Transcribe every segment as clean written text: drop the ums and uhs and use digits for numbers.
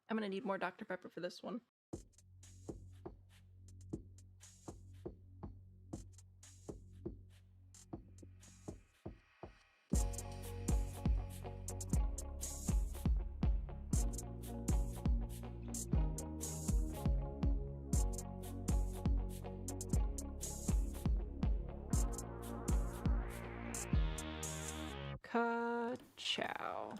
I'm gonna need more Dr. Pepper for this one. Ka-chow.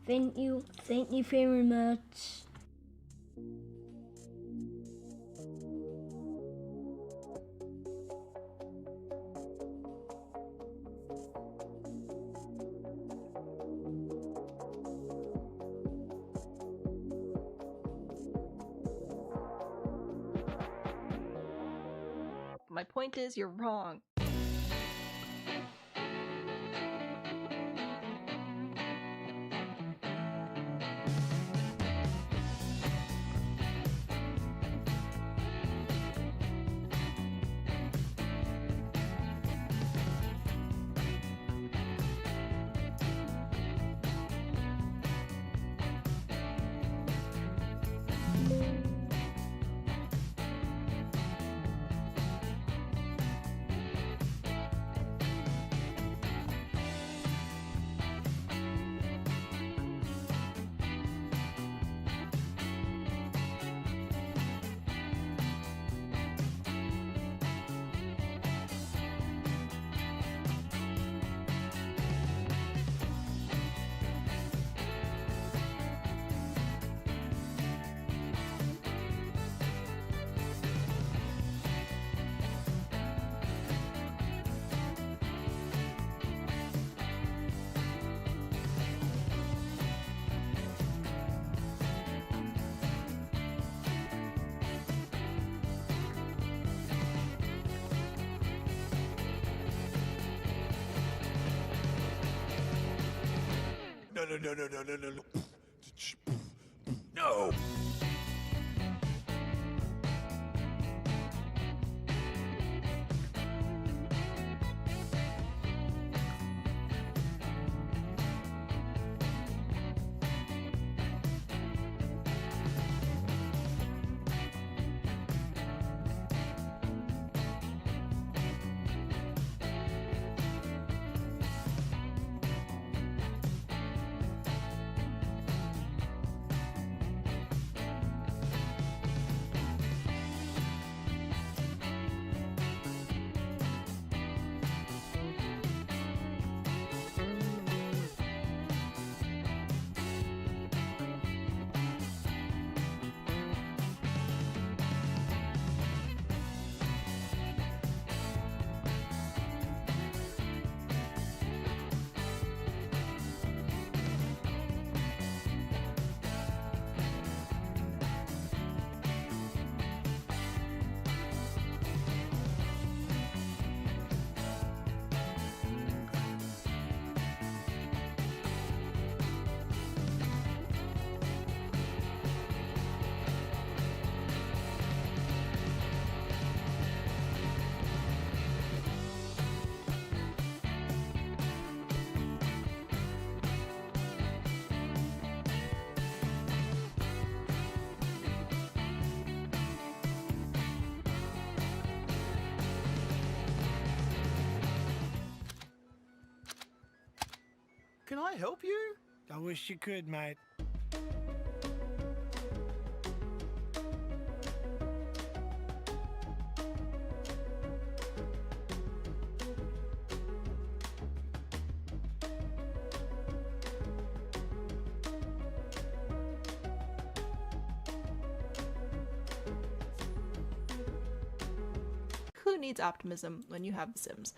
Thank you very much. My point is, you're wrong. No. No. I help you? I wish you could, mate. Who needs optimism when you have The Sims?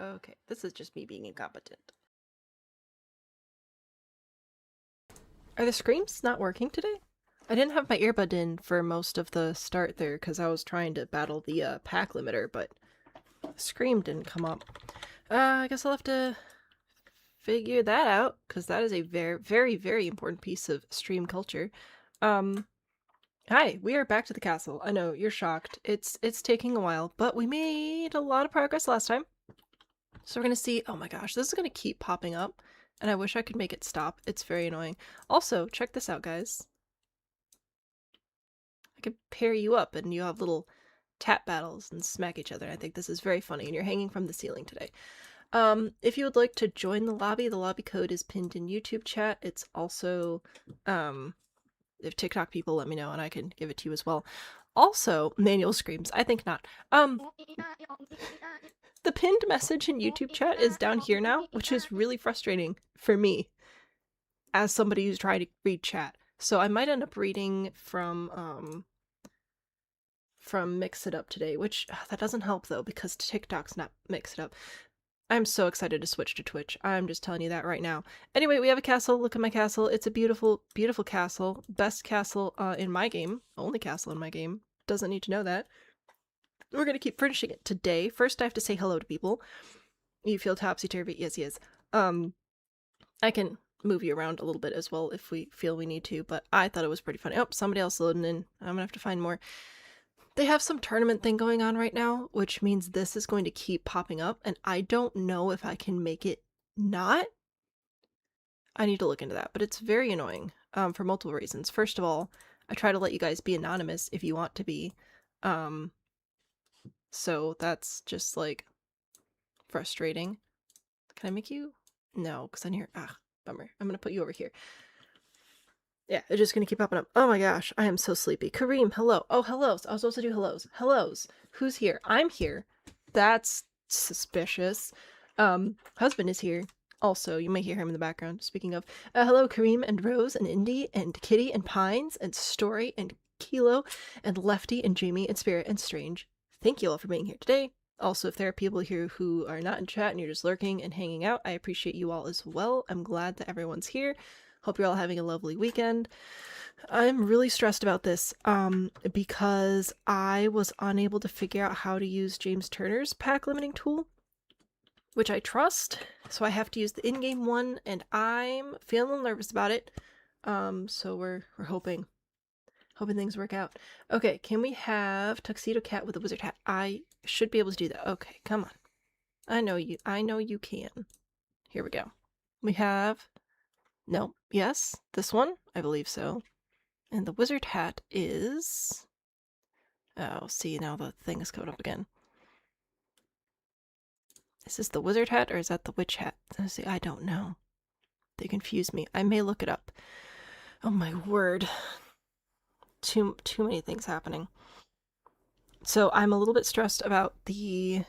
Okay, this is just me being incompetent. Are the screams not working today? I didn't have my earbud in for most of the start there because I was trying to battle the pack limiter, but the scream didn't come up. I guess I'll have to figure that out because that is a very, very, very important piece of stream culture. Hi, we are back to the castle. I know, you're shocked. It's taking a while, but we made a lot of progress last time. So we're gonna see, oh my gosh, this is gonna keep popping up, and I wish I could make it stop. It's very annoying. Also, check this out, guys. I could pair you up, and you have little tap battles and smack each other. I think this is very funny, and you're hanging from the ceiling today. If you would like to join the lobby code is pinned in YouTube chat. It's also, if TikTok people let me know and I can give it to you as well. Also, manual screams. I think not. The pinned message in YouTube chat is down here now, which is really frustrating for me as somebody who's trying to read chat. So I might end up reading from Mix It Up today, which that doesn't help though because TikTok's not Mix It Up. I'm so excited to switch to Twitch. I'm just telling you that right now. Anyway, we have a castle. Look at my castle. It's a beautiful, beautiful castle. Best castle in my game. Only castle in my game. Doesn't need to know that. We're going to keep furnishing it today. First, I have to say hello to people. You feel topsy-turvy? Yes, yes. I can move you around a little bit as well if we feel we need to, but I thought it was pretty funny. Oh, somebody else loading in. I'm going to have to find more. They have some tournament thing going on right now, which means this is going to keep popping up, and I don't know if I can make it not. I need to look into that, but it's very annoying for multiple reasons. First of all, I try to let you guys be anonymous if you want to be. So that's just like frustrating. Can I make you? No, because then you're bummer. I'm gonna put you over here. Yeah, it's just gonna keep popping up. Oh my gosh, I am so sleepy. Kareem, hello. Oh, hellos. I was supposed to do hellos. Hellos. Who's here? I'm here. That's suspicious. Husband is here. Also, you may hear him in the background. Speaking of, hello, Kareem and Rose and Indy and Kitty and Pines and Story and Kilo and Lefty and Jamie and Spirit and Strange. Thank you all for being here today. Also, if there are people here who are not in chat and you're just lurking and hanging out, I appreciate you all as well. I'm glad that everyone's here. Hope you're all having a lovely weekend. I'm really stressed about this because I was unable to figure out how to use James Turner's pack limiting tool, which I trust. So I have to use the in-game one, and I'm feeling a little nervous about it. So we're hoping things work out. Okay, can we have Tuxedo Cat with a wizard hat? I should be able to do that. Okay, come on. I know you can. Here we go. We have... No. Yes? This one? I believe so. And the wizard hat is... Oh, see, now the thing is coming up again. Is this the wizard hat or is that the witch hat? See, I don't know. They confuse me. I may look it up. Oh my word. Too many things happening. So I'm a little bit stressed about the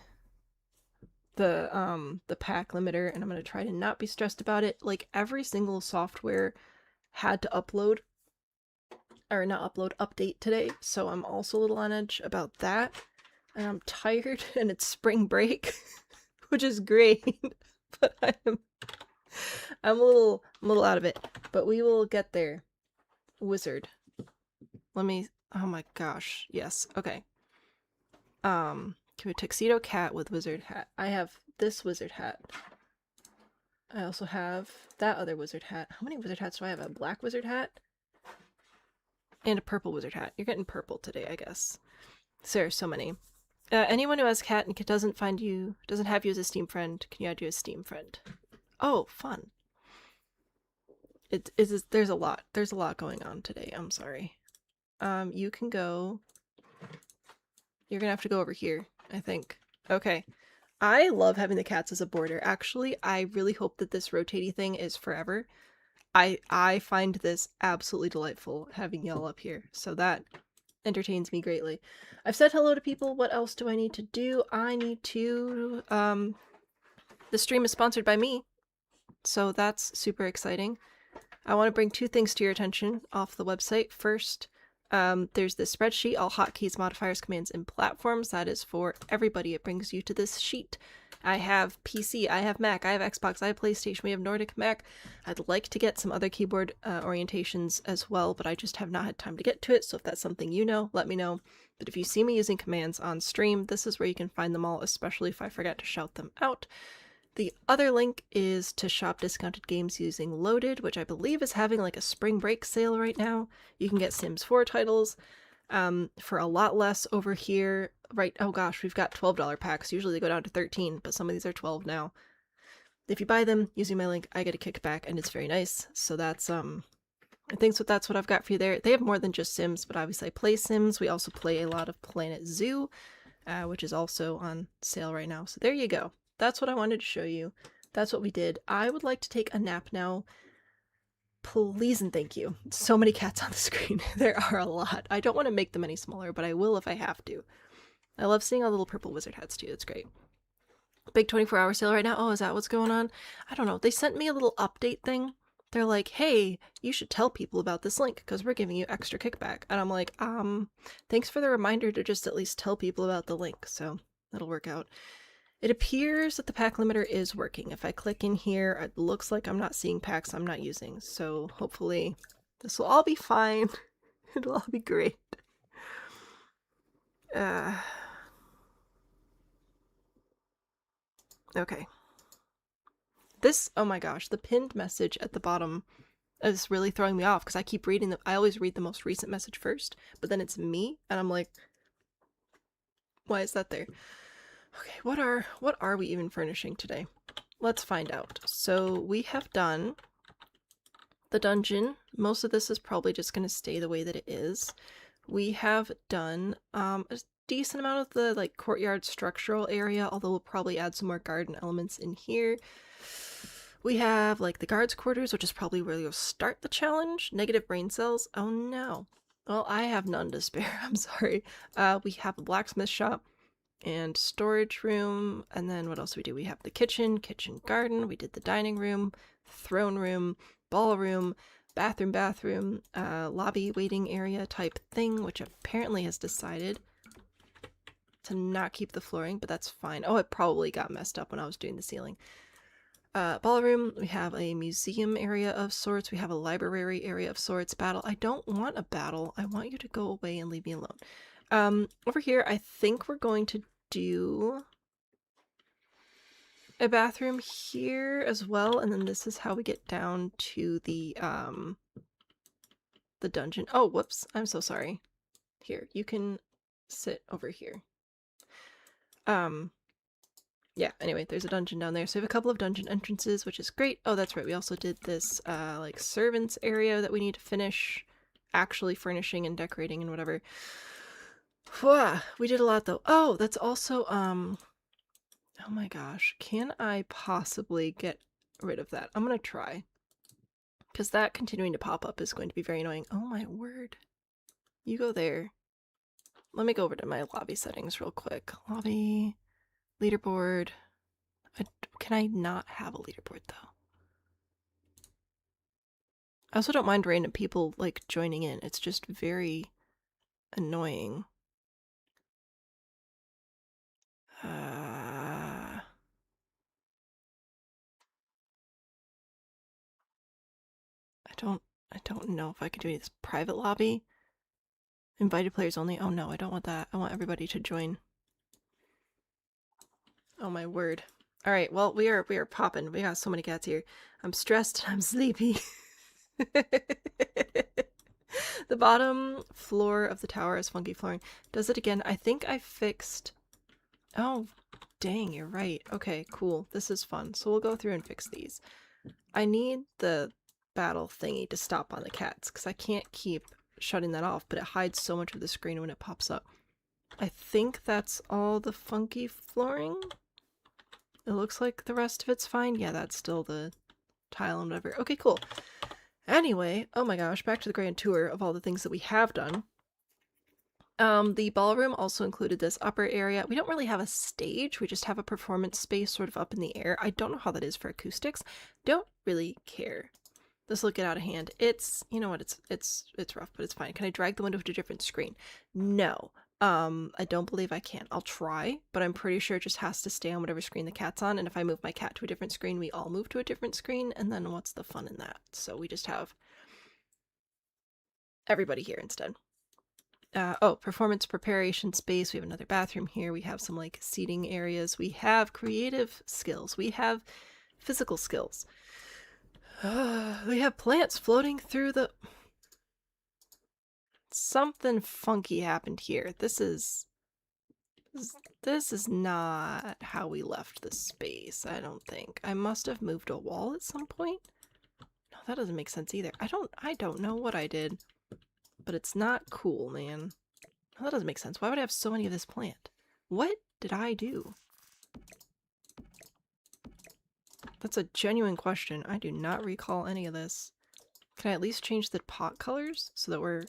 pack limiter, and I'm gonna try to not be stressed about it. Like every single software had to update today, so I'm also a little on edge about that. And I'm tired, and it's spring break, which is great, but I'm a little out of it. But we will get there. Wizard. Let me. Oh my gosh. Yes. Okay. Can we tuxedo cat with wizard hat? I have this wizard hat. I also have that other wizard hat. How many wizard hats do I have? A black wizard hat and a purple wizard hat. You're getting purple today, I guess. So there are so many. Anyone who has cat and doesn't have you as a Steam friend, can you add you as Steam friend? Oh, fun. There's a lot going on today. I'm sorry. You can go. You're gonna have to go over here, I think. Okay. I love having the cats as a border. Actually, I really hope that this rotating thing is forever. I find this absolutely delightful, having y'all up here. So that entertains me greatly. I've said hello to people. What else do I need to do? I need to... The stream is sponsored by me, so that's super exciting. I want to bring two things to your attention off the website. First, there's this spreadsheet, all hotkeys, modifiers, commands, and platforms. That is for everybody. It brings you to this sheet. I have PC, I have Mac, I have Xbox, I have PlayStation, we have Nordic Mac. I'd like to get some other keyboard orientations as well, but I just have not had time to get to it, so if that's something you know, let me know. But if you see me using commands on stream, this is where you can find them all, especially if I forget to shout them out. The other link is to shop discounted games using Loaded, which I believe is having like a spring break sale right now. You can get Sims 4 titles for a lot less over here. Right, oh gosh, we've got $12 packs. Usually they go down to 13, but some of these are 12 now. If you buy them using my link, I get a kickback, and it's very nice. So that's I think so. That's what I've got for you there. They have more than just Sims, but obviously I play Sims. We also play a lot of Planet Zoo, which is also on sale right now. So there you go. That's what I wanted to show you. That's what we did. I would like to take a nap now. Please and thank you. So many cats on the screen. There are a lot. I don't want to make them any smaller, but I will if I have to. I love seeing all the little purple wizard hats too. It's great. Big 24-hour sale right now. Oh, is that what's going on? I don't know. They sent me a little update thing. They're like, hey, you should tell people about this link because we're giving you extra kickback. And I'm like, thanks for the reminder to just at least tell people about the link. So that'll work out. It appears that the pack limiter is working. If I click in here, it looks like I'm not seeing packs I'm not using. So hopefully this will all be fine. It'll all be great. Okay. This, oh my gosh, the pinned message at the bottom is really throwing me off because I keep reading I always read the most recent message first, but then it's me, and I'm like, why is that there? Okay, what are we even furnishing today? Let's find out. So we have done the dungeon. Most of this is probably just going to stay the way that it is. We have done a decent amount of the like courtyard structural area, although we'll probably add some more garden elements in here. We have like the guards quarters, which is probably where you'll start the challenge. Negative brain cells. Oh no. Well, I have none to spare. I'm sorry. We have a blacksmith shop and storage room, and then what else do we do? We have the kitchen garden, we did the dining room, throne room, ballroom, bathroom, lobby waiting area type thing, which apparently has decided to not keep the flooring, but that's fine. Oh, it probably got messed up when I was doing the ceiling. Ballroom, we have a museum area of sorts, we have a library area of sorts. Battle, I don't want a battle, I want you to go away and leave me alone. Over here, I think we're going to do a bathroom here as well, and then this is how we get down to the dungeon. Oh, whoops, I'm so sorry. Here, you can sit over here. Yeah, anyway, there's a dungeon down there. So we have a couple of dungeon entrances, which is great. Oh, that's right, we also did this, like, servants area that we need to finish actually furnishing and decorating and whatever. We did a lot though. Oh, that's also, oh my gosh, can I possibly get rid of that? I'm gonna try. Because that continuing to pop up is going to be very annoying. Oh my word. You go there. Let me go over to my lobby settings real quick. Lobby, leaderboard. Can I not have a leaderboard though? I also don't mind random people like joining in. It's just very annoying. I don't know if I can do this. Private lobby? Invited players only? Oh no, I don't want that. I want everybody to join. Oh my word. Alright, well, we are popping. We got so many cats here. I'm stressed and I'm sleepy. The bottom floor of the tower is funky flooring. Does it again? I think I fixed... Oh, dang, you're right. Okay, cool. This is fun. So we'll go through and fix these. I need the battle thingy to stop on the cats, because I can't keep shutting that off, but it hides so much of the screen when it pops up. I think that's all the funky flooring. It looks like the rest of it's fine. Yeah, that's still the tile and whatever. Okay, cool. Anyway, oh my gosh, back to the grand tour of all the things that we have done. The ballroom also included this upper area. We don't really have a stage, we just have a performance space sort of up in the air. I don't know how that is for acoustics. Don't really care. This will get out of hand. It's, you know what, it's rough, but it's fine. Can I drag the window to a different screen? No. I don't believe I can. I'll try, but I'm pretty sure it just has to stay on whatever screen the cat's on, and if I move my cat to a different screen, we all move to a different screen, and then what's the fun in that? So we just have everybody here instead. Oh, performance preparation space. We have another bathroom here. We have some like seating areas. We have creative skills. We have physical skills. We have plants floating through the... Something funky happened here. This is not how we left the space, I don't think. I must have moved a wall at some point. No, That doesn't make sense either. I don't know what I did, but it's not cool, man. That doesn't make sense. Why would I have so many of this plant? What did I do? That's a genuine question. I do not recall any of this. Can I at least change the pot colors so that we're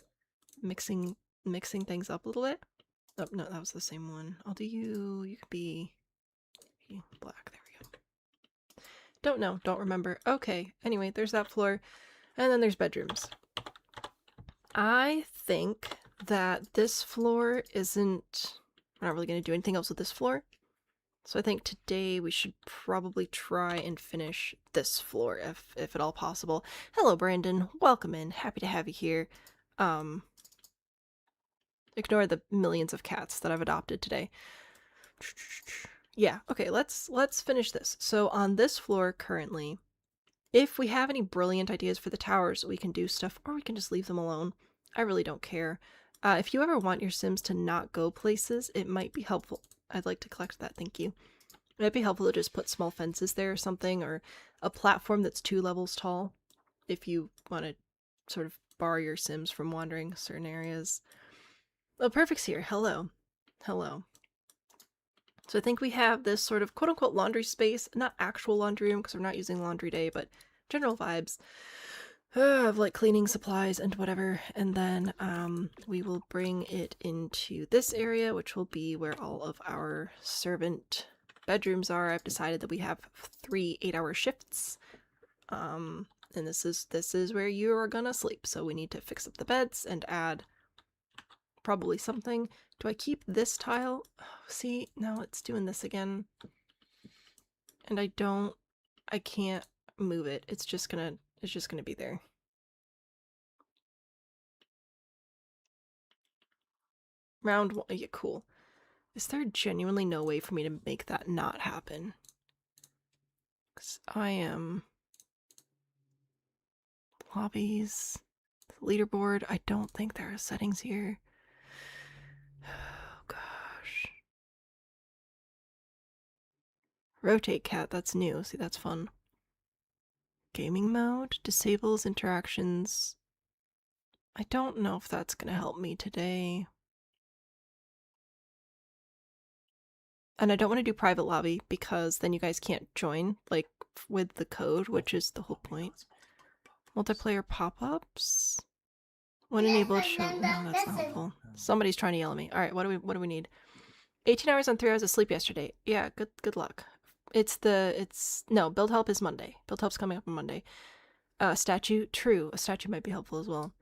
mixing things up a little bit? Oh, no, that was the same one. I'll do you. You could be black. There we go. Don't know. Don't remember. Okay. Anyway, there's that floor. And then there's bedrooms. I think that this floor isn't... We're not really going to do anything else with this floor. So I think today we should probably try and finish this floor if at all possible. Hello, Brandon. Welcome in. Happy to have you here. Ignore the millions of cats that I've adopted today. Yeah, okay, let's finish this. So on this floor currently, if we have any brilliant ideas for the towers, we can do stuff, or we can just leave them alone. I really don't care. If you ever want your Sims to not go places, it might be helpful. I'd like to collect that, thank you. It might be helpful to just put small fences there or something, or a platform that's 2 levels tall, if you want to sort of bar your Sims from wandering certain areas. Oh, Perfect's here. Hello. Hello. So I think we have this sort of quote-unquote laundry space, not actual laundry room because we're not using laundry day, but general vibes of like cleaning supplies and whatever. And then we will bring it into this area, which will be where all of our servant bedrooms are. I've decided that we have 3 8-hour shifts. And this is where you are gonna sleep. So we need to fix up the beds and add probably something. Do I keep this tile? Oh, see, now it's doing this again. And I can't move it. It's just gonna be there. Round 1, yeah, cool. Is there genuinely no way for me to make that not happen? Because I am... Lobbies, leaderboard, I don't think there are settings here. Oh gosh. Rotate cat, that's new. See, that's fun. Gaming mode disables interactions. I don't know if that's gonna help me today. And I don't want to do private lobby because then you guys can't join, like, with the code, which is the whole point. Multiplayer pop-ups? When enabled, show... No, that's not helpful. Somebody's trying to yell at me. Alright, what do we need? 18 hours and 3 hours of sleep yesterday. Yeah, good luck. No, build help is Monday. Build help's coming up on Monday. Statue, true. A statue might be helpful as well.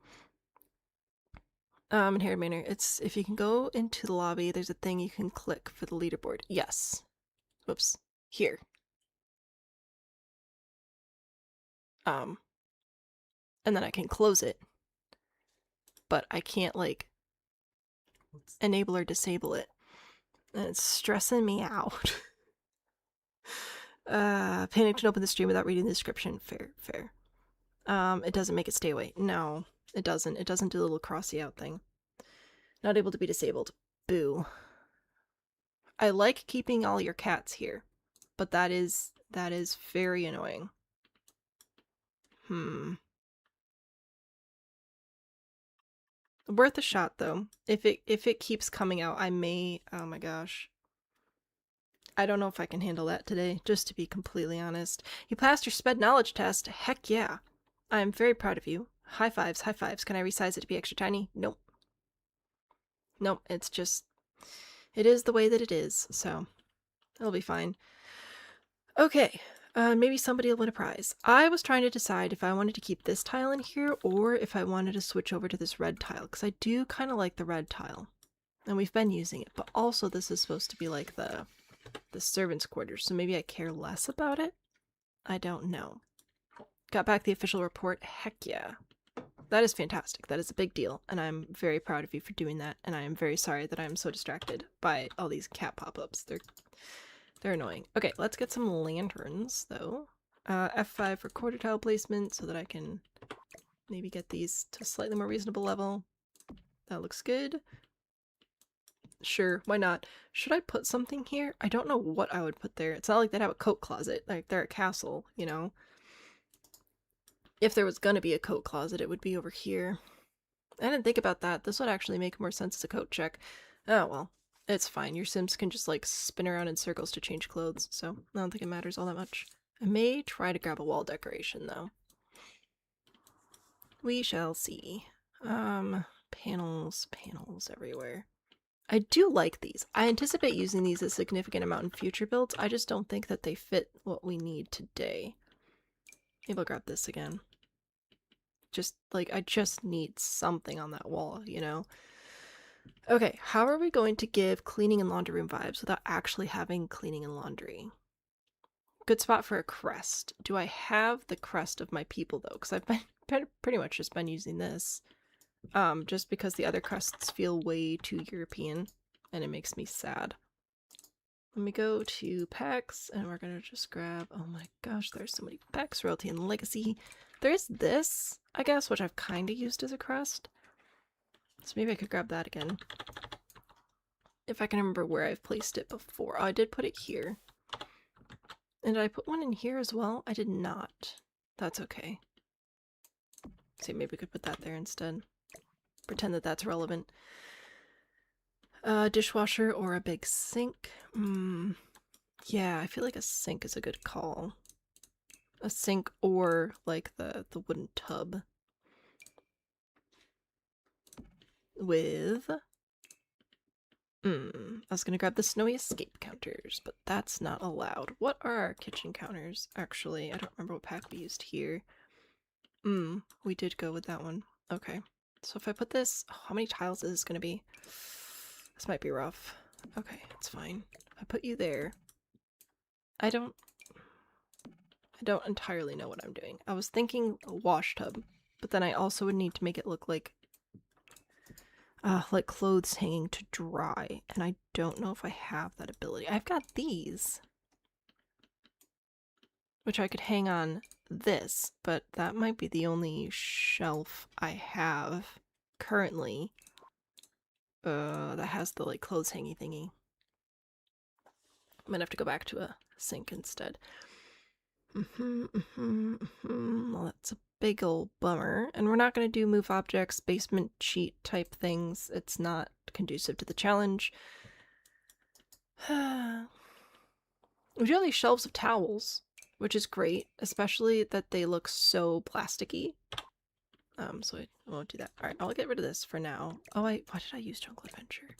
In here, Manor, it's if you can go into the lobby, there's a thing you can click for the leaderboard. Yes. Whoops. Here. And then I can close it. But I can't, like, enable or disable it. And it's stressing me out. Panicked and open the stream without reading the description. Fair. It doesn't make it stay away. No, it doesn't. It doesn't do the little crossy out thing. Not able to be disabled. Boo. I like keeping all your cats here, but that is very annoying. Worth a shot though. If it keeps coming out, I may... Oh my gosh. I don't know if I can handle that today, just to be completely honest. You passed your sped knowledge test. Heck yeah. I'm very proud of you. High fives, high fives. Can I resize it to be extra tiny? Nope. Nope, it's just... It is the way that it is, so it'll be fine. Okay, maybe somebody will win a prize. I was trying to decide if I wanted to keep this tile in here or if I wanted to switch over to this red tile, because I do kind of like the red tile. And we've been using it, but also this is supposed to be like the servants' quarters, so maybe I care less about it? I don't know. Got back the official report. Heck yeah. That is fantastic. That is a big deal, and I'm very proud of you for doing that, and I am very sorry that I'm so distracted by all these cat pop-ups. They're annoying. Okay, let's get some lanterns, though. F5 for quarter tile placement so that I can maybe get these to a slightly more reasonable level. That looks good. Sure, why not? Should I put something here? I don't know what I would put there. It's not like they'd have a coat closet, like they're a castle, you know? If there was gonna be a coat closet, it would be over here. I didn't think about that. This would actually make more sense as a coat check. Oh well, it's fine. Your Sims can just like spin around in circles to change clothes, so I don't think it matters all that much. I may try to grab a wall decoration though. We shall see. Panels everywhere. I do like these. I anticipate using these a significant amount in future builds. I just don't think that they fit what we need today. Maybe I'll grab this again. Just, like, I just need something on that wall, you know? Okay, how are we going to give cleaning and laundry room vibes without actually having cleaning and laundry? Good spot for a crest. Do I have the crest of my people, though? Because I've been pretty much just been using this. Just because the other crests feel way too European, and it makes me sad. Let me go to packs, and we're gonna just grab, oh my gosh, there's so many packs, royalty and legacy. There's this, I guess, which I've kind of used as a crest. So maybe I could grab that again. If I can remember where I've placed it before. Oh, I did put it here. And did I put one in here as well? I did not. That's okay. See, maybe we could put that there instead. Pretend that that's relevant. Dishwasher or a big sink? Yeah, I feel like a sink is a good call. A sink or like the wooden tub. With... I was gonna grab the snowy escape counters, but that's not allowed. What are our kitchen counters? Actually, I don't remember what pack we used here. We did go with that one. Okay. So if I put this... Oh, how many tiles is this gonna be? This might be rough. Okay, it's fine. I put you there. I don't entirely know what I'm doing. I was thinking a wash tub, but then I also would need to make it look like clothes hanging to dry, and I don't know if I have that ability. I've got these, which I could hang on this, but that might be the only shelf I have currently that has the like clothes hanging thingy. I'm gonna have to go back to a sink instead. Well, that's a big old bummer. And we're not going to do move objects, basement cheat type things. It's not conducive to the challenge. We do have these shelves of towels, which is great, especially that they look so plasticky. So I won't do that. Alright, I'll get rid of this for now. Oh, why did I use Jungle Adventure?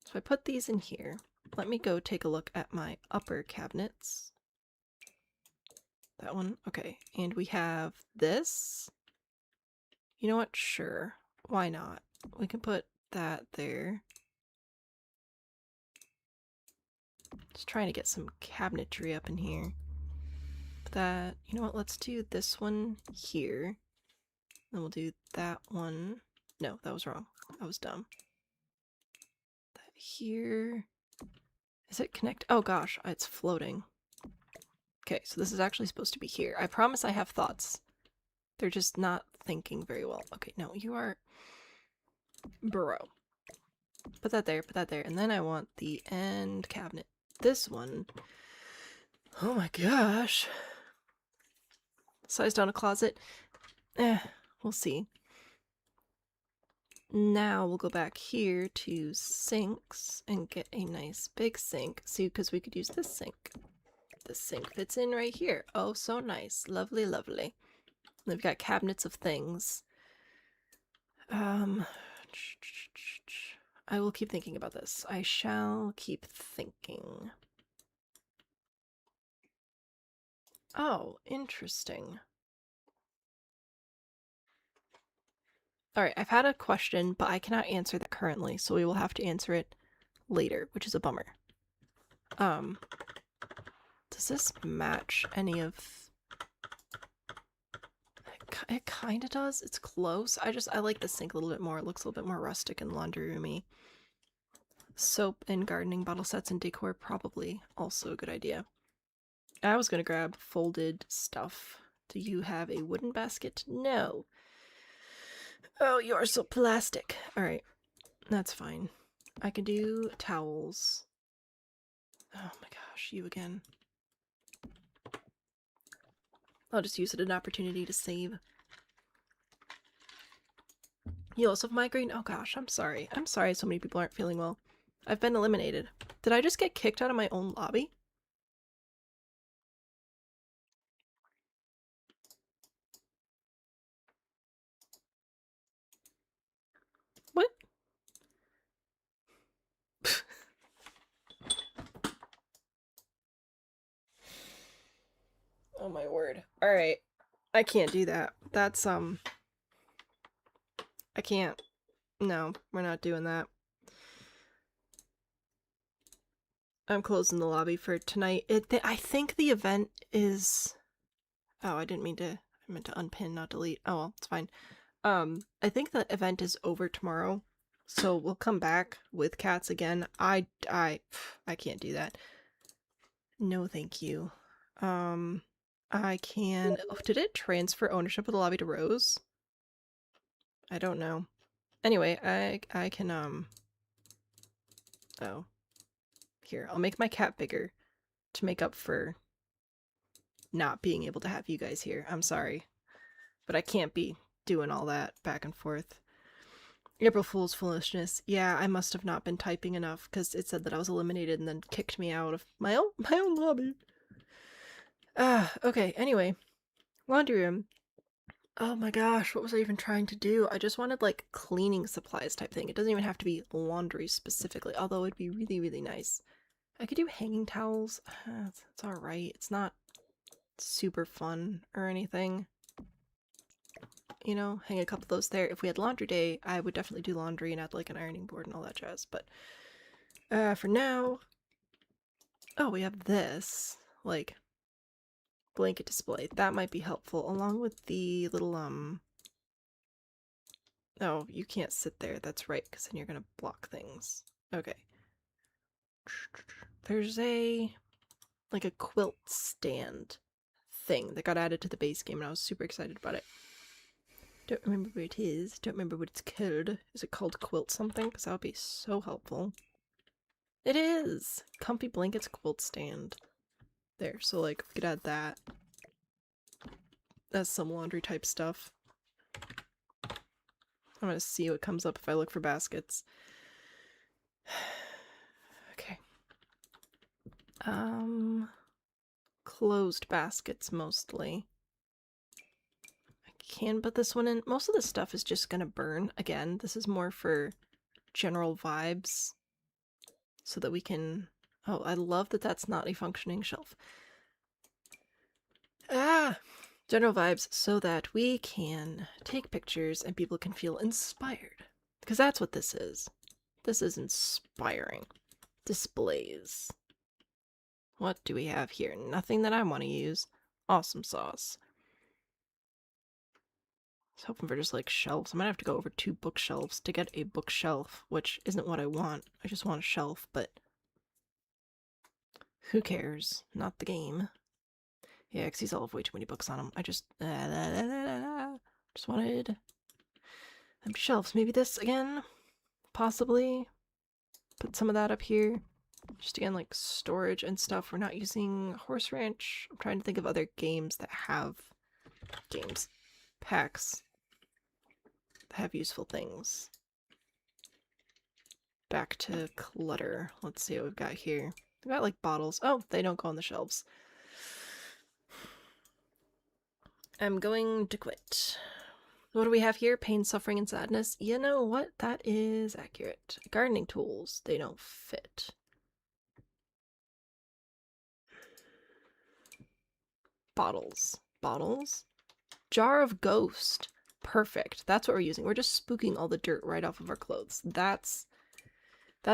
So I put these in here. Let me go take a look at my upper cabinets. That one? Okay. And we have this. You know what? Sure. Why not? We can put that there. Just trying to get some cabinetry up in here. Put that... You know what? Let's do this one here. Then we'll do that one. No, that was wrong. That was dumb. That here. Is it connect? Oh gosh, it's floating. Okay, so this is actually supposed to be here. I promise I have thoughts. They're just not thinking very well. Okay, no, you are... Bro. Put that there, and then I want the end cabinet. This one... Oh my gosh. Size down a closet. We'll see. Now we'll go back here to sinks and get a nice big sink. See, because we could use this sink. The sink fits in right here. Oh, so nice. Lovely, lovely. We've got cabinets of things. I will keep thinking about this. I shall keep thinking. Oh, interesting. Alright, I've had a question, but I cannot answer that currently, so we will have to answer it later, which is a bummer. Does this match any of... It kinda does. It's close. I like the sink a little bit more. It looks a little bit more rustic and laundry roomy. Soap and gardening bottle sets and decor, probably also a good idea. I was gonna grab folded stuff. Do you have a wooden basket? No. Oh, you are so plastic. Alright, that's fine. I can do towels. Oh my gosh, you again. I'll just use it as an opportunity to save. You also have migraine? Oh gosh, I'm sorry. I'm sorry so many people aren't feeling well. I've been eliminated. Did I just get kicked out of my own lobby? What? Oh my word. Alright. I can't do that. That's, I can't. No, we're not doing that. I'm closing the lobby for tonight. I think the event is... Oh, I didn't mean to... I meant to unpin, not delete. Oh well, it's fine. I think the event is over tomorrow. So we'll come back with cats again. I can't do that. No, thank you. I can... Oh, did it transfer ownership of the lobby to Rose? I don't know. Anyway, I can, Oh. Here, I'll make my cat bigger to make up for not being able to have you guys here. I'm sorry. But I can't be doing all that back and forth. April Fool's foolishness. Yeah, I must have not been typing enough because it said that I was eliminated and then kicked me out of my own lobby. Okay, anyway. Laundry room. Oh my gosh, what was I even trying to do? I just wanted like cleaning supplies type thing. It doesn't even have to be laundry specifically, although it'd be really, really nice. I could do hanging towels. It's alright. It's not super fun or anything. You know, hang a couple of those there. If we had laundry day, I would definitely do laundry and add like an ironing board and all that jazz. But for now... Oh, we have this. Like, blanket display. That might be helpful, along with the little, Oh, you can't sit there. That's right, because then you're gonna block things. Okay. There's like a quilt stand thing that got added to the base game, and I was super excited about it. Don't remember where it is. Don't remember what it's called. Is it called quilt something? Because that would be so helpful. It is! Comfy blankets quilt stand. There, so like, we could add that. That's some laundry type stuff. I'm gonna see what comes up if I look for baskets. Okay. Closed baskets mostly. I can put this one in. Most of this stuff is just gonna burn. Again, this is more for general vibes. So that we can... Oh, I love that that's not a functioning shelf. General vibes so that we can take pictures and people can feel inspired. Because that's what this is. This is inspiring. Displays. What do we have here? Nothing that I want to use. Awesome sauce. I was hoping for just like shelves. I might have to go over 2 bookshelves to get a bookshelf, which isn't what I want. I just want a shelf, but who cares? Not the game. Yeah, because these all have way too many books on them. I just wanted empty shelves. Maybe this again? Possibly. Put some of that up here. Just again, like storage and stuff. We're not using Horse Ranch. I'm trying to think of other games that have packs that have useful things. Back to clutter. Let's see what we've got here. We've got like bottles. Oh, they don't go on the shelves. I'm going to quit. What do we have here? Pain, suffering, and sadness. You know what? That is accurate. Gardening tools. They don't fit. Bottles. Bottles? Jar of Ghost. Perfect. That's what we're using. We're just spooking all the dirt right off of our clothes. That's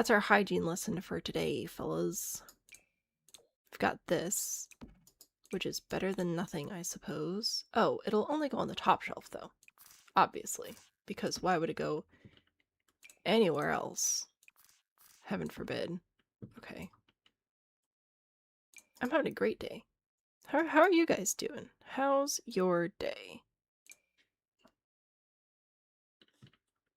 our hygiene lesson for today, fellas. We've got this, which is better than nothing, I suppose. Oh, it'll only go on the top shelf, though. Obviously. Because why would it go anywhere else? Heaven forbid. Okay. I'm having a great day. How are you guys doing? How's your day?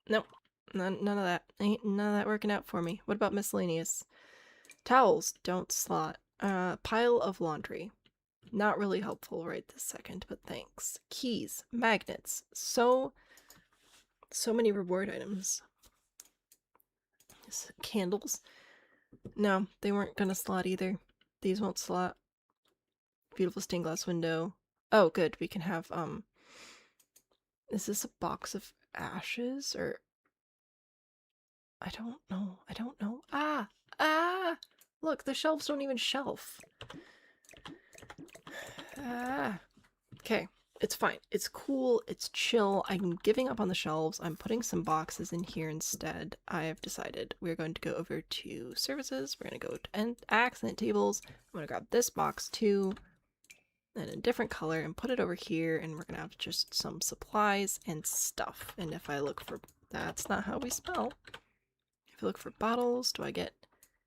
Nope. None of that. Ain't none of that working out for me. What about miscellaneous? Towels don't slot. Pile of laundry. Not really helpful right this second, but thanks. Keys, magnets, so many reward items. Candles. No, they weren't gonna slot either. These won't slot. Beautiful stained glass window. Oh, good. We can have, is this a box of ashes or... I don't know. I don't know. Ah! Ah! Look, the shelves don't even shelf. Ah. Okay. It's fine. It's cool. It's chill. I'm giving up on the shelves. I'm putting some boxes in here instead. I have decided we're going to go over to services. We're going to go to accident tables. I'm going to grab this box too, and a different color, and put it over here. And we're going to have just some supplies and stuff. And if I look for... That's not how we spell. If I look for bottles, do I get...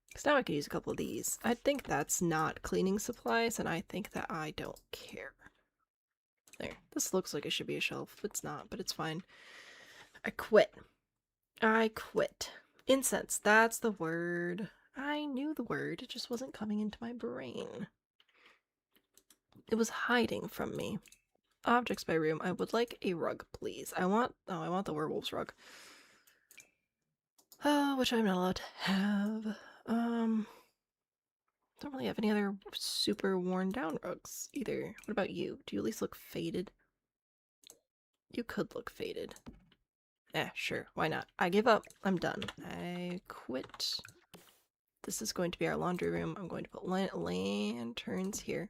Because now I could use a couple of these. I think that's not cleaning supplies, and I think that I don't care. There. This looks like it should be a shelf. It's not, but it's fine. I quit. I quit. Incense. That's the word. I knew the word. It just wasn't coming into my brain. It was hiding from me. Objects by room. I would like a rug, please. I want the werewolf's rug. Which I'm not allowed to have. Don't really have any other super worn down rugs either. What about you? Do you at least look faded? You could look faded. Sure, why not? I give up. I'm done. I quit. This is going to be our laundry room. I'm going to put lanterns here.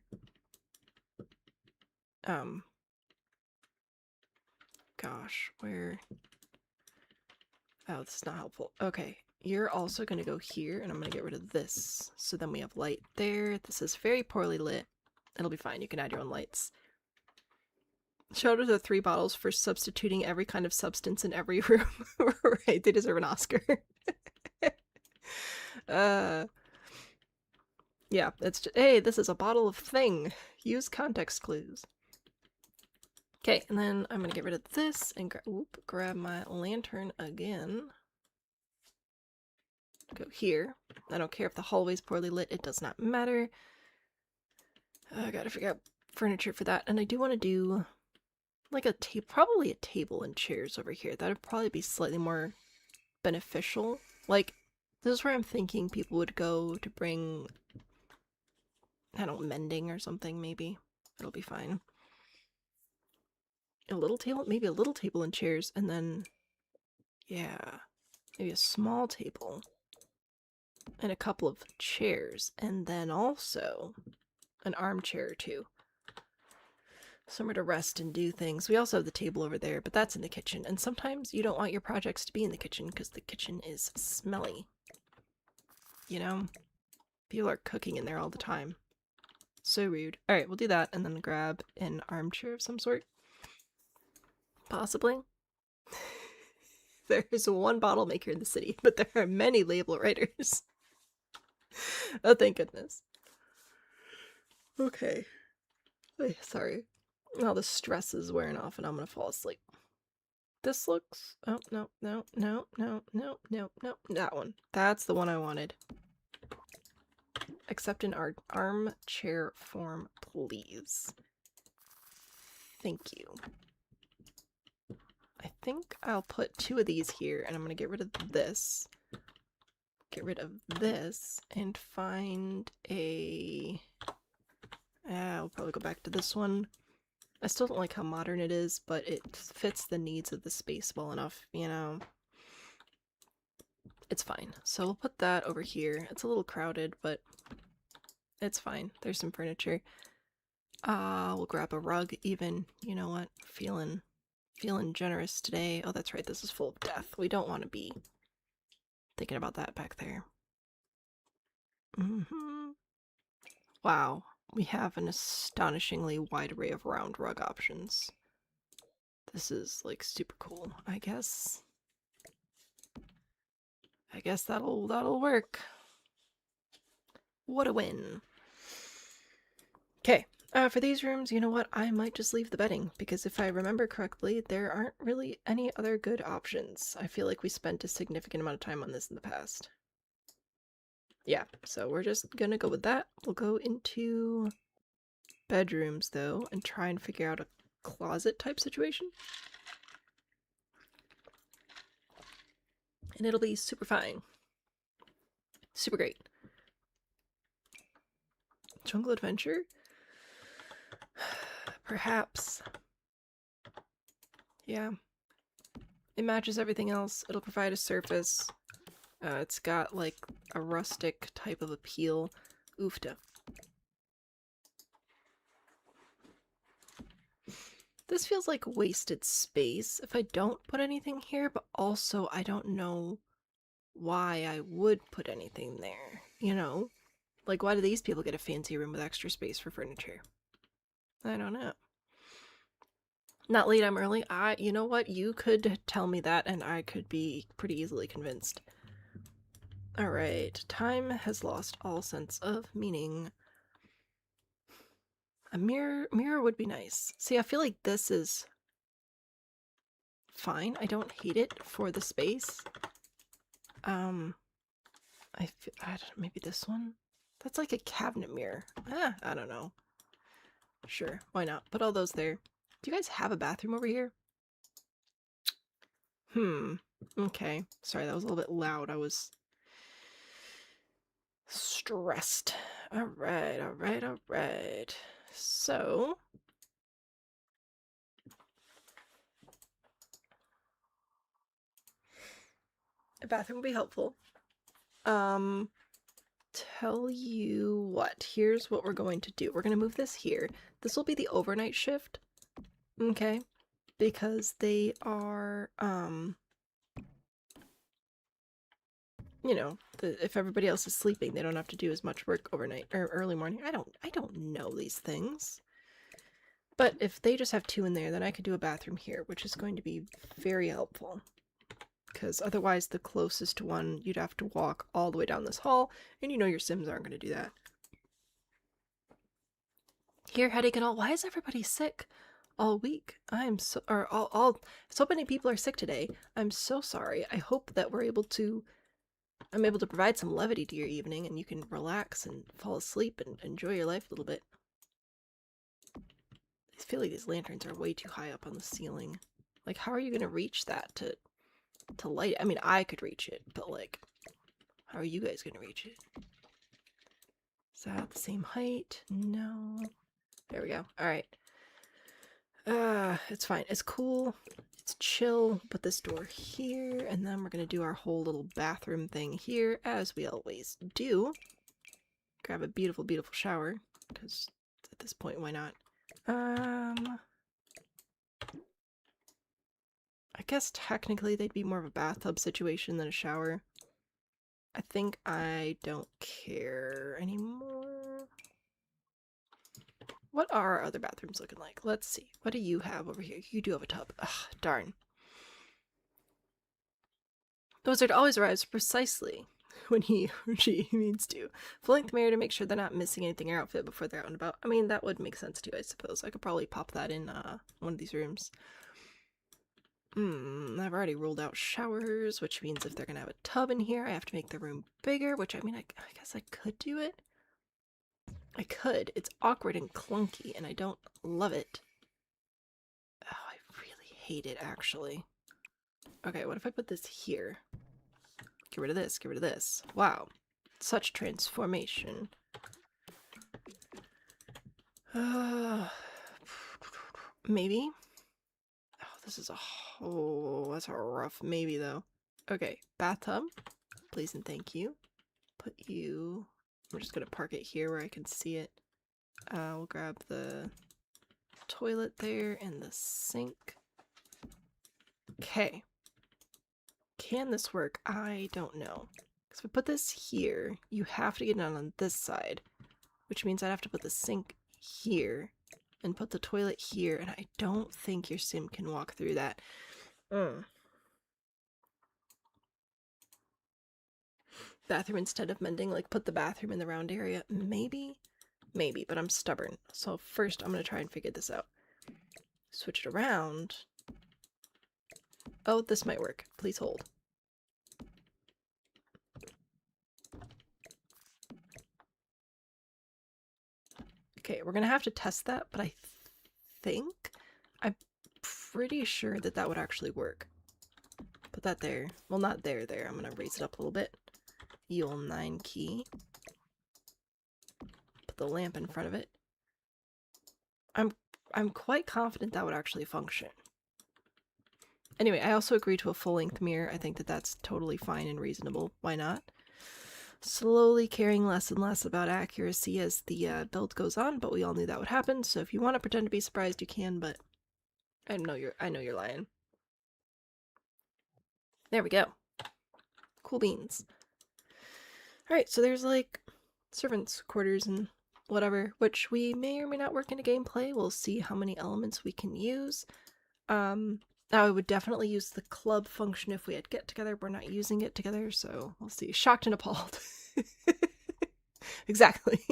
Gosh, where... Oh, this is not helpful. Okay, you're also going to go here, and I'm going to get rid of this. So then we have light there. This is very poorly lit. It'll be fine. You can add your own lights. Shout out to the 3 bottles for substituting every kind of substance in every room. Right, they deserve an Oscar. Yeah, it's just, hey, this is a bottle of thing. Use context clues. Okay, and then I'm gonna get rid of this and grab my lantern again. Go here. I don't care if the hallway's poorly lit, it does not matter. I gotta figure out furniture for that, and I do want to do like a table, probably a table and chairs over here. That would probably be slightly more beneficial. Like, this is where I'm thinking people would go to bring, I don't know, mending or something, maybe. It'll be fine. A little table? Maybe a little table and chairs, and then, yeah, maybe a small table and a couple of chairs, and then also an armchair or two. Somewhere to rest and do things. We also have the table over there, but that's in the kitchen, and sometimes you don't want your projects to be in the kitchen because the kitchen is smelly. You know? People are cooking in there all the time. So rude. Alright, we'll do that and then grab an armchair of some sort. Possibly. There is one bottle maker in the city, but there are many label writers. Oh, thank goodness. Okay. Sorry. All the stress is wearing off and I'm gonna fall asleep. This looks... Oh, no, no, no, no, no, no, no. That one. That's the one I wanted. Accept an armchair form, please. Thank you. I think I'll put 2 of these here, and I'm gonna get rid of this. Get rid of this, and find a... I'll probably go back to this one. I still don't like how modern it is, but it fits the needs of the space well enough, you know? It's fine. So we'll put that over here. It's a little crowded, but it's fine. There's some furniture. We'll grab a rug even. You know what? Feeling generous today. Oh, that's right. This is full of death. We don't want to be thinking about that back there. Wow. We have an astonishingly wide array of round rug options. This is, like, super cool, I guess. I guess that'll work. What a win. Okay, for these rooms, you know what? I might just leave the bedding, because if I remember correctly, there aren't really any other good options. I feel like we spent a significant amount of time on this in the past. Yeah, so we're just gonna go with that. We'll go into bedrooms, though, and try and figure out a closet type situation. And it'll be super fine. Super great. Jungle adventure? Perhaps. Yeah. It matches everything else. It'll provide a surface. It's got like a rustic type of appeal. Oofta. This feels like wasted space if I don't put anything here, but also I don't know why I would put anything there, you know? Like, why do these people get a fancy room with extra space for furniture? I don't know. Not late, I'm early. You know what? You could tell me that and I could be pretty easily convinced. Alright, time has lost all sense of meaning. A mirror would be nice. See, I feel like this is fine. I don't hate it for the space. Maybe this one? That's like a cabinet mirror. I don't know. Sure, why not? Put all those there. Do you guys have a bathroom over here? Okay. Sorry, that was a little bit loud. I was stressed. Alright, alright, alright. So... a bathroom would be helpful. Tell you what. Here's what we're going to do. We're going to move this here. This will be the overnight shift. Okay? Because they are, you know, if everybody else is sleeping, they don't have to do as much work overnight or early morning. I don't know these things. But if they just have 2 in there, then I could do a bathroom here, which is going to be very helpful. Because otherwise the closest one, you'd have to walk all the way down this hall, and you know your Sims aren't going to do that. Here, headache and all. Why is everybody sick all week? So many people are sick today. I'm so sorry. I hope that I'm able to provide some levity to your evening, and you can relax and fall asleep and enjoy your life a little bit. I feel like these lanterns are way too high up on the ceiling. Like, how are you going to reach that to light it? I mean, I could reach it, but like, how are you guys gonna reach it? Is that the same height? No. There we go. Alright. It's fine. It's cool. It's chill. Put this door here, and then we're gonna do our whole little bathroom thing here, as we always do. Grab a beautiful, beautiful shower, because at this point, why not? I guess technically they'd be more of a bathtub situation than a shower. I think I don't care anymore. What are our other bathrooms looking like? Let's see. What do you have over here? You do have a tub. Ugh, darn. The wizard always arrives precisely when he or she means to. Full-length mirror to make sure they're not missing anything in their outfit before they're out and about. I mean, that would make sense too, I suppose. I could probably pop that in one of these rooms. I've already ruled out showers, which means if they're gonna have a tub in here, I have to make the room bigger, which I mean, I guess I could do it. I could. It's awkward and clunky, and I don't love it. Oh, I really hate it, actually. Okay, what if I put this here? Get rid of this, get rid of this. Wow. Such transformation. Maybe? Oh, this is that's a rough maybe, though. Okay, bathtub. Please and thank you. Put you... I'm just gonna park it here where I can see it. We'll grab the toilet there and the sink. Okay. Can this work? I don't know. Because if I put this here, you have to get it on this side, which means I'd have to put the sink here and put the toilet here, and I don't think your sim can walk through that. Bathroom instead of mending, like put the bathroom in the round area. Maybe, but I'm stubborn. So first I'm gonna try and figure this out. Switch it around. Oh, this might work. Please hold. Okay, we're gonna have to test that, but I'm pretty sure that that would actually work. Put that there. Well, not there. I'm gonna raise it up a little bit. You'll 9 key. Put the lamp in front of it. I'm quite confident that would actually function. Anyway, I also agree to a full-length mirror. I think that that's totally fine and reasonable. Why not? Slowly caring less and less about accuracy as the build goes on, but we all knew that would happen, so if you want to pretend to be surprised, you can, but I know you're lying. There we go. Cool beans. Alright, so there's like servants' quarters and whatever, which we may or may not work into gameplay. We'll see how many elements we can use. Now I would definitely use the club function if we had get together. We're not using it together, so we'll see. Shocked and appalled. Exactly.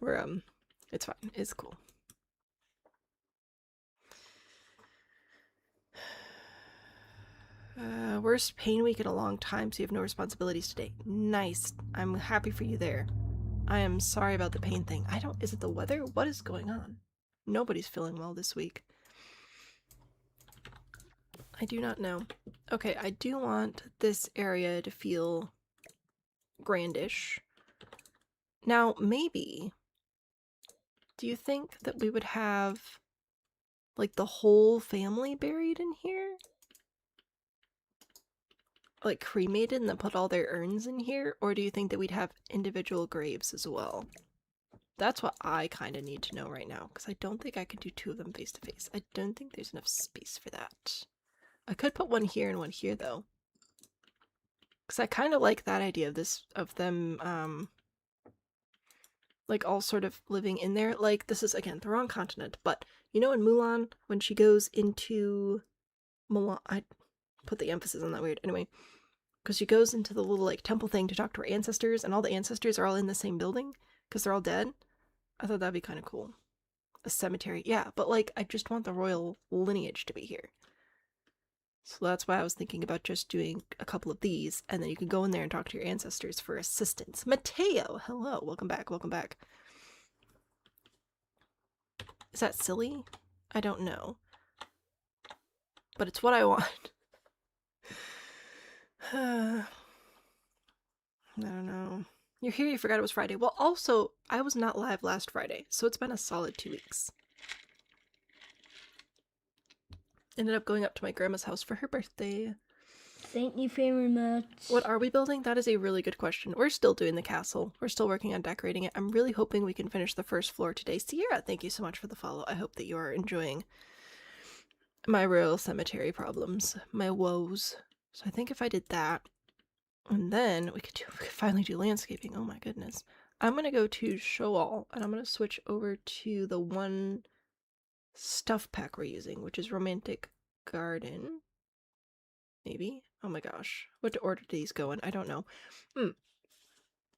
We're it's fine. It's cool. Worst pain week in a long time, so you have no responsibilities today. Nice. I'm happy for you there. I am sorry about the pain thing. Is it the weather? What is going on? Nobody's feeling well this week. I do not know. Okay, I do want this area to feel grandish. Now, maybe, do you think that we would have, like, the whole family buried in here? Like, cremated and then put all their urns in here? Or do you think that we'd have individual graves as well? That's what I kind of need to know right now, because I don't think I could do 2 of them face to face. I don't think there's enough space for that. I could put one here and one here, though. Because I kind of like that idea of them, like, all sort of living in there. Like, this is, again, the wrong continent, but, you know in Mulan, when she goes into Mulan, I put the emphasis on that weird, anyway, because she goes into the little, like, temple thing to talk to her ancestors, and all the ancestors are all in the same building, because they're all dead. I thought that'd be kind of cool. A cemetery, yeah, but, like, I just want the royal lineage to be here. So that's why I was thinking about just doing a couple of these, and then you can go in there and talk to your ancestors for assistance. Mateo! Hello, welcome back, welcome back. Is that silly? I don't know. But it's what I want. I don't know. You're here, you forgot it was Friday. Well, also, I was not live last Friday, so it's been a solid 2 weeks. Ended up going up to my grandma's house for her birthday. Thank you very much. What are we building? That is a really good question. We're still doing the castle. We're still working on decorating it. I'm really hoping we can finish the first floor today. Sierra, thank you so much for the follow. I hope that you are enjoying my royal cemetery problems, my woes. So I think if I did that, and then we could finally do landscaping. Oh my goodness. I'm going to go to show all, and I'm going to switch over to the one stuff pack we're using, which is Romantic Garden. Maybe? Oh my gosh. What order do these go in? I don't know.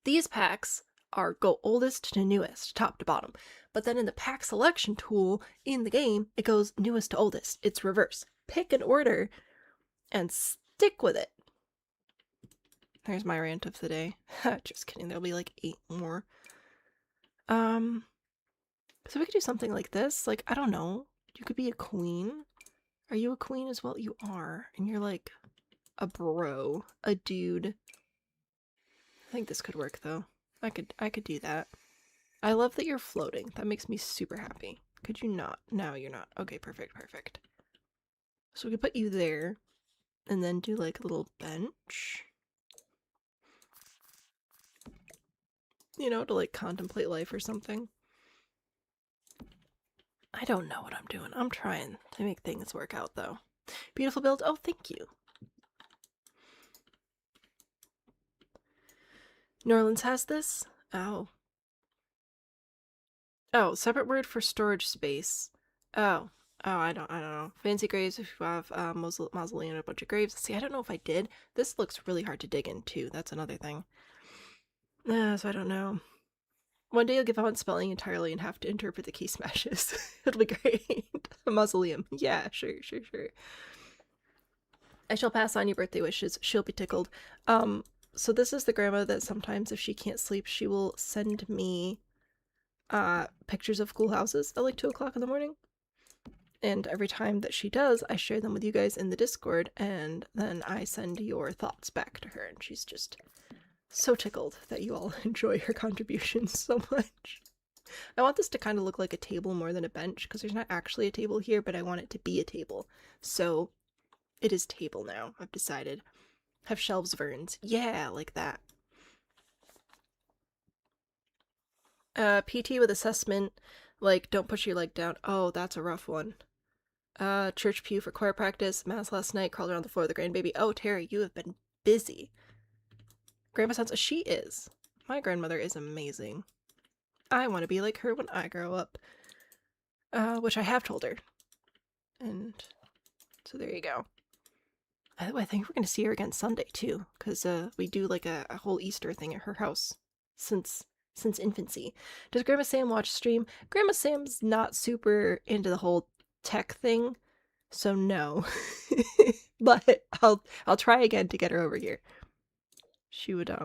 These packs go oldest to newest, top to bottom. But then in the pack selection tool in the game, it goes newest to oldest. It's reverse. Pick an order and stick with it. There's my rant of the day. Just kidding. There'll be like 8 more. So we could do something like this. Like, I don't know. You could be a queen. Are you a queen as well? You are. And you're like a bro. A dude. I think this could work though. I could do that. I love that you're floating. That makes me super happy. Could you not? No, you're not. Okay, perfect, perfect. So we could put you there. And then do like a little bench. You know, to like contemplate life or something. I don't know what I'm doing. I'm trying to make things work out though. Beautiful build. Oh, thank you. New Orleans has this? Oh. Oh, separate word for storage space. Oh. Oh, I don't know. Fancy graves if you have mausoleum and a bunch of graves. See, I don't know if I did. This looks really hard to dig into. That's another thing. So I don't know. One day you'll give up on spelling entirely and have to interpret the key smashes. It'll be great. A mausoleum. Yeah, sure. I shall pass on your birthday wishes. She'll be tickled. So this is the grandma that sometimes if she can't sleep, she will send me pictures of cool houses at like 2 o'clock in the morning. And every time that she does, I share them with you guys in the Discord, and then I send your thoughts back to her, and she's just so tickled that you all enjoy her contributions so much. I want this to kind of look like a table more than a bench, because there's not actually a table here, but I want it to be a table. So it is table now, I've decided. Have shelves of urns. Yeah, like that. PT with assessment, like, don't push your leg down. Oh, that's a rough one. Church pew for choir practice. Mass last night. Crawled around the floor of the grandbaby. Oh, Terry, you have been busy. Grandma sounds. She is. My grandmother is amazing. I want to be like her when I grow up. Which I have told her. And so there you go. I think we're gonna see her again Sunday too, because we do like a whole Easter thing at her house since infancy. Does Grandma Sam watch stream? Grandma Sam's not super into the whole tech thing, so no. But I'll try again to get her over here. She would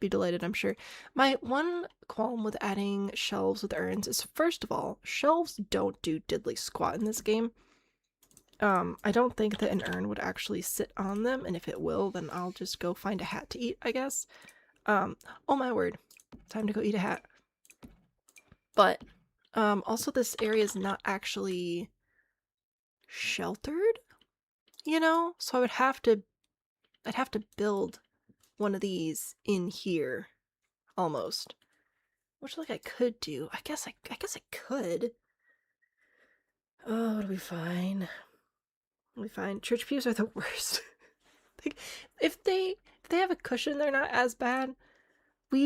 be delighted, I'm sure. My one qualm with adding shelves with urns is, first of all, shelves don't do diddly squat in this game. I don't think that an urn would actually sit on them, and if it will, then I'll just go find a hat to eat, I guess. Oh my word. Time to go eat a hat. But, also this area is not actually sheltered, you know? So I'd have to build one of these in here, almost. Which, like, I could do. I guess I could. Oh, it'll be fine. It'll be fine. Church pews are the worst. Like, if they have a cushion, they're not as bad.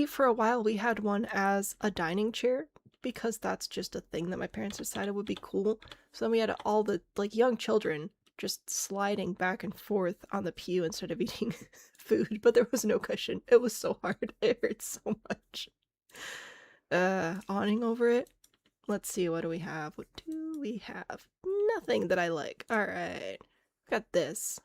For a while, we had one as a dining chair, because that's just a thing that my parents decided would be cool. So then we had all the, like, young children just sliding back and forth on the pew instead of eating food, but there was no cushion. It was so hard. It hurt so much. Awning over it. Let's see, what do we have? What do we have? Nothing that I like. Alright. Got this.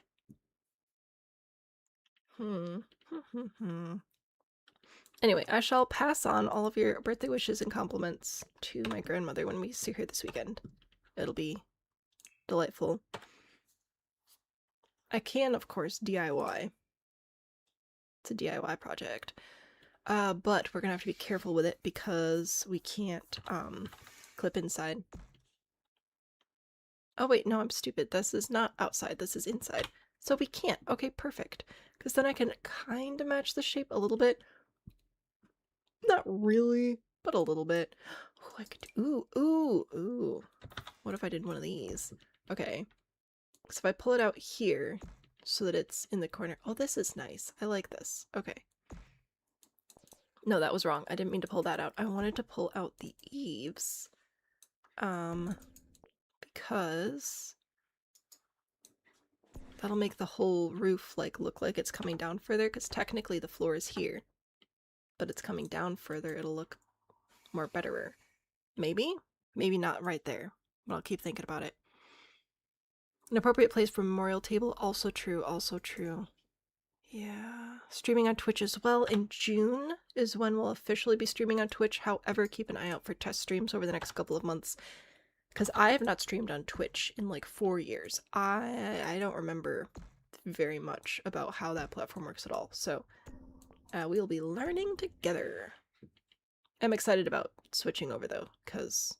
Anyway, I shall pass on all of your birthday wishes and compliments to my grandmother when we see her this weekend. It'll be delightful. I can, of course, DIY. It's a DIY project. But we're gonna have to be careful with it because we can't, clip inside. Oh wait, no, I'm stupid. This is not outside, this is inside. So we can't. Okay, perfect. Because then I can kind of match the shape a little bit. Not really, but a little bit. Oh, I could do, ooh. What if I did one of these? Okay. So if I pull it out here so that it's in the corner. Oh, this is nice. I like this. Okay. No, that was wrong. I didn't mean to pull that out. I wanted to pull out the eaves. Because that'll make the whole roof like look like it's coming down further, because technically the floor is here. But it's coming down further, it'll look more betterer. Maybe? Maybe not right there. But I'll keep thinking about it. An appropriate place for memorial table, also true, also true. Yeah. Streaming on Twitch as well. In June is when we'll officially be streaming on Twitch. However, keep an eye out for test streams over the next couple of months. Because I have not streamed on Twitch in like 4 years. I don't remember very much about how that platform works at all. So we'll be learning together. I'm excited about switching over though, because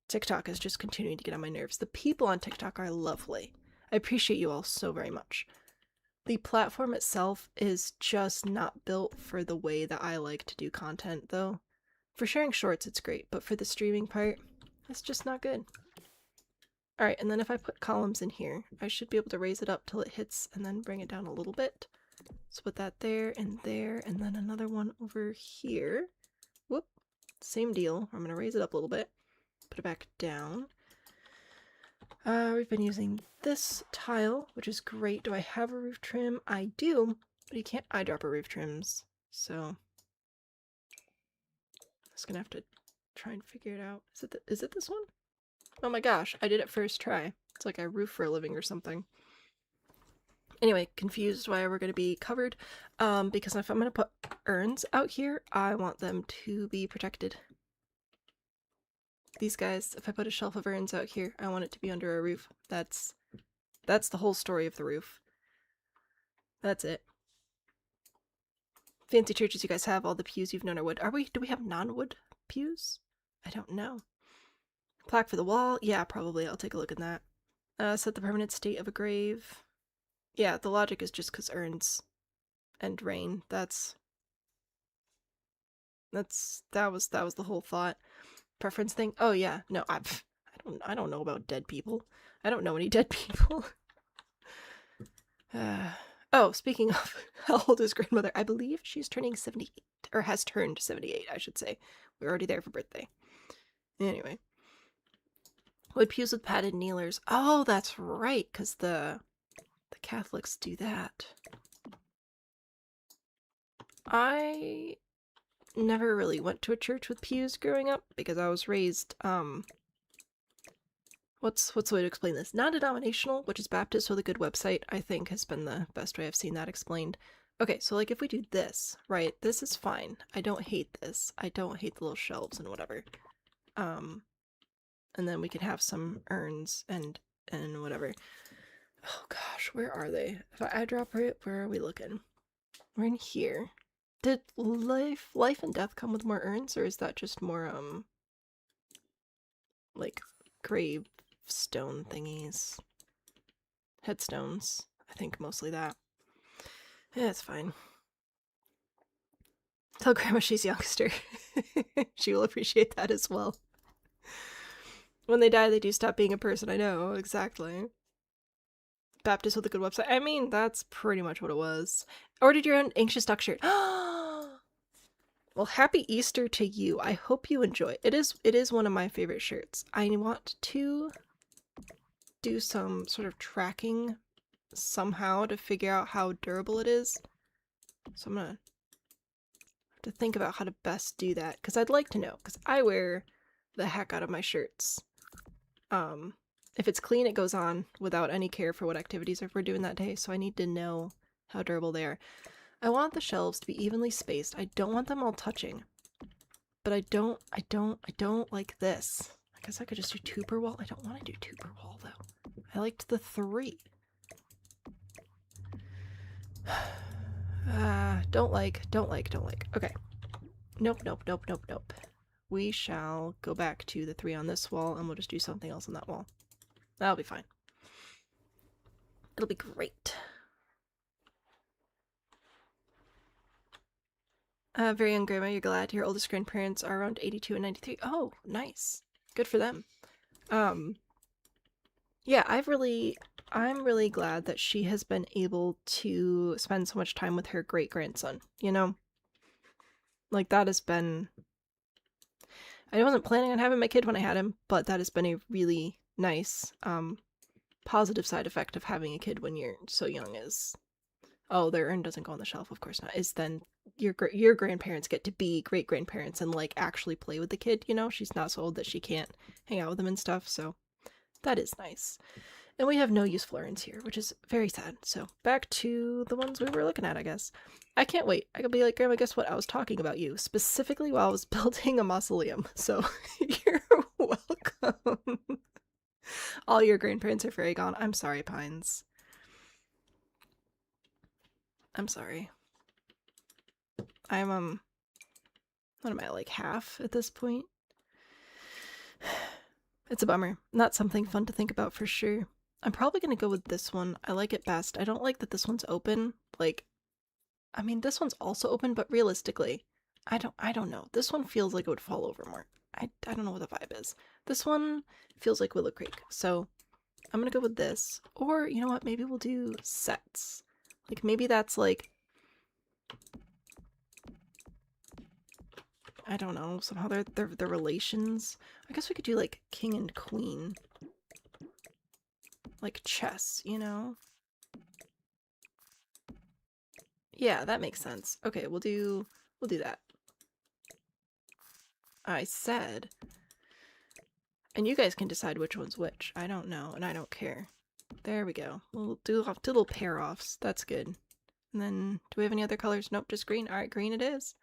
TikTok is just continuing to get on my nerves. The people on TikTok are lovely. I appreciate you all so very much. The platform itself is just not built for the way that I like to do content though. For sharing shorts, it's great, but for the streaming part, it's just not good. Alright, and then if I put columns in here, I should be able to raise it up till it hits and then bring it down a little bit. So put that there, and then another one over here. Whoop. Same deal. I'm going to raise it up a little bit. Put it back down. We've been using this tile, which is great. Do I have a roof trim? I do, but you can't eyedropper roof trims, so I'm just gonna have to try and figure it out. Is it this one? Oh my gosh, I did it first try. It's like I roof for a living or something. Anyway, confused why we're going to be covered. Because if I'm going to put urns out here, I want them to be protected. These guys, if I put a shelf of urns out here, I want it to be under a roof. That's the whole story of the roof. That's it. Fancy churches you guys have, all the pews you've known are wood. Do we have non-wood pews? I don't know. Plaque for the wall? Yeah, probably. I'll take a look at that. Set the permanent state of a grave. Yeah, the logic is just because urns and rain. That was the whole thought. Preference thing? Oh yeah, no, I don't know about dead people. I don't know any dead people. Oh, speaking of, how old is grandmother? I believe she's turning 78, or has turned 78, I should say. We're already there for birthday. Anyway. Wood pews with padded kneelers. Oh, that's right, because the Catholics do that. I never really went to a church with pews growing up because I was raised, what's the way to explain this? Non-denominational, which is Baptist, so the good website, I think, has been the best way I've seen that explained. Okay, so like if we do this, right, this is fine. I don't hate this. I don't hate the little shelves and whatever. And then we can have some urns and whatever. Oh gosh, where are they? If I drop right, where are we looking? We're in here. Did life and death come with more urns, or is that just more, like, gravestone thingies? Headstones. I think mostly that. Yeah, it's fine. Tell Grandma she's youngster. She will appreciate that as well. When they die, they do stop being a person. I know, exactly. Baptist with a good website. I mean, that's pretty much what it was. Ordered your own anxious duck shirt. Well, happy Easter to you. I hope you enjoy. It is one of my favorite shirts. I want to do some sort of tracking somehow to figure out how durable it is. So I'm gonna have to think about how to best do that, because I'd like to know, because I wear the heck out of my shirts. If it's clean, it goes on without any care for what activities we're doing that day, so I need to know how durable they are. I want the shelves to be evenly spaced. I don't want them all touching. But I don't like this. I guess I could just do 2 per wall. I don't want to do 2 per wall, though. I liked the 3. Don't like. Okay. Nope. We shall go back to the 3 on this wall, and we'll just do something else on that wall. That'll be fine. It'll be great. Very young grandma, you're glad your oldest grandparents are around 82 and 93. Oh, nice. Good for them. Yeah, I'm really glad that she has been able to spend so much time with her great-grandson, you know? Like, that has been... I wasn't planning on having my kid when I had him, but that has been a really nice, positive side effect of having a kid when you're so young is... Oh, their urn doesn't go on the shelf, of course not. Is then your grandparents get to be great-grandparents and, like, actually play with the kid, you know? She's not so old that she can't hang out with them and stuff, so that is nice. And we have no useful urns here, which is very sad. So back to the ones we were looking at, I guess. I can't wait. I could be like, Grandma, guess what? I was talking about you, specifically while I was building a mausoleum. So you're welcome. All your grandparents are very gone. I'm sorry, Pines. I'm sorry. I'm, what am I, like half at this point? It's a bummer. Not something fun to think about for sure. I'm probably gonna go with this one. I like it best. I don't like that this one's open. Like, I mean, this one's also open, but realistically, I don't know. This one feels like it would fall over more. I don't know what the vibe is. This one feels like Willow Creek, so I'm gonna go with this. Or, you know what, maybe we'll do sets. Like, maybe that's like... I don't know, somehow they're relations. I guess we could do, like, king and queen. Like chess, you know? Yeah, that makes sense. Okay, we'll do that. I said. And you guys can decide which one's which. I don't know, and I don't care. There we go. We'll do little pair-offs. That's good. And then, do we have any other colors? Nope, just green. Alright, green it is.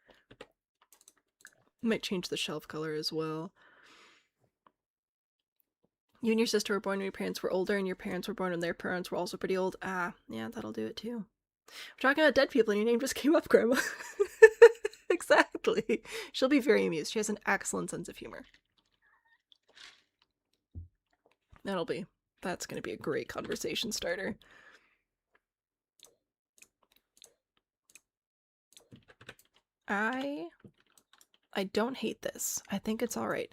Might change the shelf color as well. You and your sister were born when your parents were older, and your parents were born when their parents were also pretty old. Ah, yeah, that'll do it too. We're talking about dead people and your name just came up, Grandma. Exactly. She'll be very amused. She has an excellent sense of humor. That's gonna be a great conversation starter. I don't hate this. I think it's alright.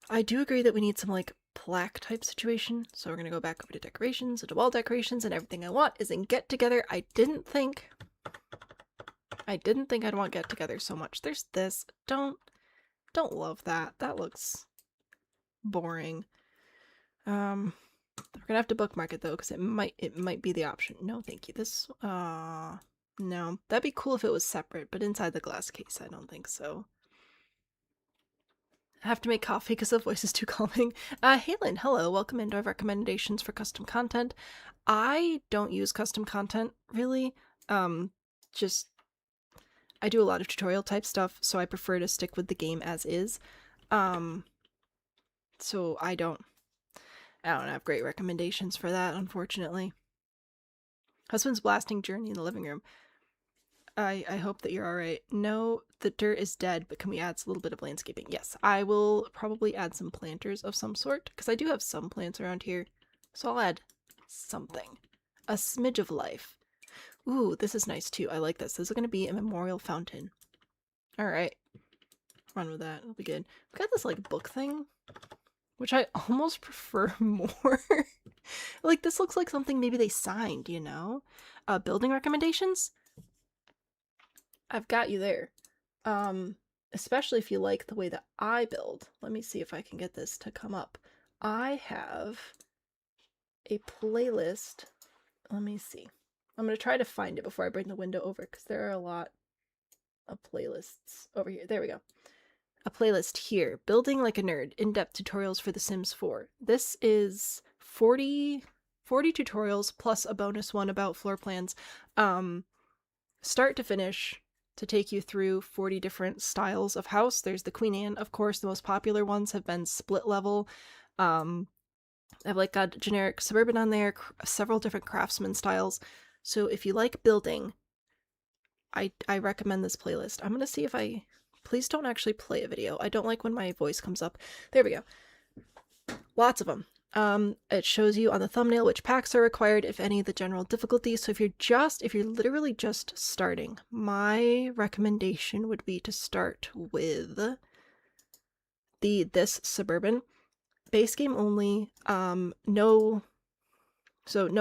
I do agree that we need some, like, plaque type situation, so we're gonna go back over to decorations, into wall decorations, and everything I want is in get together. I didn't think I'd want get together so much. There's this. Don't love that. That looks boring. We're gonna have to bookmark it though, because it might be the option. No, thank you. This no. That'd be cool if it was separate, but inside the glass case, I don't think so. I have to make coffee because the voice is too calming. Halen, hello, welcome into our recommendations for custom content. I don't use custom content, really. Just, I do a lot of tutorial type stuff, so I prefer to stick with the game as is. So I don't have great recommendations for that, unfortunately. Husband's blasting Journey in the living room. I hope that you're alright. No, the dirt is dead, but can we add a little bit of landscaping? Yes, I will probably add some planters of some sort, because I do have some plants around here. So I'll add something. A smidge of life. Ooh, this is nice too. I like this. This is going to be a memorial fountain. Alright. Run with that. It'll be good. We've got this, like, book thing, which I almost prefer more. Like, this looks like something maybe they signed, you know? Building recommendations? I've got you there. Especially if you like the way that I build. Let me see if I can get this to come up. I have a playlist. Let me see. I'm going to try to find it before I bring the window over, because there are a lot of playlists over here. There we go. A playlist here. Building Like a Nerd. In-depth tutorials for The Sims 4. This is 40 tutorials plus a bonus one about floor plans. Start to finish, to take you through 40 different styles of house. There's the Queen Anne, of course. The most popular ones have been split level. I've like got generic suburban on there, several different craftsman styles. So if you like building, I recommend this playlist. I'm gonna see if please don't actually play a video. I don't like when my voice comes up. There we go. Lots of them. It shows you on the thumbnail which packs are required, if any, the general difficulty. So if you're literally just starting, my recommendation would be to start with this suburban. Base game only, no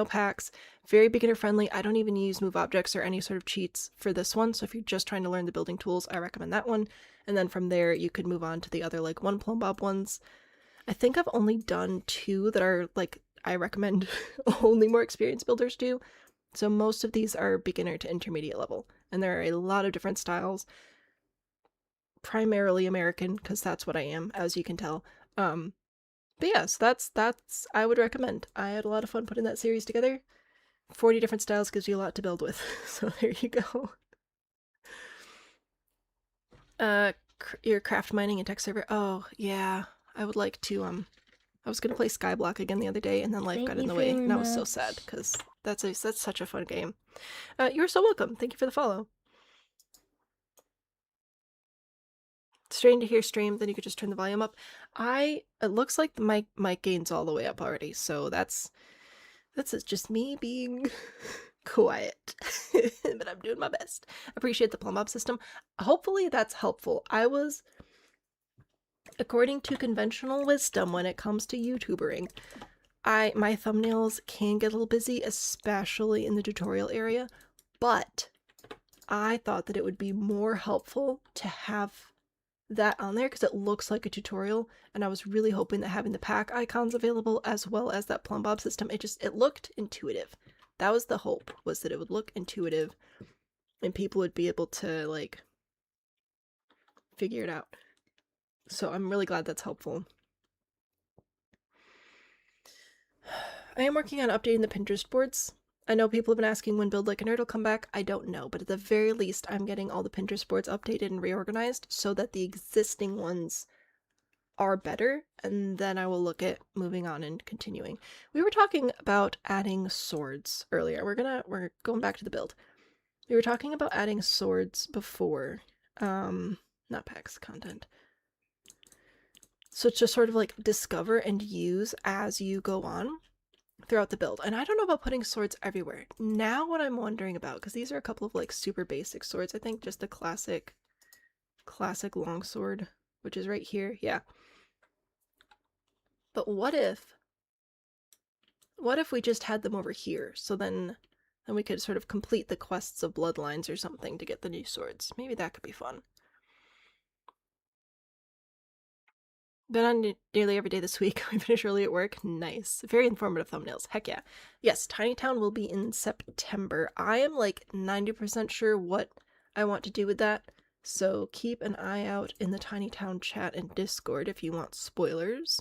packs, very beginner friendly. I don't even use move objects or any sort of cheats for this one, so if you're just trying to learn the building tools, I recommend that one. And then from there, you could move on to the other, like, one plumb bob ones. I think I've only done 2 that are, like, I recommend only more experienced builders do. So most of these are beginner to intermediate level. And there are a lot of different styles. Primarily American, because that's what I am, as you can tell. But yes, that's I would recommend. I had a lot of fun putting that series together. 40 different styles gives you a lot to build with. So there you go. Your craft mining and tech server. Oh, yeah. I would like to, I was gonna play Skyblock again the other day, and then life got in the way, and I was so sad, because that's such a fun game. You're so welcome. Thank you for the follow. Strange to hear stream, then you could just turn the volume up. It looks like the mic gain's all the way up already, so that's just me being quiet. But I'm doing my best. Appreciate the plumb bob system. Hopefully that's helpful. According to conventional wisdom when it comes to YouTubering, my thumbnails can get a little busy, especially in the tutorial area, but I thought that it would be more helpful to have that on there because it looks like a tutorial, and I was really hoping that having the pack icons available as well as that plumb bob system, it looked intuitive. That was the hope, was that it would look intuitive and people would be able to, like, figure it out. So I'm really glad that's helpful. I am working on updating the Pinterest boards. I know people have been asking when Build Like a Nerd will come back. I don't know, but at the very least, I'm getting all the Pinterest boards updated and reorganized so that the existing ones are better, and then I will look at moving on and continuing. We were talking about adding swords earlier. We're going back to the build. We were talking about adding swords before. Not packs, content. So it's just sort of like discover and use as you go on throughout the build. And I don't know about putting swords everywhere. Now what I'm wondering about, because these are a couple of like super basic swords, I think just the classic longsword, which is right here, yeah. But what if we just had them over here? So then we could sort of complete the quests of bloodlines or something to get the new swords. Maybe that could be fun. Been on nearly every day this week. We finished early at work. Nice. Very informative thumbnails. Heck yeah. Yes, Tiny Town will be in September. I am like 90% sure what I want to do with that. So keep an eye out in the Tiny Town chat and Discord if you want spoilers.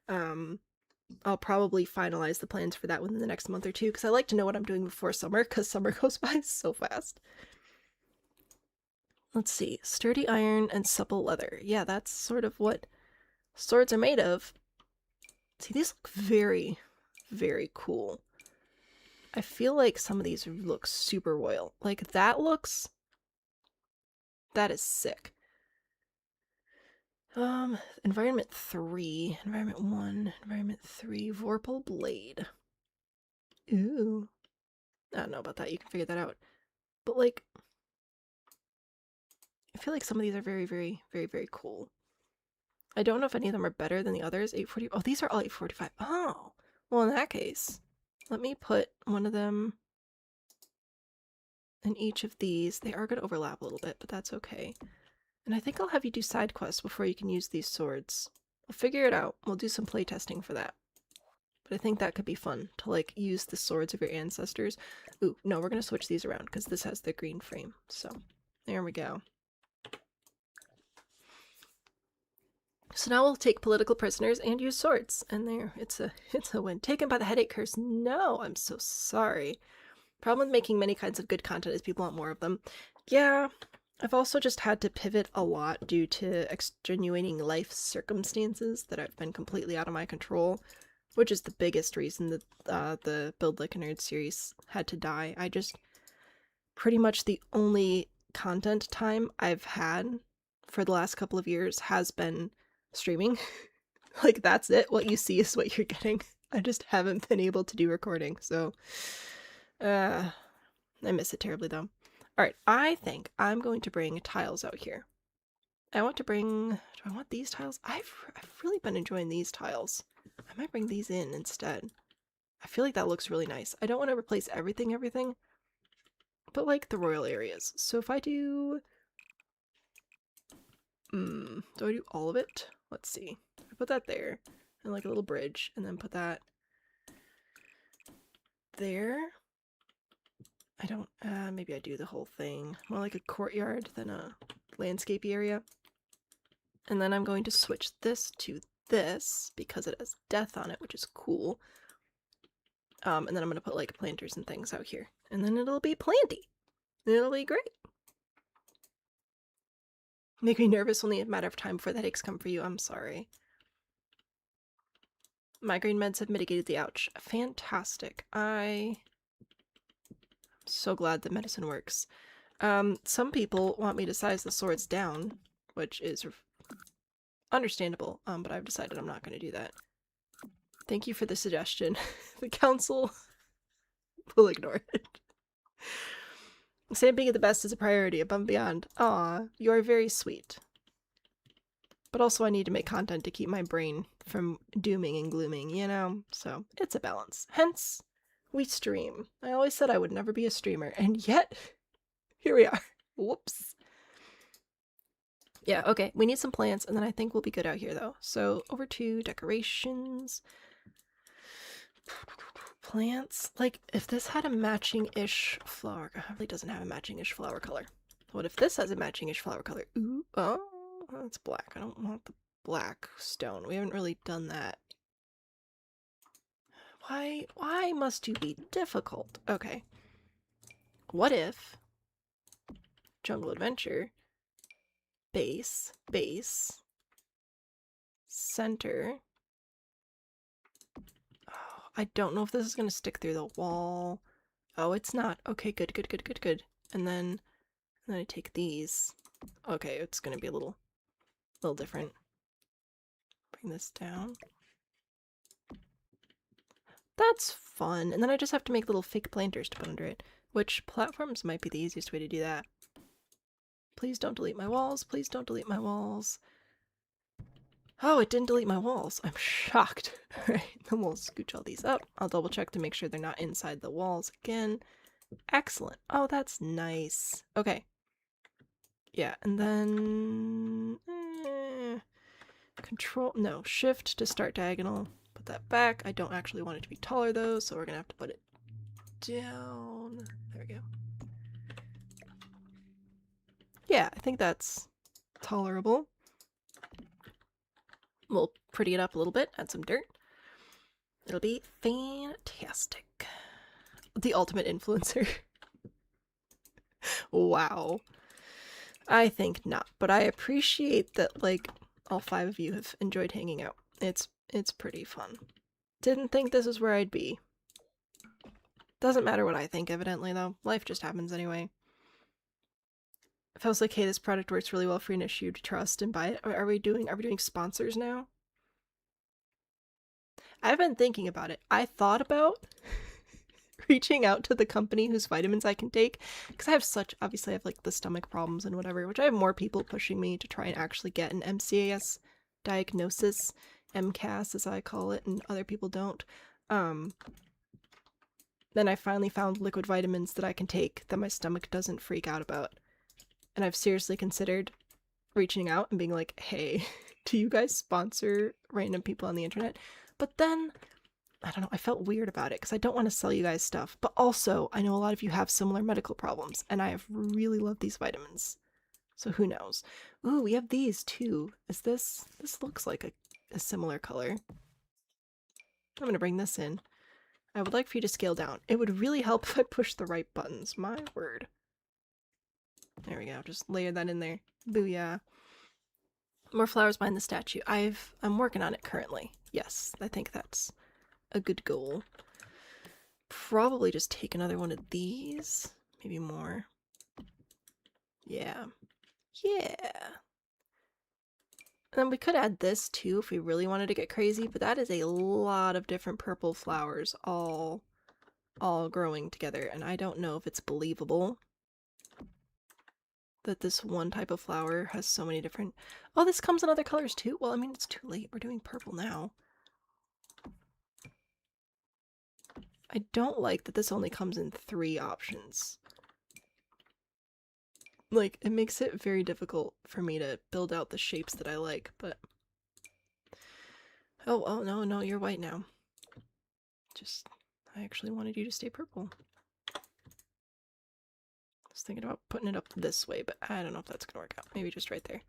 I'll probably finalize the plans for that within the next month or two because I like to know what I'm doing before summer because summer goes by so fast. Let's see. Sturdy iron and supple leather. Yeah, that's sort of what swords are made of. See, these look very, very cool. I feel like some of these look super royal. Like, that is sick. Environment 3, Environment 1, Environment 3, Vorpal Blade. Ooh. I don't know about that, you can figure that out. But, like, I feel like some of these are very, very, very, very cool. I don't know if any of them are better than the others. 840. Oh, these are all 845. Oh, well, in that case, let me put one of them in each of these. They are going to overlap a little bit, but that's okay. And I think I'll have you do side quests before you can use these swords. We'll figure it out. We'll do some playtesting for that. But I think that could be fun to, like, use the swords of your ancestors. Ooh, no, we're going to switch these around because this has the green frame. So, there we go. So now we'll take political prisoners and use swords. And there, it's a win. Taken by the headache curse. No, I'm so sorry. Problem with making many kinds of good content is people want more of them. Yeah, I've also just had to pivot a lot due to extenuating life circumstances that have been completely out of my control, which is the biggest reason that the Build Like a Nerd series had to die. I just, pretty much the only content time I've had for the last couple of years has been streaming. Like, that's it. What you see is what you're getting. I just haven't been able to do recording, so I miss it terribly though. Alright, I think I'm going to bring tiles out here. I want to bring, do I want these tiles? I've really been enjoying these tiles. I might bring these in instead. I feel like that looks really nice. I don't want to replace everything, but like the royal areas. So if I do, do I do all of it? Let's see. I put that there, and like a little bridge, and then put that there. I don't, maybe I do the whole thing. More like a courtyard than a landscapey area. And then I'm going to switch this to this because it has death on it, which is cool. And then I'm going to put like planters and things out here. And then it'll be planty. It'll be great. Make me nervous, only a matter of time before the headaches come for you. I'm sorry. Migraine meds have mitigated the ouch. Fantastic. I'm so glad that medicine works. Some people want me to size the swords down, which is understandable, but I've decided I'm not going to do that. Thank you for the suggestion. The council will ignore it. Sam being at the best is a priority, above and beyond. Aw, you are very sweet. But also I need to make content to keep my brain from dooming and glooming, you know? So, it's a balance. Hence, we stream. I always said I would never be a streamer, and yet, here we are. Whoops. Yeah, okay, we need some plants, and then I think we'll be good out here, though. So, over to decorations. Plants. Like, if this had a matching-ish flower... It really doesn't have a matching-ish flower color. What if this has a matching-ish flower color? Ooh, oh, that's black. I don't want the black stone. We haven't really done that. Why must you be difficult? Okay. What if Jungle Adventure, base, center. Oh, I don't know if this is going to stick through the wall. Oh, it's not. Okay, good. And then I take these. Okay, it's going to be a little different. Bring this down. That's fun. And then I just have to make little fake planters to put under it, which platforms might be the easiest way to do that. Please don't delete my walls. Please don't delete my walls. Oh, it didn't delete my walls. I'm shocked. Alright, then we'll scooch all these up. I'll double check to make sure they're not inside the walls again. Excellent. Oh, that's nice. Okay. Yeah, and then... shift to start diagonal. Put that back. I don't actually want it to be taller though, so we're gonna have to put it down. There we go. Yeah, I think that's tolerable. We'll pretty it up a little bit, add some dirt. It'll be fantastic. The ultimate influencer. Wow. I think not, but I appreciate that, like, all 5 of you have enjoyed hanging out. It's pretty fun. Didn't think this is where I'd be. Doesn't matter what I think, evidently, though. Life just happens anyway. If I was like, hey, this product works really well for an issue to trust and buy it, are we doing sponsors now? I've been thinking about it. I thought about reaching out to the company whose vitamins I can take, because obviously I have like the stomach problems and whatever, which I have more people pushing me to try and actually get an MCAS diagnosis, MCAS as I call it, and other people don't. Then I finally found liquid vitamins that I can take that my stomach doesn't freak out about. And I've seriously considered reaching out and being like, hey, do you guys sponsor random people on the internet? But then, I don't know, I felt weird about it because I don't want to sell you guys stuff. But also, I know a lot of you have similar medical problems, and I have really loved these vitamins. So who knows? Ooh, we have these too. This looks like a similar color. I'm going to bring this in. I would like for you to scale down. It would really help if I push the right buttons. My word. There we go. Just layer that in there. Booyah. More flowers behind the statue. I'm working on it currently. Yes, I think that's a good goal. Probably just take another one of these. Maybe more. Yeah. Yeah. And then we could add this too if we really wanted to get crazy, but that is a lot of different purple flowers all growing together, and I don't know if it's believable that this one type of flower has so many different... Oh, this comes in other colors too? Well, I mean, it's too late. We're doing purple now. I don't like that this only comes in 3 options. Like, it makes it very difficult for me to build out the shapes that I like, but... Oh, no, you're white now. I actually wanted you to stay purple. I was thinking about putting it up this way, but I don't know if that's gonna work out. Maybe just right there.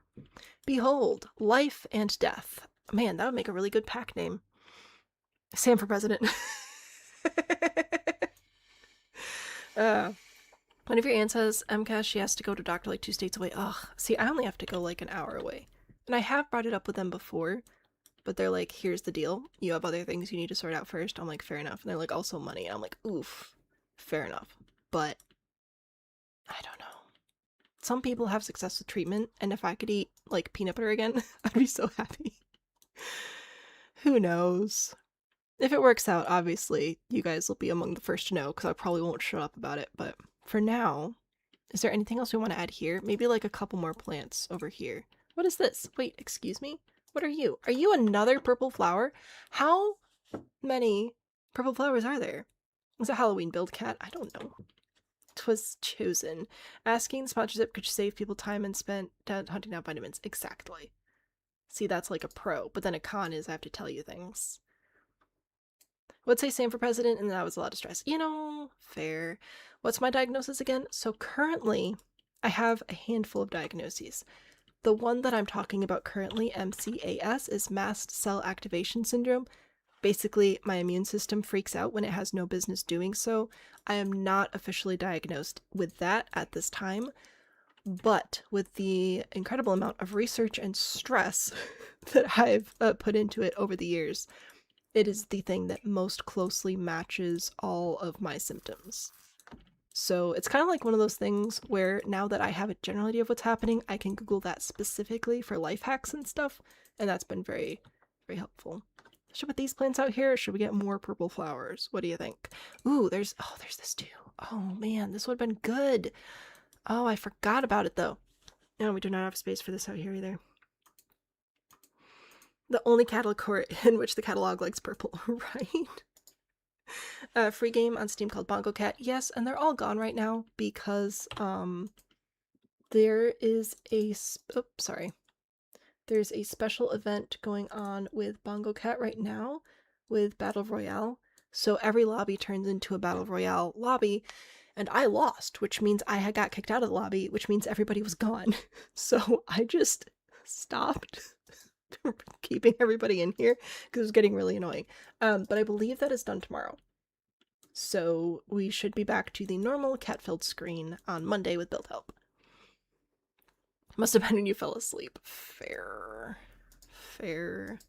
Behold, life and death. Man, that would make a really good pack name. Sam for president. One of your aunts has MCAS. She has to go to doctor like 2 states away. Ugh. See, I only have to go like an hour away. And I have brought it up with them before, but they're like, here's the deal. You have other things you need to sort out first. I'm like, fair enough. And they're like, also money. And I'm like, oof, fair enough. But I don't know. Some people have success with treatment, and if I could eat, like, peanut butter again, I'd be so happy. Who knows? If it works out, obviously, you guys will be among the first to know, because I probably won't shut up about it, but for now, is there anything else we want to add here? Maybe, like, a couple more plants over here. What is this? Wait, excuse me? What are you? Are you another purple flower? How many purple flowers are there? Is it a Halloween build cat? I don't know. 'Twas chosen. Asking sponsorship could save people time and spent hunting down vitamins. Exactly. See, that's like a pro, but then a con is I have to tell you things. Would say Sam for president, and that was a lot of stress. You know, fair. What's my diagnosis again? So currently, I have a handful of diagnoses. The one that I'm talking about currently, MCAS, is mast cell activation syndrome. Basically, my immune system freaks out when it has no business doing so. I am not officially diagnosed with that at this time, but with the incredible amount of research and stress that I've put into it over the years, it is the thing that most closely matches all of my symptoms. So it's kind of like one of those things where now that I have a general idea of what's happening, I can Google that specifically for life hacks and stuff, and that's been very, very helpful. Should we put these plants out here, or should we get more purple flowers? What do you think? Ooh, there's this too. Oh man, this would have been good. Oh, I forgot about it though. No, we do not have space for this out here either. The only category in which the catalog likes purple, right? Free game on Steam called Bongo Cat. Yes, and they're all gone right now because there is a there's a special event going on with Bongo Cat right now with Battle Royale. So every lobby turns into a Battle Royale lobby, and I lost, which means I had got kicked out of the lobby, which means everybody was gone. So I just stopped keeping everybody in here because it was getting really annoying. But I believe that is done tomorrow. So we should be back to the normal cat-filled screen on Monday with build help. Must have been when you fell asleep. Fair. Fair.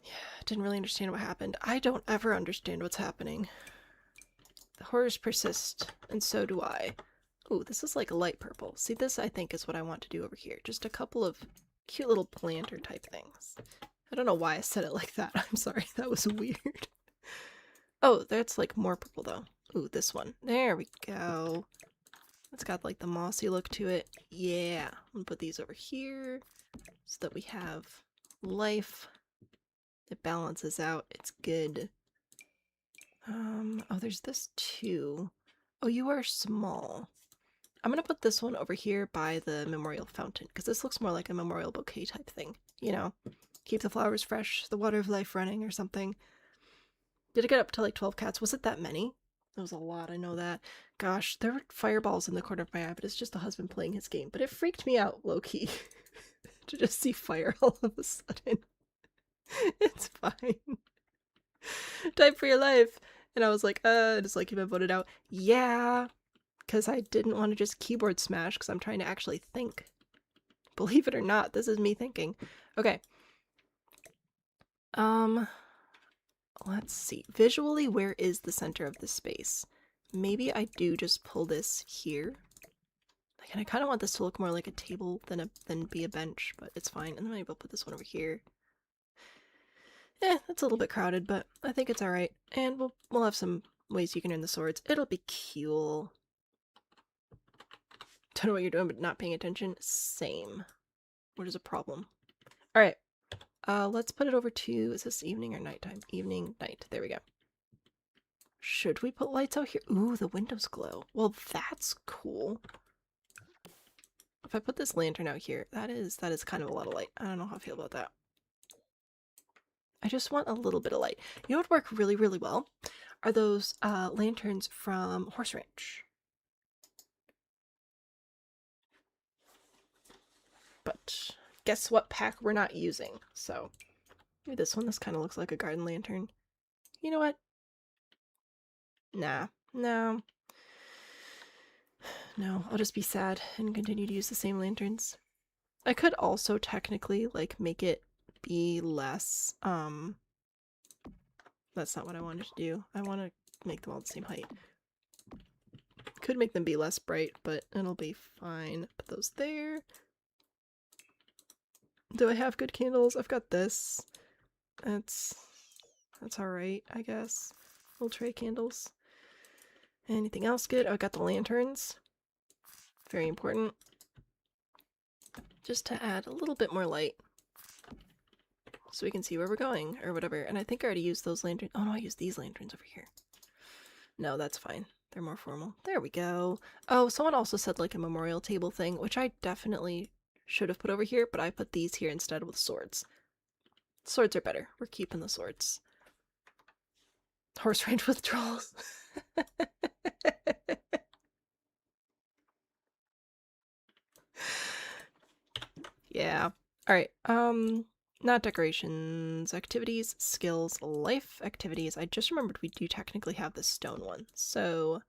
Yeah, didn't really understand what happened. I don't ever understand what's happening. The horrors persist, and so do I. Ooh, this is like a light purple. See, this I think is what I want to do over here. Just a couple of cute little planter type things. I don't know why I said it like that. I'm sorry, that was weird. Oh, that's like more purple though. Ooh, this one. There we go. It's got like the mossy look to it. Yeah. I'm gonna put these over here so that we have life. It balances out. It's good. Oh, there's this too. Oh, you are small. I'm gonna put this one over here by the memorial fountain because this looks more like a memorial bouquet type thing. You know, keep the flowers fresh, the water of life running or something. Did it get up to like 12 cats? Was it that many? That was a lot, I know that. Gosh, there were fireballs in the corner of my eye, but it's just a husband playing his game. But it freaked me out, low-key, to just see fire all of a sudden. It's fine. Type for your life. And I was like, just like you've been voted out. Yeah, because I didn't want to just keyboard smash because I'm trying to actually think. Believe it or not, this is me thinking. Okay. Let's see. Visually, where is the center of the space? Maybe I do just pull this here. Like, and I kind of want this to look more like a table than be a bench, but it's fine. And then maybe I'll put this one over here. It's a little bit crowded, but I think it's alright. And we'll have some ways you can earn the swords. It'll be cool. Don't know what you're doing, but not paying attention. Same. What is a problem? Alright. Let's put it over to, is this evening or nighttime? Evening, night. There we go. Should we put lights out here? Ooh, the windows glow. Well, that's cool. If I put this lantern out here, that is kind of a lot of light. I don't know how I feel about that. I just want a little bit of light. You know what would work really, really well? Are those lanterns from Horse Ranch. But guess what pack we're not using? So maybe this one. This kind of looks like a garden lantern. You know what? Nah. No. No, I'll just be sad and continue to use the same lanterns. I could also technically, like, make it be less, that's not what I wanted to do. I want to make them all the same height. Could make them be less bright, but it'll be fine. Put those there. Do I have good candles? I've got this. That's alright, I guess. Little tray candles. Anything else good? Oh, I got the lanterns. Very important. Just to add a little bit more light. So we can see where we're going, or whatever. And I think I already used those lanterns. Oh no, I used these lanterns over here. No, that's fine. They're more formal. There we go. Oh, someone also said like a memorial table thing, which I definitely should have put over here, but I put these here instead with swords. Swords are better. We're keeping the swords. Horse range withdrawals. Yeah. Alright, Not decorations, activities, skills, life activities. I just remembered we do technically have the stone one, so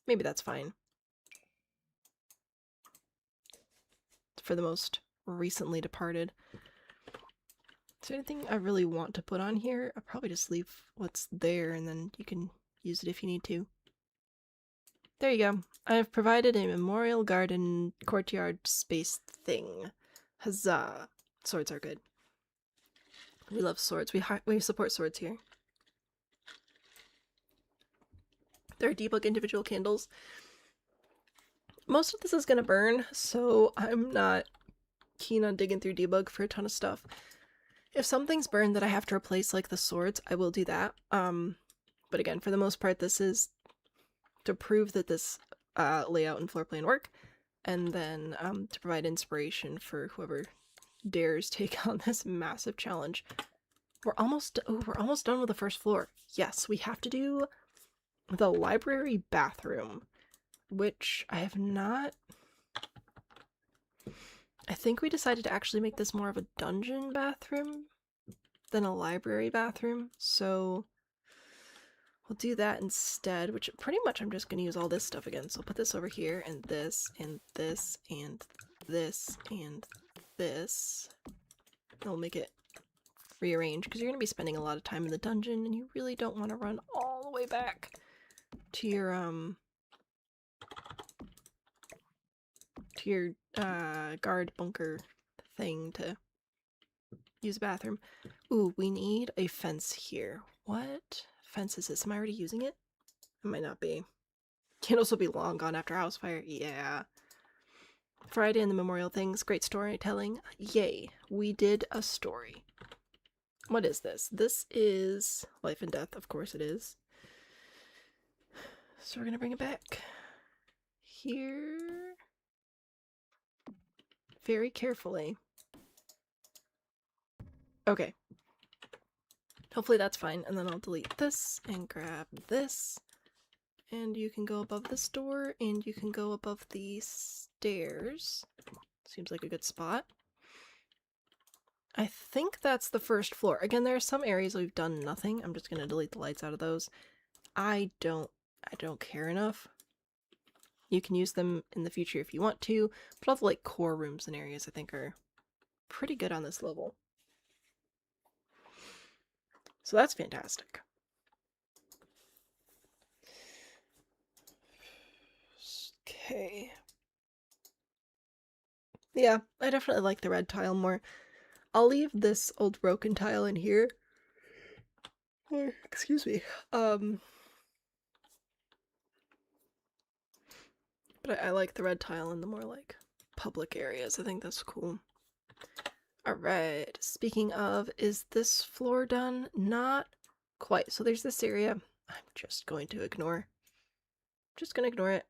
maybe that's fine. For the most recently departed. Is there anything I really want to put on here? I'll probably just leave what's there and then you can use it if you need to. There you go. I've provided a memorial garden courtyard space thing. Huzzah. Swords are good. We love swords. We support swords here. There are debug individual candles. Most of this is gonna burn, so I'm not keen on digging through debug for a ton of stuff. If something's burned that I have to replace, like the swords, I will do that. But again, for the most part, this is to prove that this layout and floor plan work, and then to provide inspiration for whoever dares take on this massive challenge. We're almost done with the first floor. Yes, we have to do the library bathroom, which I have not... I think we decided to actually make this more of a dungeon bathroom than a library bathroom, so we'll do that instead, which pretty much I'm just going to use all this stuff again. So I'll put this over here, and this, and this, and this, and this. And we'll make it rearrange, because you're going to be spending a lot of time in the dungeon, and you really don't want to run all the way back to your, guard bunker thing to use a bathroom. Ooh, we need a fence here. What fence is this? Am I already using it? It might not be. Candles will be long gone after house fire. Yeah. Friday and the memorial things. Great storytelling. Yay. We did a story. What is this? This is life and death. Of course it is. So we're gonna bring it back here very carefully. Okay. Hopefully that's fine, and then I'll delete this and grab this. And you can go above this door, and you can go above the stairs. Seems like a good spot. I think that's the first floor. Again, there are some areas we've done nothing. I'm just gonna delete the lights out of those. I don't care enough. You can use them in the future if you want to, but all the like core rooms and areas I think are pretty good on this level. So that's fantastic. Okay. Yeah, I definitely like the red tile more. I'll leave this old broken tile in here. Excuse me. But I like the red tile in the more like public areas. I think that's cool. Alright, speaking of, is this floor done? Not quite. So there's this area I'm just going to ignore. Just gonna ignore it.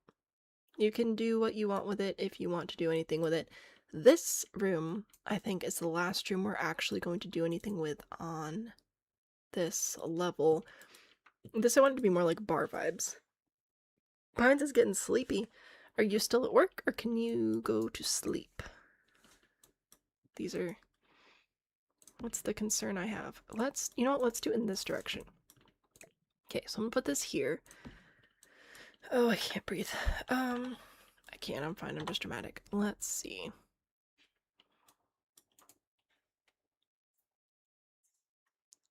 You can do what you want with it if you want to do anything with it. This room, I think, is the last room we're actually going to do anything with on this level. This I wanted to be more like bar vibes. Pines is getting sleepy. Are you still at work, or can you go to sleep? These are... What's the concern I have? You know what, let's do it in this direction. Okay, so I'm gonna put this here. Oh, I can't breathe. I can't, I'm fine, I'm just dramatic. Let's see.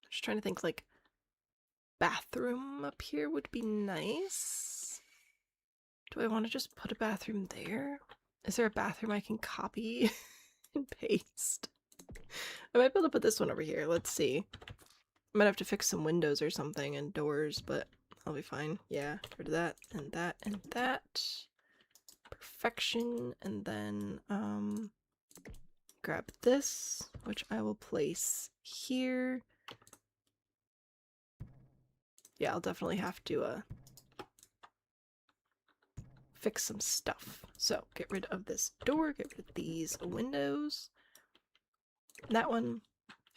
Just trying to think, like, bathroom up here would be nice. Do I want to just put a bathroom there? Is there a bathroom I can copy and paste? I might be able to put this one over here. Let's see. I might have to fix some windows or something and doors, but I'll be fine. Yeah, get rid of that and that and that. Perfection. And then grab this, which I will place here. Yeah, I'll definitely have to fix some stuff. So get rid of this door, get rid of these windows. That one.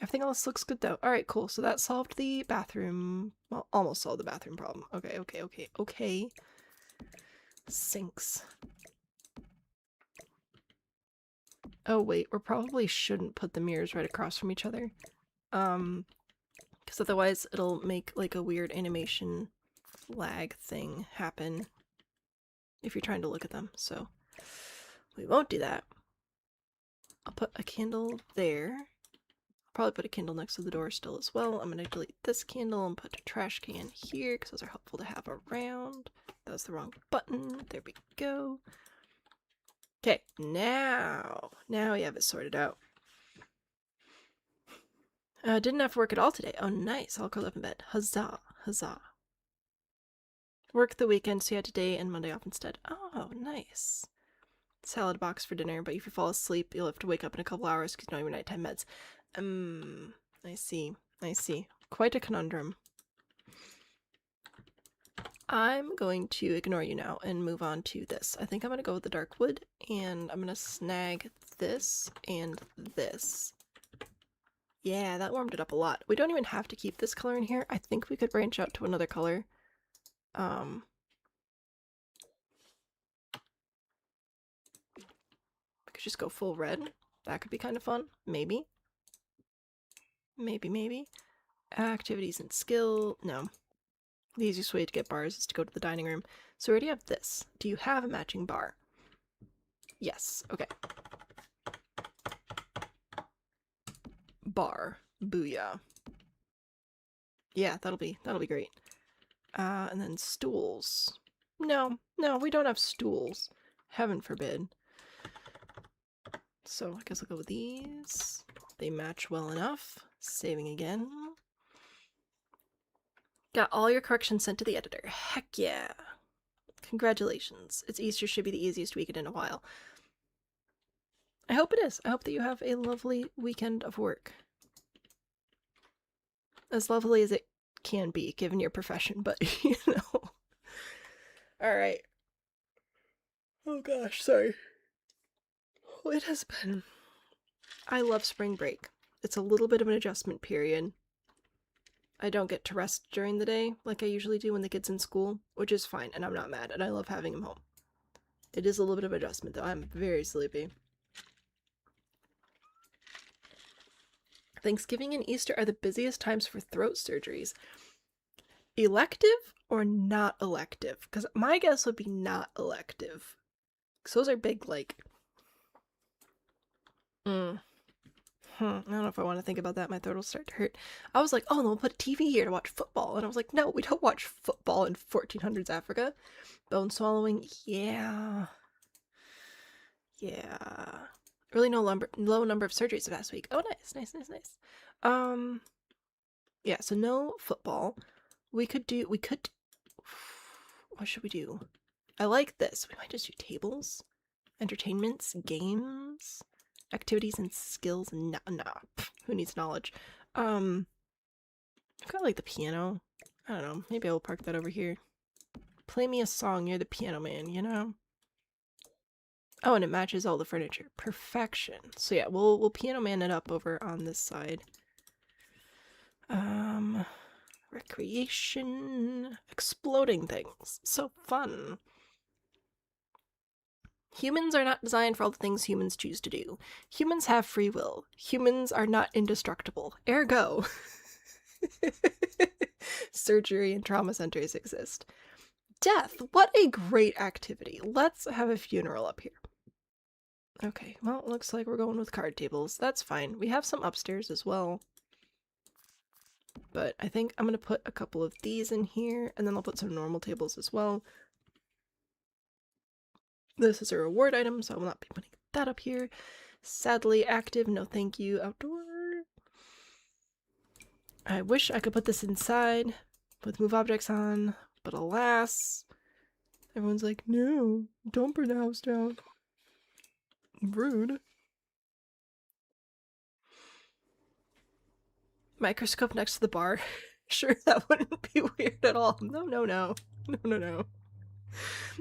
Everything else looks good though. Alright, cool. So that solved the bathroom. Well, almost solved the bathroom problem. Okay. Sinks. Oh wait, we probably shouldn't put the mirrors right across from each other. Because otherwise it'll make like a weird animation lag thing happen if you're trying to look at them, so we won't do that. I'll put a candle there. I'll probably put a candle next to the door still as well. I'm going to delete this candle and put a trash can here because those are helpful to have around. That was the wrong button. There we go. Okay, now we have it sorted out. Didn't have to work at all today. Oh, nice. I'll curl up in bed. Huzzah. Huzzah. Work the weekend, so you had today and Monday off instead. Oh, nice. Salad box for dinner, but if you fall asleep, you'll have to wake up in a couple hours because you don't have your nighttime meds. I see. I see. Quite a conundrum. I'm going to ignore you now and move on to this. I think I'm going to go with the dark wood, and I'm going to snag this and this. Yeah, that warmed it up a lot. We don't even have to keep this color in here. I think we could branch out to another color. We could just go full red. That could be kind of fun. Maybe. Maybe. Activities and skill. No. The easiest way to get bars is to go to the dining room. So we already have this. Do you have a matching bar? Yes. Okay. Bar. Booyah. Yeah, that'll be great. And then stools. No, we don't have stools. Heaven forbid. So I guess I'll go with these. They match well enough. Saving again. Got all your corrections sent to the editor. Heck yeah. Congratulations. It's Easter should be the easiest weekend in a while. I hope it is. I hope that you have a lovely weekend of work. As lovely as it can be, given your profession, but, you know. Alright. Oh gosh, sorry. It has been. I love spring break. It's a little bit of an adjustment period. I don't get to rest during the day like I usually do when the kid's in school, which is fine, and I'm not mad, and I love having him home. It is a little bit of adjustment, though. I'm very sleepy. Thanksgiving and Easter are the busiest times for throat surgeries. Elective or not elective? Because my guess would be not elective. Because those are big, like... I don't know if I want to think about that. My throat will start to hurt. I was like, oh, then we'll put a TV here to watch football. And I was like, no, we don't watch football in 1400s Africa. Bone swallowing, yeah. Really low number of surgeries the past week. Oh, nice. Yeah, so no football. What should we do? I like this. We might just do tables, entertainments, games, activities and skills. Nah. Who needs knowledge? I've got like the piano. I don't know. Maybe I'll park that over here. Play me a song. You're the piano man, you know? Oh, and it matches all the furniture. Perfection. So yeah, we'll piano man it up over on this side. Recreation. Exploding things. So fun. Humans are not designed for all the things humans choose to do. Humans have free will. Humans are not indestructible. Ergo. Surgery and trauma centers exist. Death. What a great activity. Let's have a funeral up here. Okay, well, it looks like we're going with card tables. That's fine. We have some upstairs as well. But I think I'm going to put a couple of these in here, and then I'll put some normal tables as well. This is a reward item, so I will not be putting that up here. Sadly, active, no thank you, outdoor. I wish I could put this inside with move objects on, but alas, everyone's like, no, don't burn the house down. Rude. Microscope next to the bar. Sure, that wouldn't be weird at all. No. The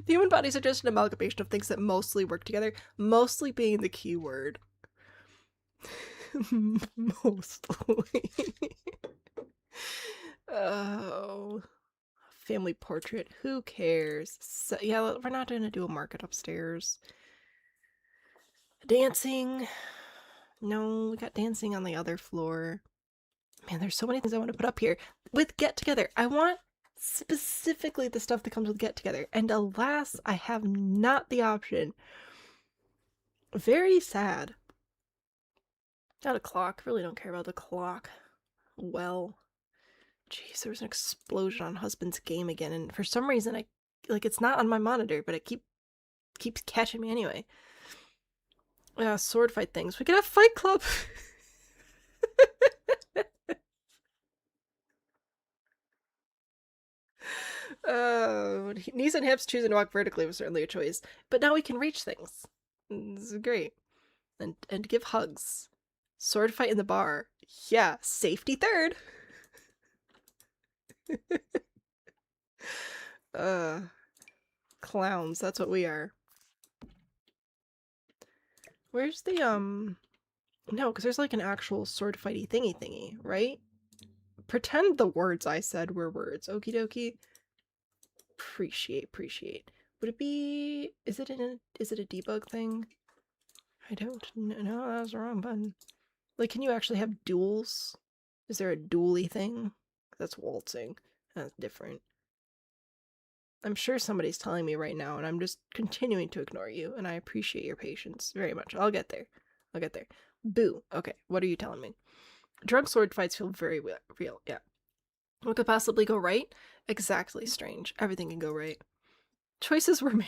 human body is just an amalgamation of things that mostly work together, mostly being the key word. Mostly. Oh. Family portrait. Who cares? So, yeah, we're not going to do a market upstairs. Dancing. No, we got dancing on the other floor. Man, there's so many things I want to put up here. With Get Together, I want specifically the stuff that comes with Get Together. And alas, I have not the option. Very sad. Got a clock. Really don't care about the clock. Well, jeez, there was an explosion on husband's game again, and for some reason it's not on my monitor, but it keeps catching me anyway. Sword fight things. We could have Fight Club. Knees and hips, choosing to walk vertically was certainly a choice, but now we can reach things. This is great. And give hugs. Sword fight in the bar. Yeah, safety third. Clowns, that's what we are. Where's the, no, because there's like an actual sword fighty thingy, right? Pretend the words I said were words. Okie dokie. Appreciate. Would it be, is it a debug thing? I don't know. No, that was the wrong button. Like, can you actually have duels? Is there a dually thing? That's waltzing. That's different. I'm sure somebody's telling me right now, and I'm just continuing to ignore you, and I appreciate your patience very much. I'll get there. Boo. Okay, what are you telling me? Drunk sword fights feel very real. Yeah. What could possibly go right? Exactly, strange. Everything can go right. Choices were made.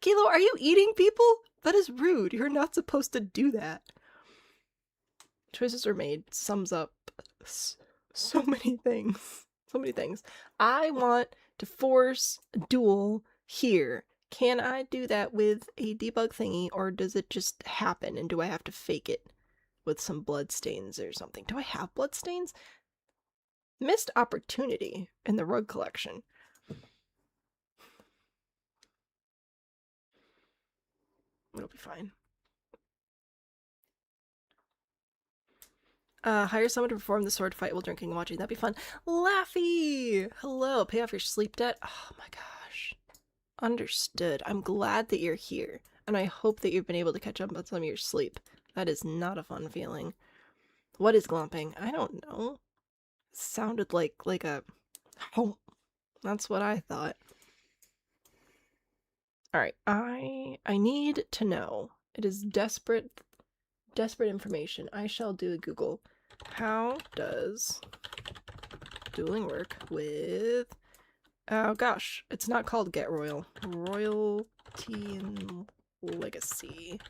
Kilo, are you eating people? That is rude. You're not supposed to do that. Choices were made. Sums up so many things. So many things. I want to force a duel here. Can I do that with a debug thingy, or does it just happen, and do I have to fake it with some bloodstains or something? Do I have bloodstains? Missed opportunity in the rug collection. It'll be fine. Hire someone to perform the sword fight while drinking and watching. That'd be fun. Laffy! Hello, pay off your sleep debt. Oh my gosh. Understood. I'm glad that you're here, and I hope that you've been able to catch up on some of your sleep. That is not a fun feeling. What is glomping? I don't know. It sounded like a... Oh, that's what I thought. Alright, I need to know. It is desperate information. I shall do a Google. How does dueling work with... Oh gosh, it's not called Get Royal. Royalty and Legacy.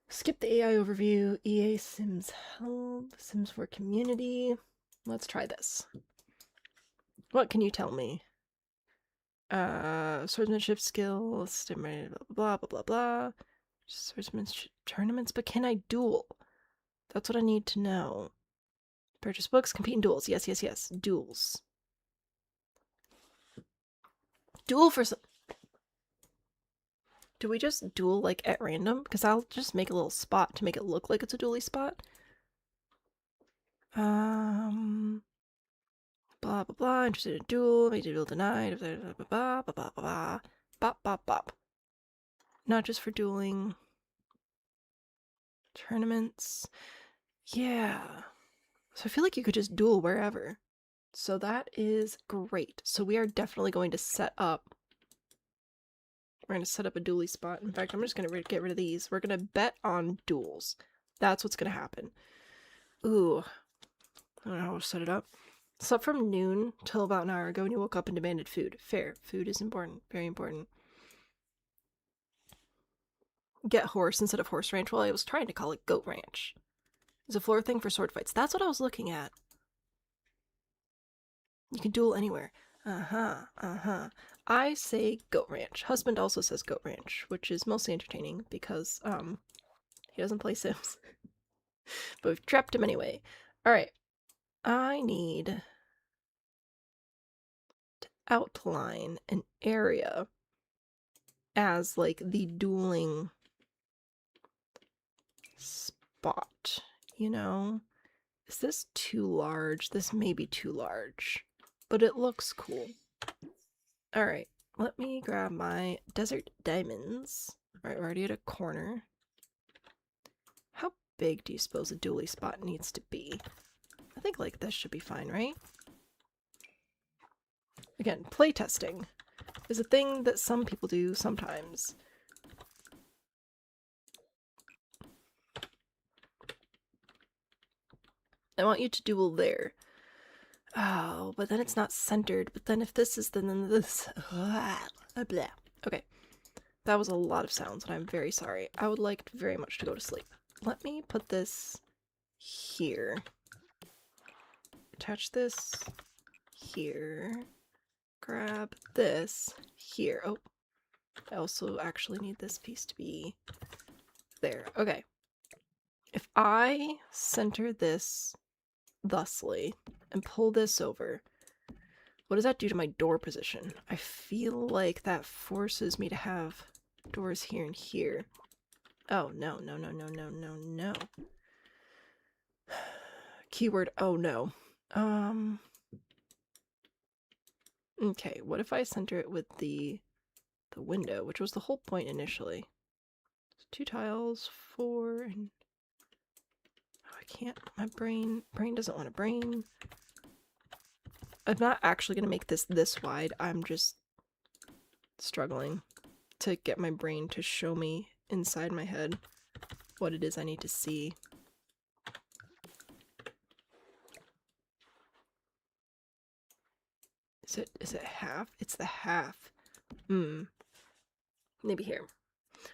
Skip the AI overview. EA Sims Help. Sims for Community. Let's try this. What can you tell me? Swordsmanship skills, blah, blah, blah, blah. Swordsmanship tournaments, but can I duel? That's what I need to know. Purchase books, compete in duels. Yes. Duels. Duel for some... Do we just duel, like, at random? Because I'll just make a little spot to make it look like it's a duely spot. Blah, blah, blah. Interested in a duel. Made a duel denied. Blah, blah, blah, blah, blah, blah. Bop, bop, bop. Not just for dueling. Tournaments. Yeah. So I feel like you could just duel wherever. So that is great. So we are definitely going to set up... We're going to set up a dually spot. In fact, I'm just going to get rid of these. We're going to bet on duels. That's what's going to happen. Ooh. I don't know how to set it up. Slept from noon till about an hour ago when you woke up and demanded food. Fair. Food is important. Very important. Get horse instead of horse ranch. Well, I was trying to call it goat ranch. It's a floor thing for sword fights. That's what I was looking at. You can duel anywhere. I say goat ranch. Husband also says goat ranch, which is mostly entertaining because, he doesn't play Sims. But we've trapped him anyway. Alright. I need to outline an area as, like, the dueling spot, you know? Is this too large? This may be too large, but it looks cool. Alright, let me grab my desert diamonds. Alright, we're already at a corner. How big do you suppose a dually spot needs to be? I think like this should be fine, right? Again, playtesting is a thing that some people do sometimes. I want you to duel there. Oh, but then it's not centered. But then if this is, then this. Blah. Okay. That was a lot of sounds, and I'm very sorry. I would like very much to go to sleep. Let me put this here. Attach this here. Grab this here. Oh, I also actually need this piece to be there. Okay. If I center this thusly and pull this over, what does that do to my door position? I feel like that forces me to have doors here and here. Oh, no, no, no, no, no, no, no. Keyword, oh no. Okay, what if I center it with the window, which was the whole point initially? So 2 tiles, 4, and... Oh, I can't, my brain doesn't want to brain. I'm not actually going to make this wide, I'm just struggling to get my brain to show me inside my head what it is I need to see. Is it half? It's the half. Maybe here.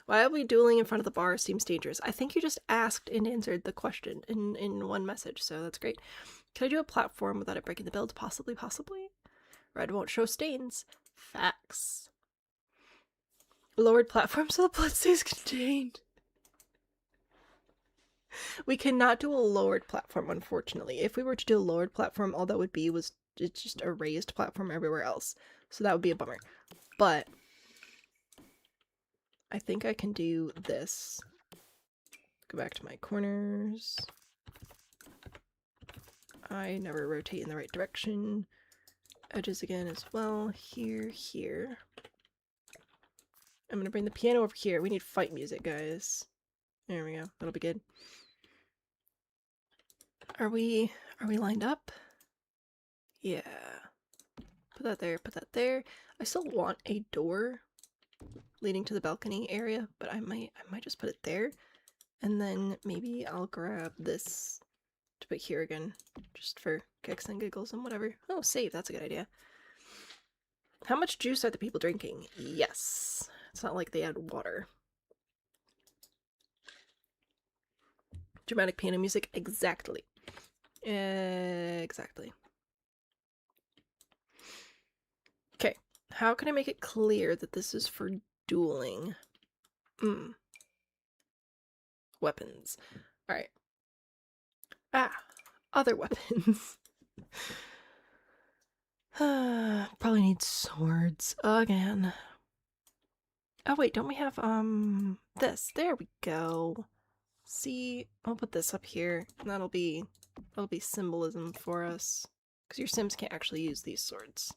Why are we dueling in front of the bar seems dangerous? I think you just asked and answered the question in one message, so that's great. Can I do a platform without it breaking the build? Possibly. Red won't show stains. Facts. Lowered platform so the blood stays contained. We cannot do a lowered platform, unfortunately. If we were to do a lowered platform, all that would be was it's just a raised platform everywhere else. So that would be a bummer. But I think I can do this. Go back to my corners. I never rotate in the right direction. Edges again as well. Here. I'm gonna bring the piano over here. We need fight music, guys. There we go. That'll be good. Are we lined up? Yeah. Put that there. I still want a door leading to the balcony area, but I might just put it there. And then maybe I'll grab this to put here again, just for kicks and giggles and whatever. Oh, save, that's a good idea. How much juice are the people drinking? Yes. It's not like they had water. Dramatic piano music? Exactly. Exactly. Okay, how can I make it clear that this is for dueling? Weapons. Alright. Other weapons. Probably need swords again. Oh wait, don't we have, this? There we go. See, I'll put this up here, and that'll be symbolism for us. Because your Sims can't actually use these swords.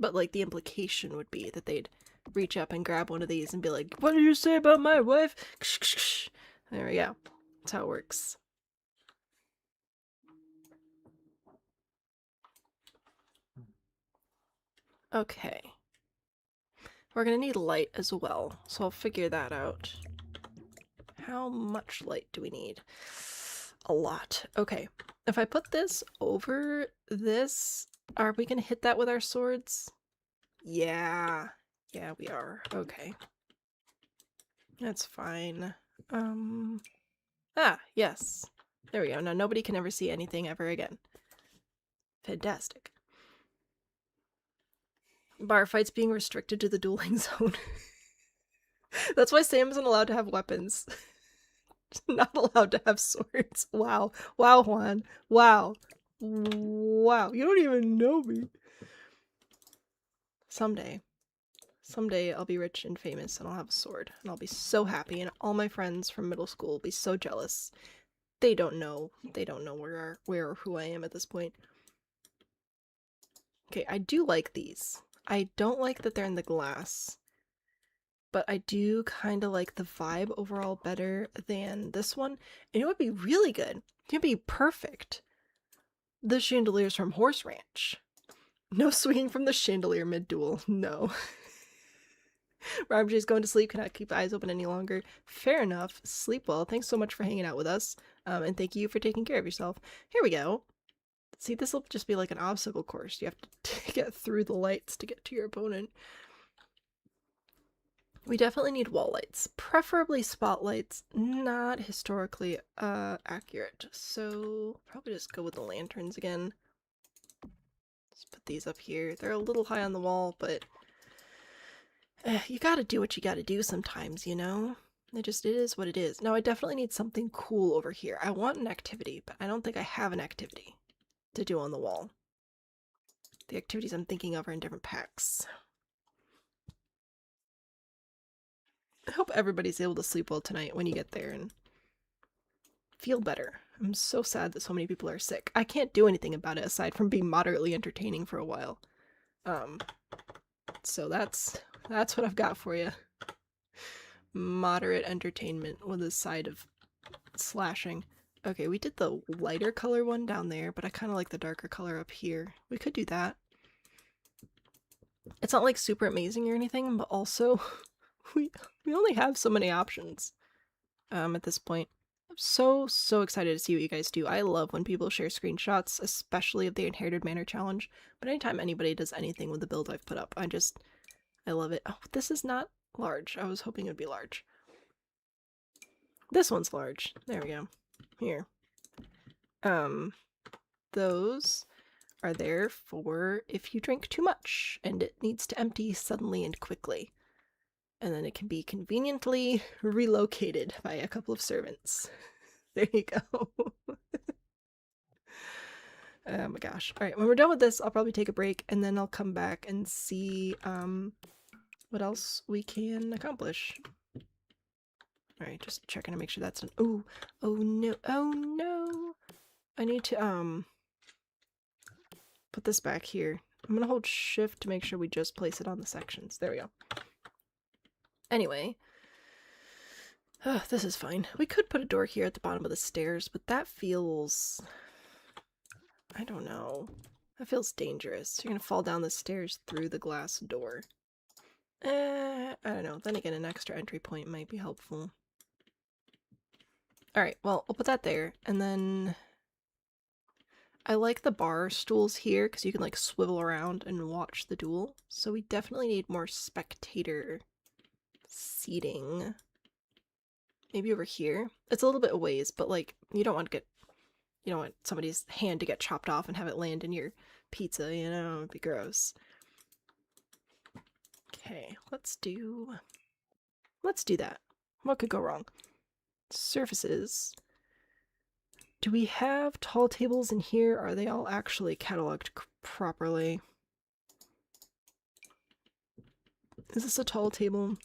But, like, the implication would be that they'd reach up and grab one of these and be like, "What did you say about my wife?" There we go. That's how it works. Okay. We're gonna need light as well, so I'll figure that out. How much light do we need? A lot. Okay. If I put this over this, are we gonna hit that with our swords? Yeah. Yeah, we are. Okay. That's fine. Yes. There we go. Now nobody can ever see anything ever again. Fantastic. Bar fights being restricted to the dueling zone. That's why Sam isn't allowed to have weapons. Not allowed to have swords. Wow. Wow, Juan. Wow. Wow. You don't even know me. Someday I'll be rich and famous and I'll have a sword. And I'll be so happy and all my friends from middle school will be so jealous. They don't know. They don't know where or who I am at this point. Okay, I do like these. I don't like that they're in the glass, but I do kind of like the vibe overall better than this one. And it would be really good. It would be perfect. The chandeliers from Horse Ranch. No swinging from the chandelier mid-duel. No. Ramjay's going to sleep, cannot keep eyes open any longer. Fair enough. Sleep well. Thanks so much for hanging out with us. And thank you for taking care of yourself. Here we go. See, this will just be like an obstacle course. You have to get through the lights to get to your opponent. We definitely need wall lights. Preferably spotlights. Not historically accurate. So probably just go with the lanterns again. Let's put these up here. They're a little high on the wall, but you gotta do what you gotta do sometimes, you know? It is what it is. Now I definitely need something cool over here. I want an activity, but I don't think I have an activity to do on the wall. The activities I'm thinking of are in different packs. I hope everybody's able to sleep well tonight when you get there and feel better. I'm so sad that so many people are sick. I can't do anything about it aside from being moderately entertaining for a while. So that's what I've got for you. Moderate entertainment with a side of slashing. Okay, we did the lighter color one down there, but I kind of like the darker color up here. We could do that. It's not like super amazing or anything, but also we only have so many options at this point. I'm so excited to see what you guys do. I love when people share screenshots, especially of the Inherited Manor challenge, but anytime anybody does anything with the build I've put up, I love it. Oh, this is not large. I was hoping it would be large. This one's large. There we go. Here. Those are there for if you drink too much and it needs to empty suddenly and quickly. And then it can be conveniently relocated by a couple of servants. There you go. Oh my gosh. Alright, when we're done with this, I'll probably take a break and then I'll come back and see what else we can accomplish. Alright, just checking to make sure that's done. Ooh, oh no, oh no! I need to put this back here. I'm gonna hold shift to make sure we just place it on the sections. There we go. Anyway. This is fine. We could put a door here at the bottom of the stairs, but that feels... I don't know. That feels dangerous. You're gonna fall down the stairs through the glass door. I don't know. Then again, an extra entry point might be helpful. Alright, well, we'll put that there, and then... I like the bar stools here, because you can, like, swivel around and watch the duel. So we definitely need more spectator seating. Maybe over here? It's a little bit a ways, but, like, you don't want somebody's hand to get chopped off and have it land in your pizza, you know? It'd be gross. Okay, let's do that. What could go wrong? Surfaces. Do we have tall tables in here? Are they all actually cataloged properly? Is this a tall table?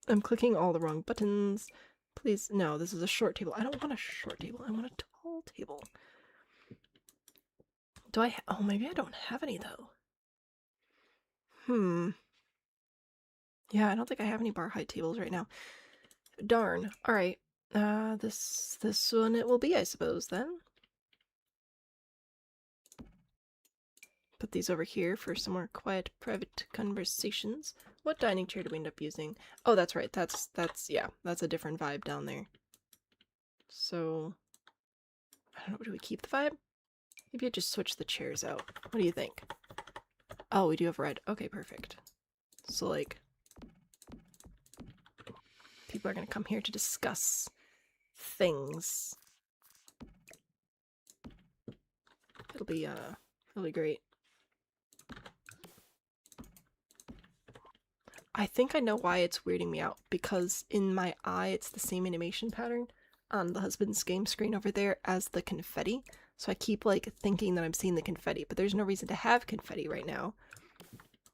I'm clicking all the wrong buttons. Please, no, this is a short table. I don't want a short table. I want a tall table. Do I oh, maybe I don't have any, though. Yeah, I don't think I have any bar height tables right now. Darn. Alright. This one it will be, I suppose, then. Put these over here for some more quiet, private conversations. What dining chair do we end up using? Oh, that's right. That's a different vibe down there. So, I don't know, do we keep the vibe? Maybe I just switch the chairs out. What do you think? Oh, we do have red. Okay, perfect. So, like, people are gonna come here to discuss things. It'll be great. I think I know why it's weirding me out, because in my eye it's the same animation pattern on the husband's game screen over there as the confetti. So I keep, like, thinking that I'm seeing the confetti, but there's no reason to have confetti right now.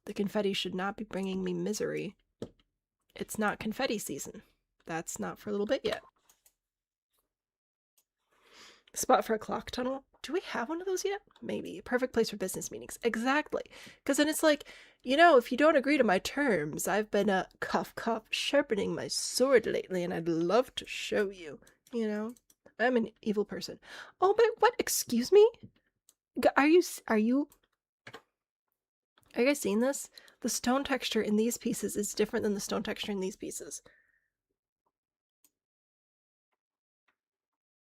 The confetti should not be bringing me misery. It's not confetti season. That's not for a little bit yet. Spot for a clock tunnel? Do we have one of those yet? Maybe. Perfect place for business meetings. Exactly. Because then it's like, you know, if you don't agree to my terms, I've been, cough cough, sharpening my sword lately, and I'd love to show you, you know? I'm an evil person. Oh, but what? Excuse me? Are you guys seeing this? The stone texture in these pieces is different than the stone texture in these pieces.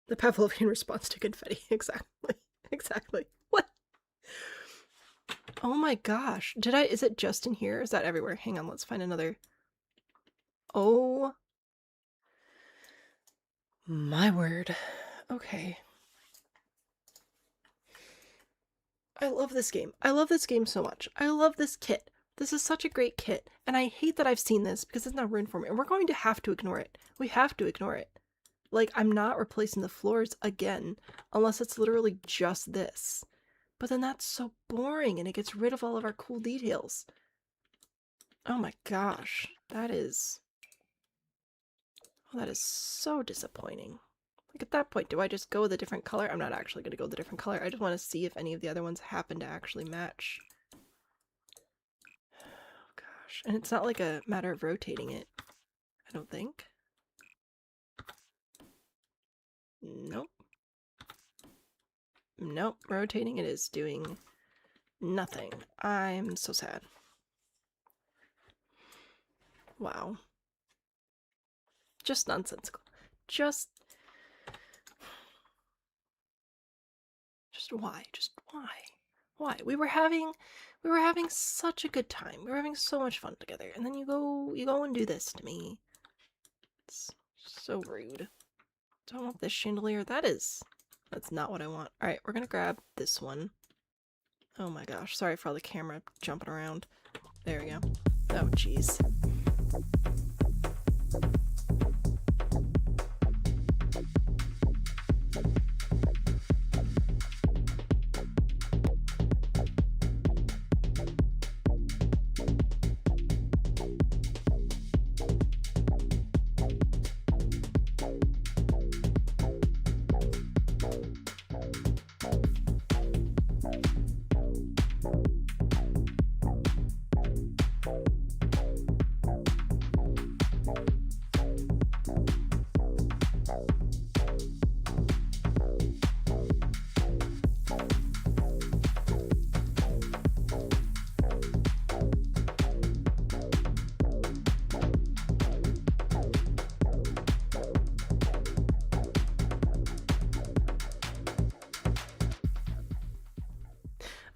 The Pavlovian response to confetti. Exactly. Exactly. What? Oh my gosh. Is it just in here? Is that everywhere? Hang on, let's find another. Oh my word. Okay. I love this game. I love this game so much. I love this kit. This is such a great kit. And I hate that I've seen this because it's not ruined for me. And we're going to have to ignore it. We have to ignore it. Like, I'm not replacing the floors again unless it's literally just this. But then that's so boring and it gets rid of all of our cool details. Oh my gosh. That is so disappointing. Like, at that point, do I just go with a different color? I'm not actually going to go with a different color. I just want to see if any of the other ones happen to actually match. Oh gosh. And it's not like a matter of rotating it, I don't think. Nope. Nope. Rotating it is doing nothing. I'm so sad. Wow. Just nonsensical. Just why? Just why? Why? We were having such a good time. We were having so much fun together. And then you go and do this to me. It's so rude. Do I want this chandelier? That's not what I want. Alright, we're gonna grab this one. Oh my gosh, sorry for all the camera jumping around. There we go. Oh jeez.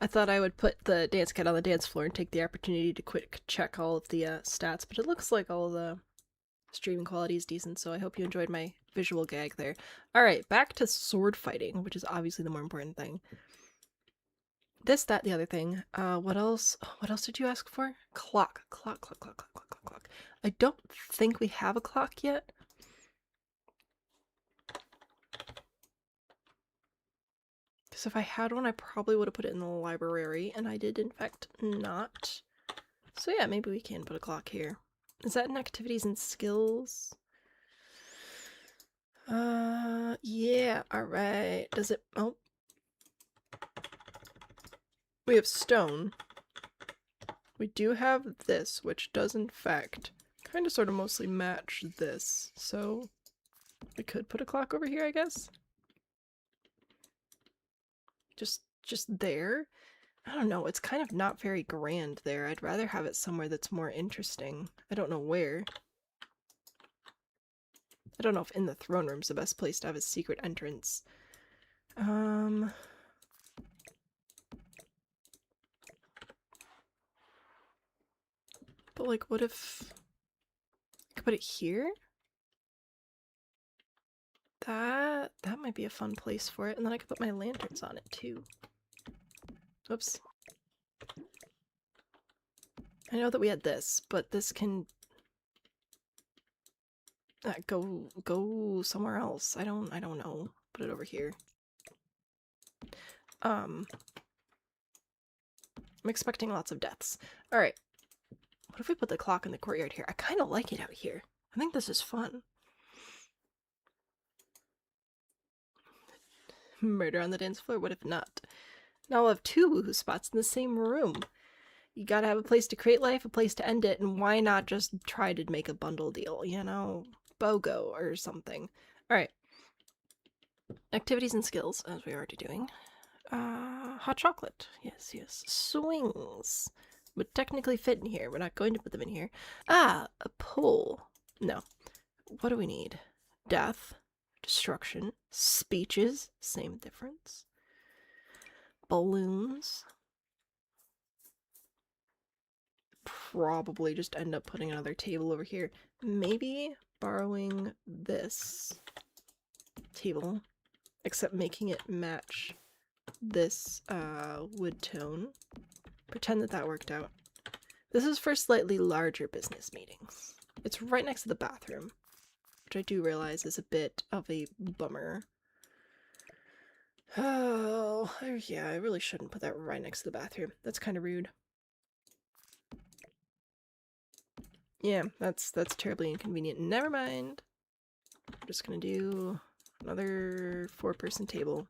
I thought I would put the dance kit on the dance floor and take the opportunity to quick check all of the stats, but it looks like all the streaming quality is decent, so I hope you enjoyed my visual gag there. Alright, back to sword fighting, which is obviously the more important thing. This, that, the other thing. What else? What else did you ask for? Clock. Clock. I don't think we have a clock yet. Because if I had one, I probably would have put it in the library, and I did, in fact, not. So yeah, maybe we can put a clock here. Is that in activities and skills? Yeah, alright. Does it... Oh. We have stone. We do have this, which does, in fact, kind of sort of mostly match this. So, we could put a clock over here, I guess? Just there? I don't know, it's kind of not very grand there. I'd rather have it somewhere that's more interesting. I don't know where. I don't know if in the throne room's the best place to have a secret entrance. But like, what if I could put it here? That might be a fun place for it, and then I could put my lanterns on it too. Oops. I know that we had this, but this can go somewhere else. I don't know. Put it over here. I'm expecting lots of deaths. Alright. What if we put the clock in the courtyard here? I kind of like it out here. I think this is fun. Murder on the dance floor? What if not? Now we'll have 2 woohoo spots in the same room. You gotta have a place to create life, a place to end it, and why not just try to make a bundle deal, you know? BOGO or something. Alright. Activities and skills, as we're already doing. Hot chocolate. Yes, yes. Swings. Would technically fit in here. We're not going to put them in here. Ah, a pole. No. What do we need? Death. Destruction. Speeches. Same difference. Balloons. Probably just end up putting another table over here. Maybe borrowing this table, except making it match this wood tone. Pretend that that worked out. This is for slightly larger business meetings. It's right next to the bathroom, which I do realize is a bit of a bummer. Oh, yeah, I really shouldn't put that right next to the bathroom. That's kind of rude. Yeah, that's terribly inconvenient. Never mind. I'm just gonna do another 4-person table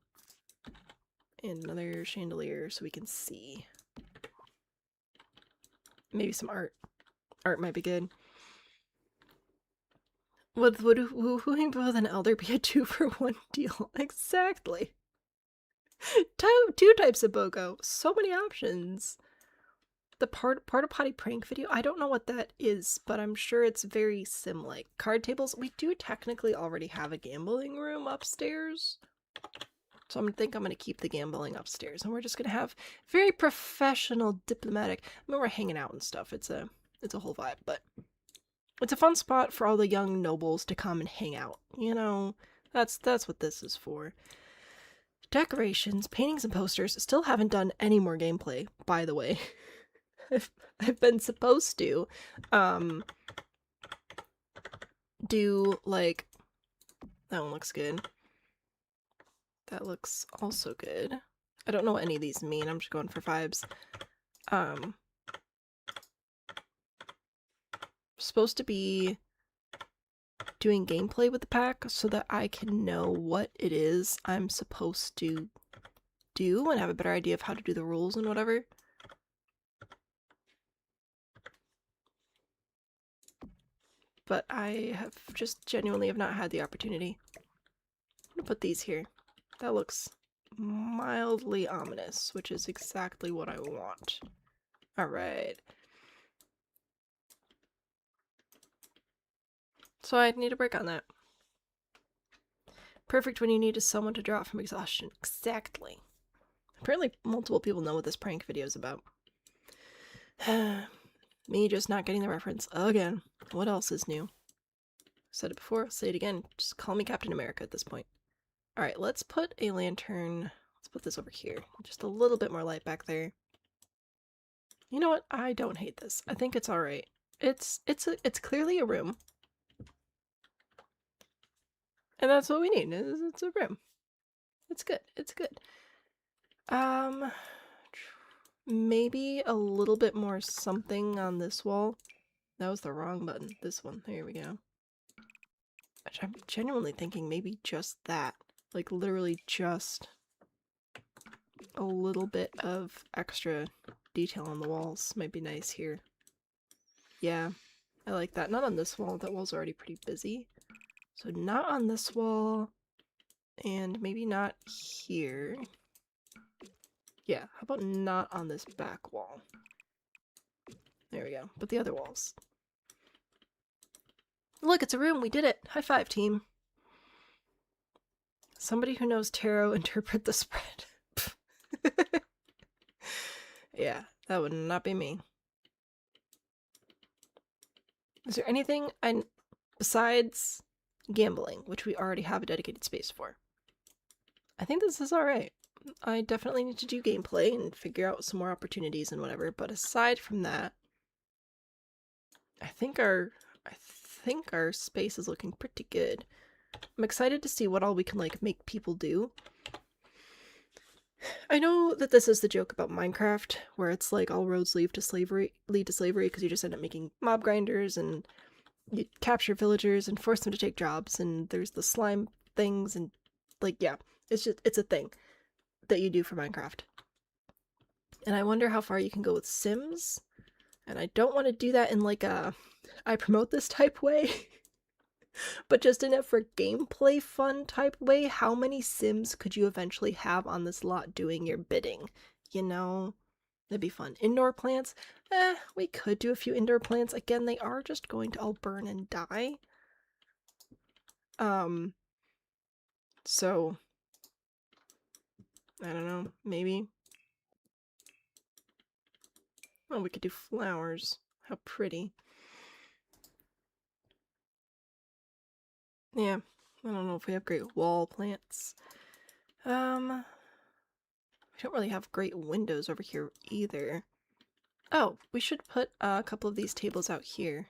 and another chandelier so we can see. Maybe some art. Art might be good. Would woohooing with an elder be a 2-for-1 deal? Exactly. 2 types of BOGO. So many options. The porta potty prank video, I don't know what that is, but I'm sure it's very sim-like. Card tables, we do technically already have a gambling room upstairs. So I'm gonna keep the gambling upstairs, and we're just gonna have very professional, diplomatic. I mean, we're hanging out and stuff. It's a whole vibe, but it's a fun spot for all the young nobles to come and hang out. You know, that's what this is for. Decorations, paintings, and posters. Still haven't done any more gameplay, by the way. I've been supposed to do like that one looks good. That looks also good. I don't know what any of these mean. I'm just going for vibes. Supposed to be doing gameplay with the pack so that I can know what it is I'm supposed to do and have a better idea of how to do the rules and whatever. But I have just genuinely have not had the opportunity. I'm gonna put these here. That looks mildly ominous, which is exactly what I want. Alright. So I need to work on that. Perfect when you need someone to draw from exhaustion. Exactly. Apparently multiple people know what this prank video is about. Me just not getting the reference again. What else is new? Said it before, say it again. Just call me Captain America at this point. Alright, let's put a lantern. Let's put this over here. Just a little bit more light back there. You know what? I don't hate this. I think it's alright. It's clearly a room. And that's what we need. It's a room. It's good. It's good. Maybe a little bit more something on this wall. That was the wrong button. This one. There we go. Which I'm genuinely thinking maybe just that. Like literally just a little bit of extra detail on the walls might be nice here. Yeah, I like that. Not on this wall. That wall's already pretty busy. So not on this wall. And maybe not here. Yeah, how about not on this back wall? There we go. But the other walls. Look, it's a room. We did it. High five, team. Somebody who knows tarot interpret the spread. Yeah, that would not be me. Is there anything besides gambling, which we already have a dedicated space for? I think this is alright. I definitely need to do gameplay and figure out some more opportunities and whatever, but aside from that, I think our space is looking pretty good. I'm excited to see what all we can like make people do. I know that this is the joke about Minecraft, where it's like all roads lead to slavery because you just end up making mob grinders and you capture villagers and force them to take jobs, and there's the slime things and like, yeah, it's a thing that you do for Minecraft. And I wonder how far you can go with Sims. And I don't want to do that in like a I promote this type way, but just in a for gameplay fun type way. How many Sims could you eventually have on this lot doing your bidding? You know, that'd be fun. Indoor plants? We could do a few indoor plants. Again, they are just going to all burn and die. So I don't know, maybe. Oh, we could do flowers. How pretty. Yeah, I don't know if we have great wall plants. We don't really have great windows over here either. Oh, we should put a couple of these tables out here.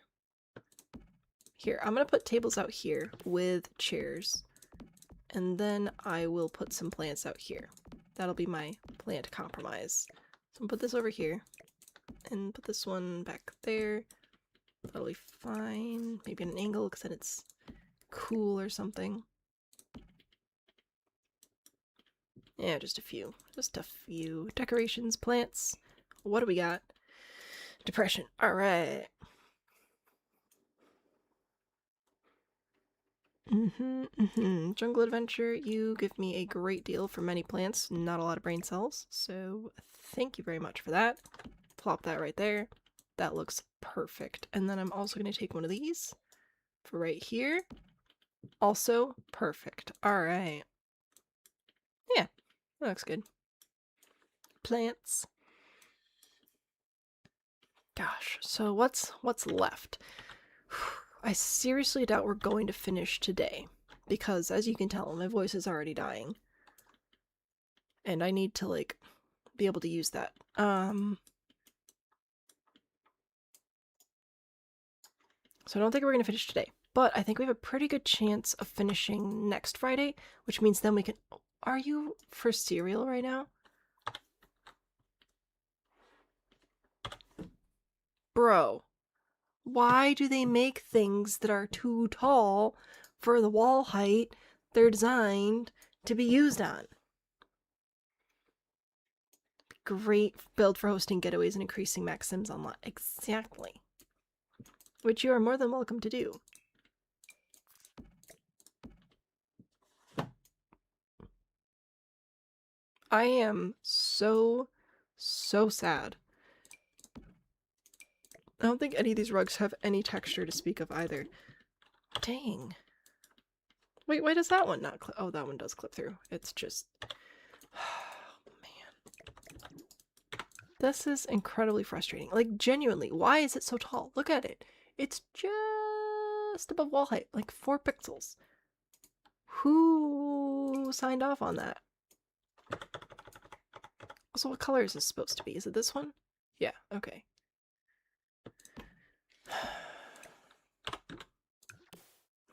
Here, I'm gonna put tables out here with chairs. And then I will put some plants out here. That'll be my plant compromise. So I'll put this over here. And put this one back there. That'll be fine. Maybe at an angle, because then it's cool or something. Yeah, just a few. Just a few. Decorations, plants. What do we got? Depression. Alright. Jungle Adventure, you give me a great deal for many plants, not a lot of brain cells, so thank you very much for that. Plop that right there. That looks perfect. And then I'm also going to take one of these for right here. Also perfect. Alright. Yeah, that looks good. Plants. Gosh, so what's left? I seriously doubt we're going to finish today, because as you can tell, my voice is already dying. And I need to, like, be able to use that. So I don't think we're going to finish today, but I think we have a pretty good chance of finishing next Friday, which means then we can... Are you for cereal right now? Bro, why do they make things that are too tall for the wall height they're designed to be used on? Great build for hosting getaways and increasing max sims on lot. Exactly. Which you are more than welcome to do. I am so sad. I don't think any of these rugs have any texture to speak of either. Dang. Wait, why does that one not clip? Oh, that one does clip through. It's just... Oh, man. This is incredibly frustrating. Like, genuinely, why is it so tall? Look at it. It's just above wall height, like 4 pixels. Who signed off on that? Also, what color is this supposed to be? Is it this one? Yeah, okay.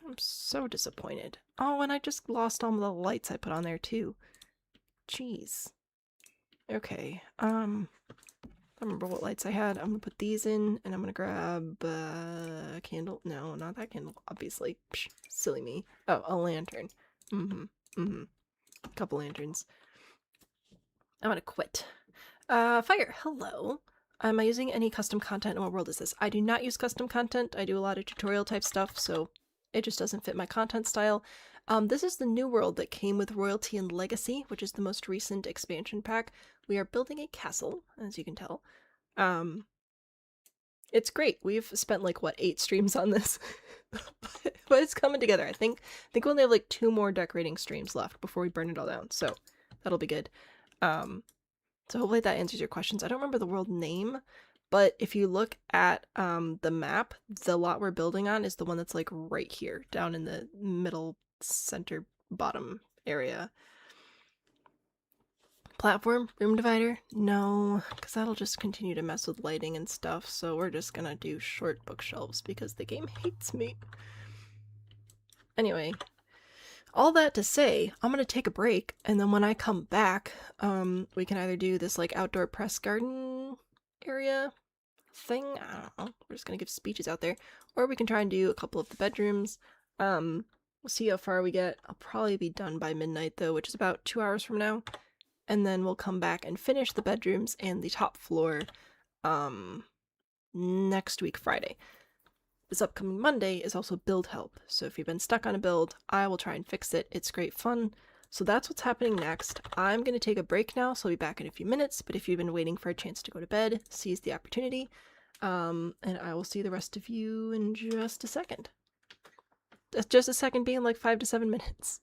I'm so disappointed. Oh, and I just lost all the lights I put on there too. Jeez. Okay, I don't remember what lights I had. I'm gonna put these in, and I'm gonna grab a candle. No, not that candle, obviously. Psh, silly me. Oh, a lantern. A couple lanterns. I'm gonna quit. Fire, hello. Am I using any custom content, and what world is this? I do not use custom content. I do a lot of tutorial type stuff, so it just doesn't fit my content style. This is the new world that came with Royalty and Legacy, which is the most recent expansion pack. We are building a castle, as you can tell. It's great. We've spent like, what, 8 streams on this? but it's coming together. I think we only have like 2 more decorating streams left before we burn it all down, so that'll be good. So hopefully that answers your questions. I don't remember the world name, but if you look at the map, the lot we're building on is the one that's like right here, down in the middle center bottom area. Platform? Room divider? No, because that'll just continue to mess with lighting and stuff, so we're just gonna do short bookshelves because the game hates me. Anyway, all that to say, I'm gonna take a break, and then when I come back, we can either do this like outdoor press garden area thing, I don't know, we're just gonna give speeches out there, or we can try and do a couple of the bedrooms. We'll see how far we get. I'll probably be done by midnight though, which is about 2 hours from now. And then we'll come back and finish the bedrooms and the top floor next week, Friday. This upcoming Monday is also build help, so if you've been stuck on a build, I will try and fix it. It's great fun. So that's what's happening next. I'm going to take a break now, so I'll be back in a few minutes, but if you've been waiting for a chance to go to bed, seize the opportunity. And I will see the rest of you in just a second. Just a second being like 5 to 7 minutes.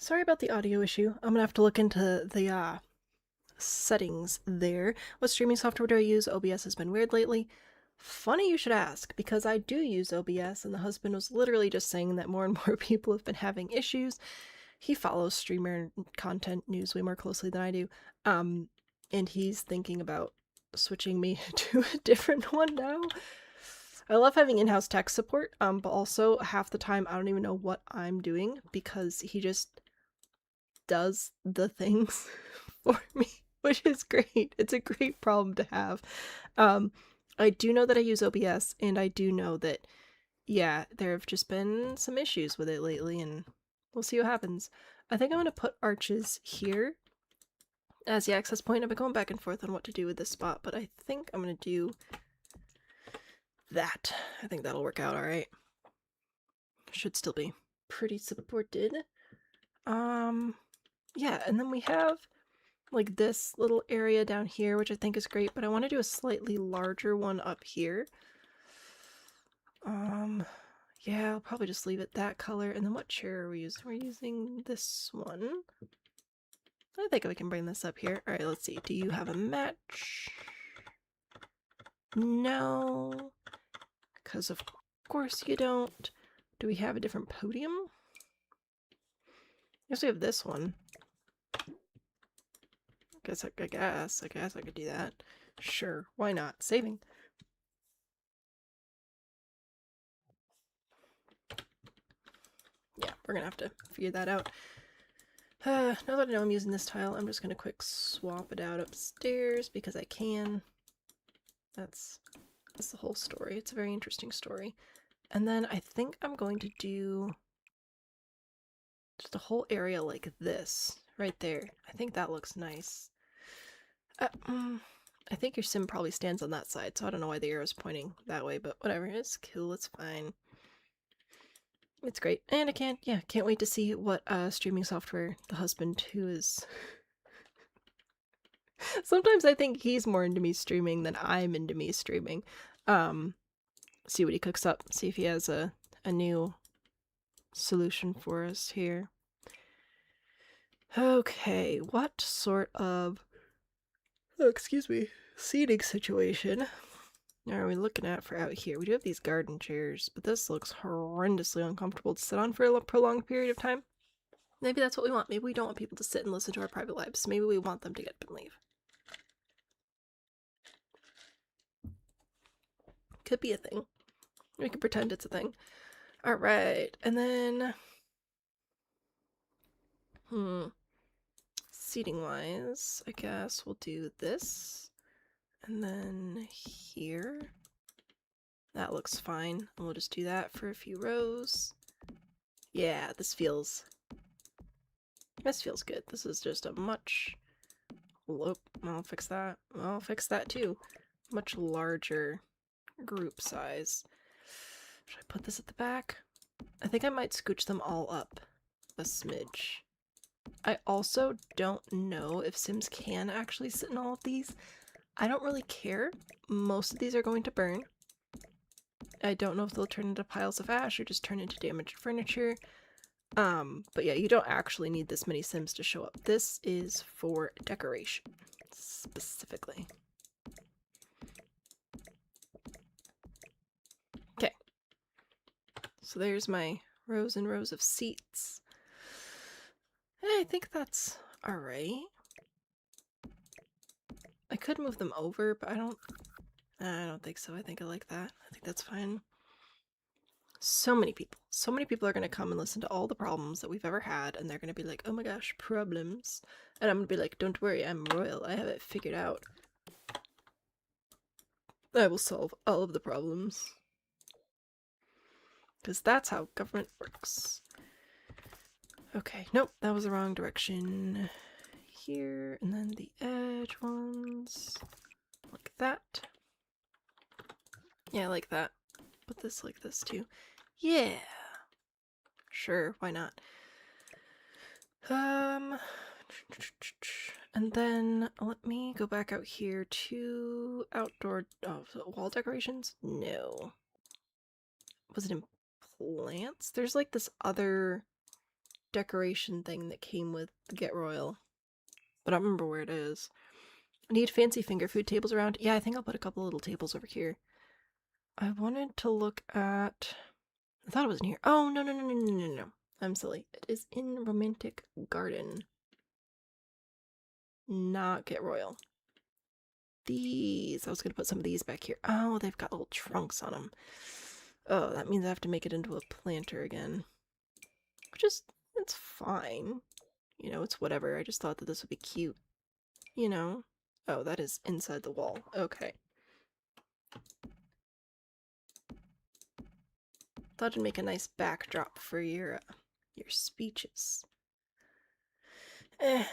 Sorry about the audio issue. I'm gonna have to look into the settings there. What streaming software do I use? OBS has been weird lately. Funny you should ask, because I do use OBS, and the husband was literally just saying that more and more people have been having issues. He follows streamer content news way more closely than I do. And he's thinking about switching me to a different one now. I love having in-house tech support, but also half the time I don't even know what I'm doing because he just does the things for me, which is great. It's a great problem to have. I do know that I use OBS, and I do know that, yeah, there have just been some issues with it lately, and we'll see what happens. I think I'm going to put arches here as the access point. I've been going back and forth on what to do with this spot, but I think I'm going to do that. I think that'll work out alright. Should still be pretty supported. Yeah, and then we have like this little area down here, which I think is great, but I want to do a slightly larger one up here. Yeah, I'll probably just leave it that color. And then what chair are we using? We're using this one. I think we can bring this up here. All right, let's see. Do you have a match? No, because of course you don't. Do we have a different podium? Yes, we have this one. I guess I could do that. Sure, why not? Saving. Yeah, we're gonna have to figure that out. Now that I know I'm using this tile, I'm just gonna quick swap it out upstairs because I can. That's the whole story. It's a very interesting story. And then I think I'm going to do just a whole area like this, right there. I think that looks nice. I think your sim probably stands on that side, so I don't know why the arrow's pointing that way, but whatever. It's cool, it's fine. It's great. And I can't wait to see what streaming software the husband who is... Sometimes I think he's more into me streaming than I'm into me streaming. See what he cooks up. See if he has a new solution for us here. Okay, what sort of... Oh, excuse me. Seating situation are we looking at for out here? We do have these garden chairs, but this looks horrendously uncomfortable to sit on for a prolonged period of time. Maybe that's what we want. Maybe we don't want people to sit and listen to our private lives. Maybe we want them to get up and leave. Could be a thing. We can pretend it's a thing. Alright, and then... Seating wise, I guess we'll do this. And then here. That looks fine. And we'll just do that for a few rows. Yeah, this feels good. This is just a much... I'll fix that. I'll fix that too. Much larger group size. Should I put this at the back? I think I might scooch them all up a smidge. I also don't know if Sims can actually sit in all of these. I don't really care. Most of these are going to burn. I don't know if they'll turn into piles of ash or just turn into damaged furniture. But yeah, you don't actually need this many Sims to show up. This is for decoration, specifically. Okay. So there's my rows and rows of seats. I think that's alright. I could move them over, but I don't think so. I think I like that. I think that's fine. So many people are going to come and listen to all the problems that we've ever had, and they're going to be like, oh my gosh, problems. And I'm going to be like, don't worry, I'm royal. I have it figured out. I will solve all of the problems. Because that's how government works. Okay, nope, that was the wrong direction. Here, and then the edge ones. Like that. Yeah, I like that. Put this like this too. Yeah! Sure, why not? And then let me go back out here to outdoor wall decorations? No. Was it in plants? There's like this other decoration thing that came with Get Royal. But I don't remember where it is. I need fancy finger food tables around. Yeah, I think I'll put a couple little tables over here. I wanted to look at... I thought it was in here. Oh, no, no, no, no, no, no, no. I'm silly. It is in Romantic Garden. Not Get Royal. These. I was going to put some of these back here. Oh, they've got little trunks on them. Oh, that means I have to make it into a planter again. Which is... it's fine. You know, it's whatever. I just thought that this would be cute. You know? Oh, that is inside the wall. Okay. Thought it'd make a nice backdrop for your speeches. I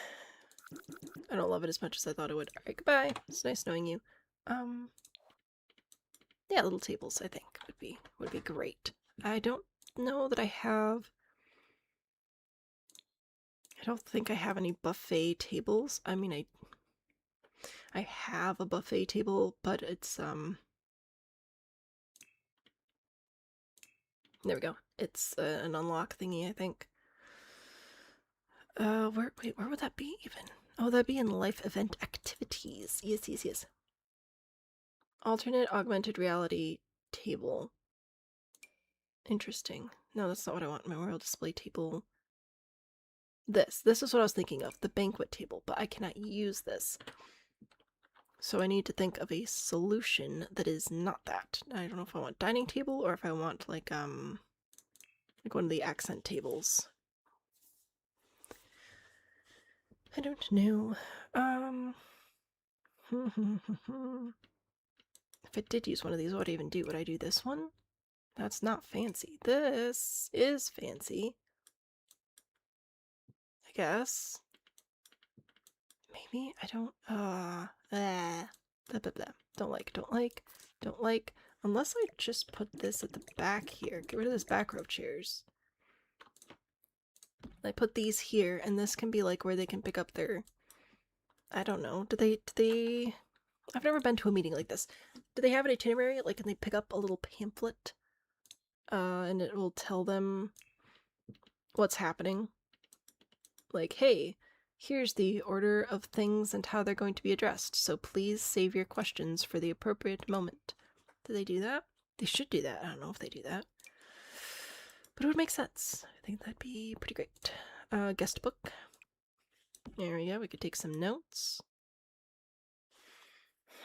don't love it as much as I thought it would. Alright, goodbye. It's nice knowing you. Yeah, little tables, I think, would be great. I don't know that I have... I don't think I have any buffet tables. I mean, I have a buffet table, but it's, there we go. It's an unlock thingy, I think. Wait, where would that be even? Oh, that'd be in life event activities. Yes, yes, yes. Alternate augmented reality table. Interesting. No, that's not what I want. Memorial display table. This is what I was thinking of. The banquet table, but I cannot use this. So I need to think of a solution that is not that. I don't know if I want dining table or if I want like one of the accent tables. I don't know. If I did use one of these, what would I even do? Would I do this one? That's not fancy. This is fancy. I guess. Maybe? I don't, blah, blah, blah. Don't like. Unless I just put this at the back here. Get rid of this back row chairs. I put these here, and this can be like where they can pick up their... I don't know. Do they... I've never been to a meeting like this. Do they have an itinerary? Like, can they pick up a little pamphlet? And it will tell them what's happening. Like, hey, here's the order of things and how they're going to be addressed, so please save your questions for the appropriate moment. Do they do that? They should do that. I don't know if they do that. But it would make sense. I think that'd be pretty great. Guest book. There we go. We could take some notes.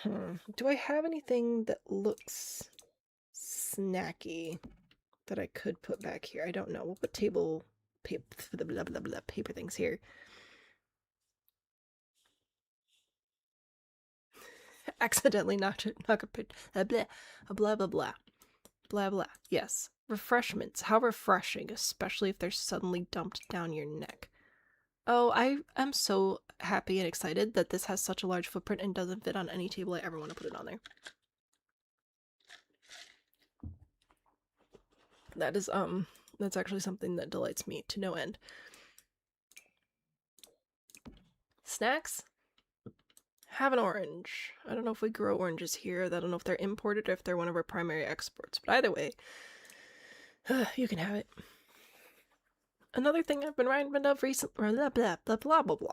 Do I have anything that looks snacky that I could put back here? I don't know. We'll put table paper things here. Accidentally knocked a blah blah blah. Blah blah. Yes. Refreshments. How refreshing, especially if they're suddenly dumped down your neck. Oh, I am so happy and excited that this has such a large footprint and doesn't fit on any table I ever want to put it on there. That is, that's actually something that delights me to no end. Snacks? Have an orange. I don't know if we grow oranges here. I don't know if they're imported or if they're one of our primary exports. But either way, you can have it. Another thing I've been reminded of recently... Blah, blah, blah, blah, blah, blah.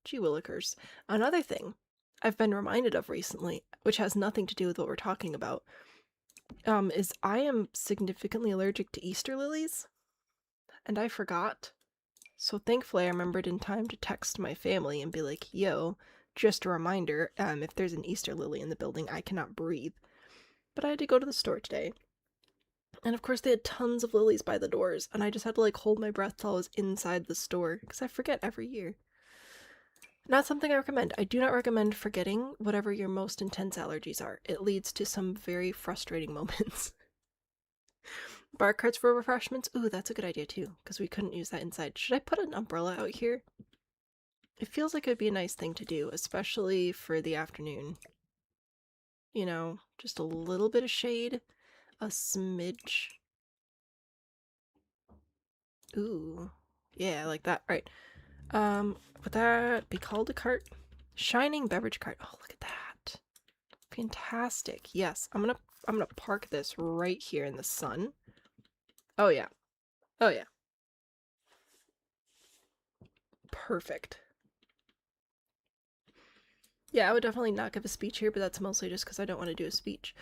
Gee willikers. Another thing I've been reminded of recently, which has nothing to do with what we're talking about, is I am significantly allergic to Easter lilies. And I forgot. So thankfully I remembered in time to text my family and be like, yo, just a reminder, if there's an Easter lily in the building, I cannot breathe. But I had to go to the store today. And of course they had tons of lilies by the doors, and I just had to like hold my breath till I was inside the store, because I forget every year. Not something I recommend. I do not recommend forgetting whatever your most intense allergies are. It leads to some very frustrating moments. Bar carts for refreshments? Ooh, that's a good idea too, because we couldn't use that inside. Should I put an umbrella out here? It feels like it would be a nice thing to do, especially for the afternoon. You know, just a little bit of shade. A smidge. Ooh. Yeah, I like that. Right. Would that be called a cart? Shining beverage cart. Oh, look at that. Fantastic. Yes, I'm gonna park this right here in the sun. Oh yeah. Oh yeah. perfect. Yeah, I would definitely not give a speech here, but that's mostly just because I don't want to do a speech.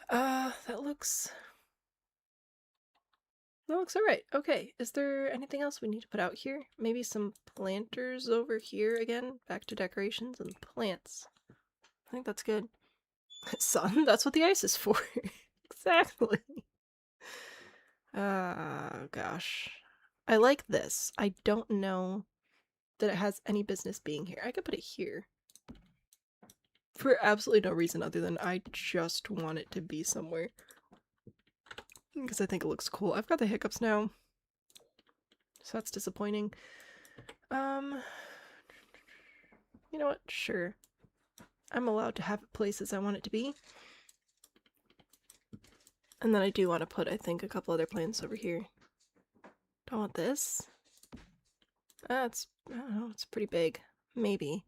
That looks alright. Okay, is there anything else we need to put out here? Maybe some planters over here again? Back to decorations and plants. I think that's good. Sun, that's what the ice is for. Exactly. Gosh. I like this. I don't know that it has any business being here. I could put it here. For absolutely no reason other than I just want it to be somewhere. Because I think it looks cool. I've got the hiccups now. So that's disappointing. You know what? Sure. I'm allowed to have it places I want it to be. And then I do want to put, I think, a couple other plants over here. Do I want this? I don't know, it's pretty big. Maybe.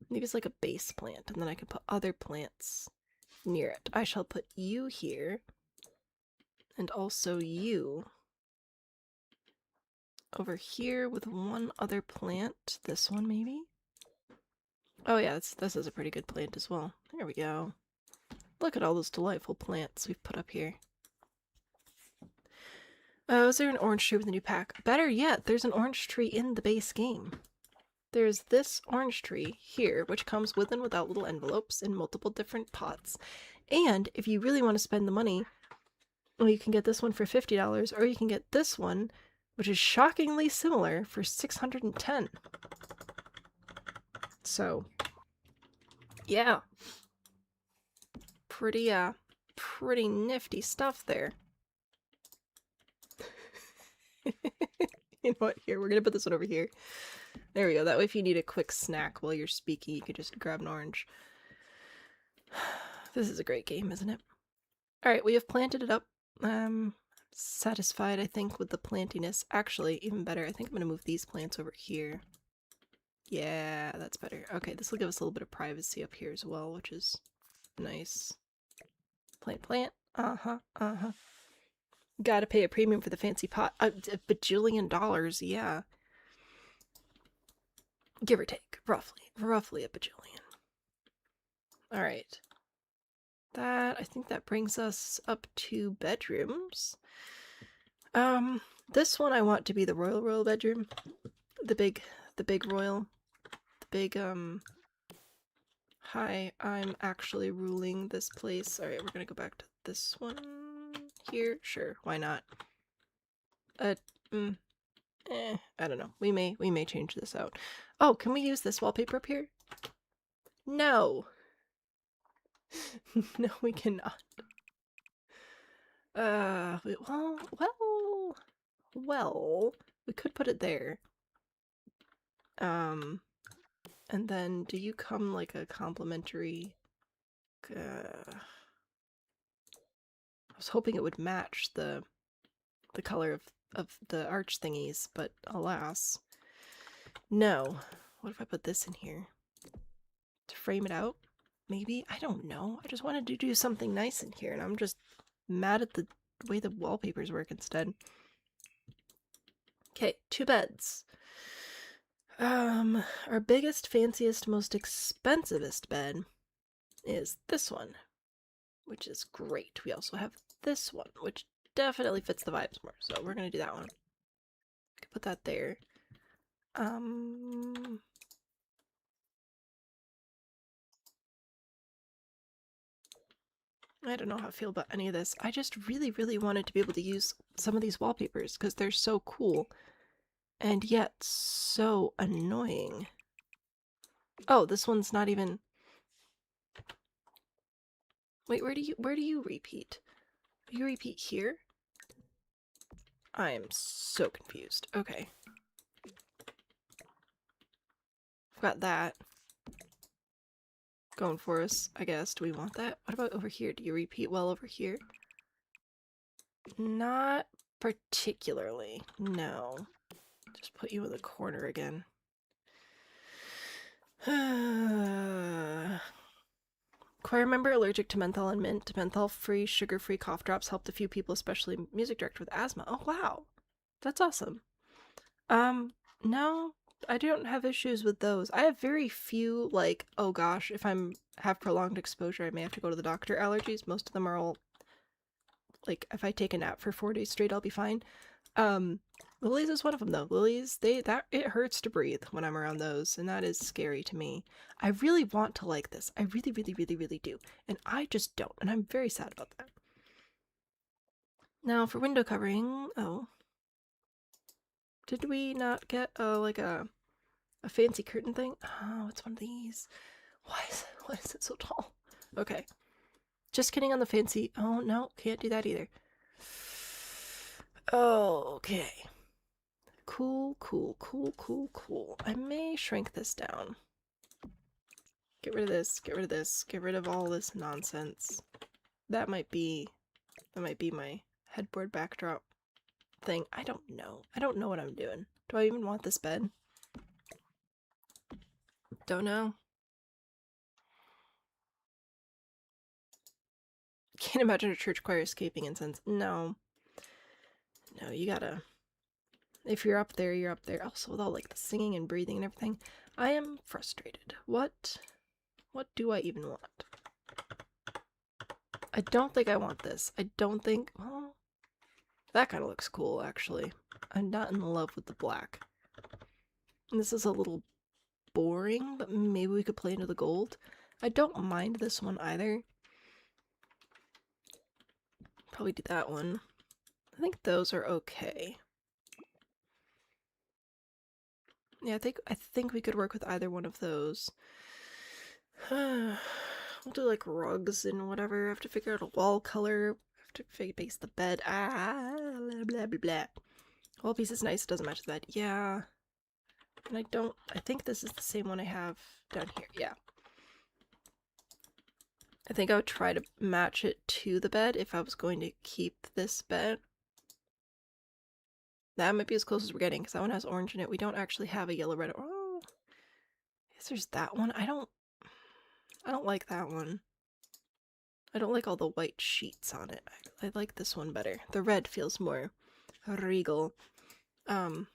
Maybe it's like a base plant, and then I can put other plants near it. I shall put you here. And also you. Over here with one other plant. This one, maybe? Oh yeah, this is a pretty good plant as well. There we go. Look at all those delightful plants we've put up here. Oh, is there an orange tree with a new pack? Better yet, there's an orange tree in the base game. There's this orange tree here, which comes with and without little envelopes in multiple different pots. And if you really want to spend the money, well, you can get this one for $50, or you can get this one, which is shockingly similar, for $610. So, yeah. Pretty nifty stuff there. You know what? Here, we're gonna put this one over here. There we go. That way if you need a quick snack while you're speaking, you can just grab an orange. This is a great game, isn't it? Alright, we have planted it up. Satisfied, I think, with the plantiness. Actually, even better, I think I'm gonna move these plants over here. Yeah, that's better. Okay, this will give us a little bit of privacy up here as well, which is nice. Plant. Uh-huh. Gotta pay a premium for the fancy pot. A bajillion dollars, yeah. Give or take. Roughly a bajillion. Alright. I think that brings us up to bedrooms. This one I want to be the royal bedroom. The big royal. The big, hi, I'm actually ruling this place. Alright, we're gonna go back to this one here. Sure, why not? I don't know. We may change this out. Oh, can we use this wallpaper up here? No. No, we cannot. Well, we could put it there. And then do you come like a complimentary? I was hoping it would match the color of the arch thingies, but alas. No. What if I put this in here? To frame it out? Maybe? I don't know. I just wanted to do something nice in here, and I'm just mad at the way the wallpapers work instead. Okay, 2 beds. Our biggest, fanciest, most expensivest bed is this one, which is great. We also have this one, which definitely fits the vibes more, so we're gonna do that one. Could put that there. I don't know how I feel about any of this. I just really wanted to be able to use some of these wallpapers because they're so cool and yet so annoying. Oh, this one's not even... Wait, where do you repeat? You repeat here? I am so confused. Okay. I've got that going for us, I guess. Do we want that? What about over here? Do you repeat well over here? Not particularly. No. Just put you in the corner again. Choir member allergic to menthol and mint. Menthol-free, sugar-free cough drops helped a few people, especially music director with asthma. Oh, wow. That's awesome. No, I don't have issues with those. I have very few, like, oh gosh, if I'm have prolonged exposure, I may have to go to the doctor allergies. Most of them are all, like, if I take a nap for 4 days straight, I'll be fine. Lilies is one of them though. Lilies, it hurts to breathe when I'm around those, and that is scary to me. I really want to like this. I really, really, really, really do. And I just don't, and I'm very sad about that. Now for window covering, oh. Did we not get like a fancy curtain thing? Oh, it's one of these. Why is it so tall? Okay. Just kidding on the fancy. Oh no, can't do that either. Oh, okay. Cool, cool, cool, cool, cool. I may shrink this down. Get rid of this, get rid of this, get rid of all this nonsense. That might be my headboard backdrop thing. I don't know. I don't know what I'm doing. Do I even want this bed? Don't know. Can't imagine a church choir escaping incense. No. No, you gotta... If you're up there, you're up there. Also, with all, like, the singing and breathing and everything, I am frustrated. What do I even want? I don't think I want this. I don't think... Well, that kind of looks cool, actually. I'm not in love with the black. And this is a little boring, but maybe we could play into the gold. I don't mind this one either. Probably do that one. I think those are okay. Yeah, I think we could work with either one of those. We'll do like rugs and whatever. I have to figure out a wall color. I have to base the bed. Blah blah blah blah. Wall piece is nice. It doesn't match the bed. Yeah. And I think this is the same one I have down here. Yeah. I think I would try to match it to the bed if I was going to keep this bed. That might be as close as we're getting, because that one has orange in it. We don't actually have a yellow, red. Oh, I guess there's that one. I don't like that one. I don't like all the white sheets on it. I like this one better. The red feels more regal. And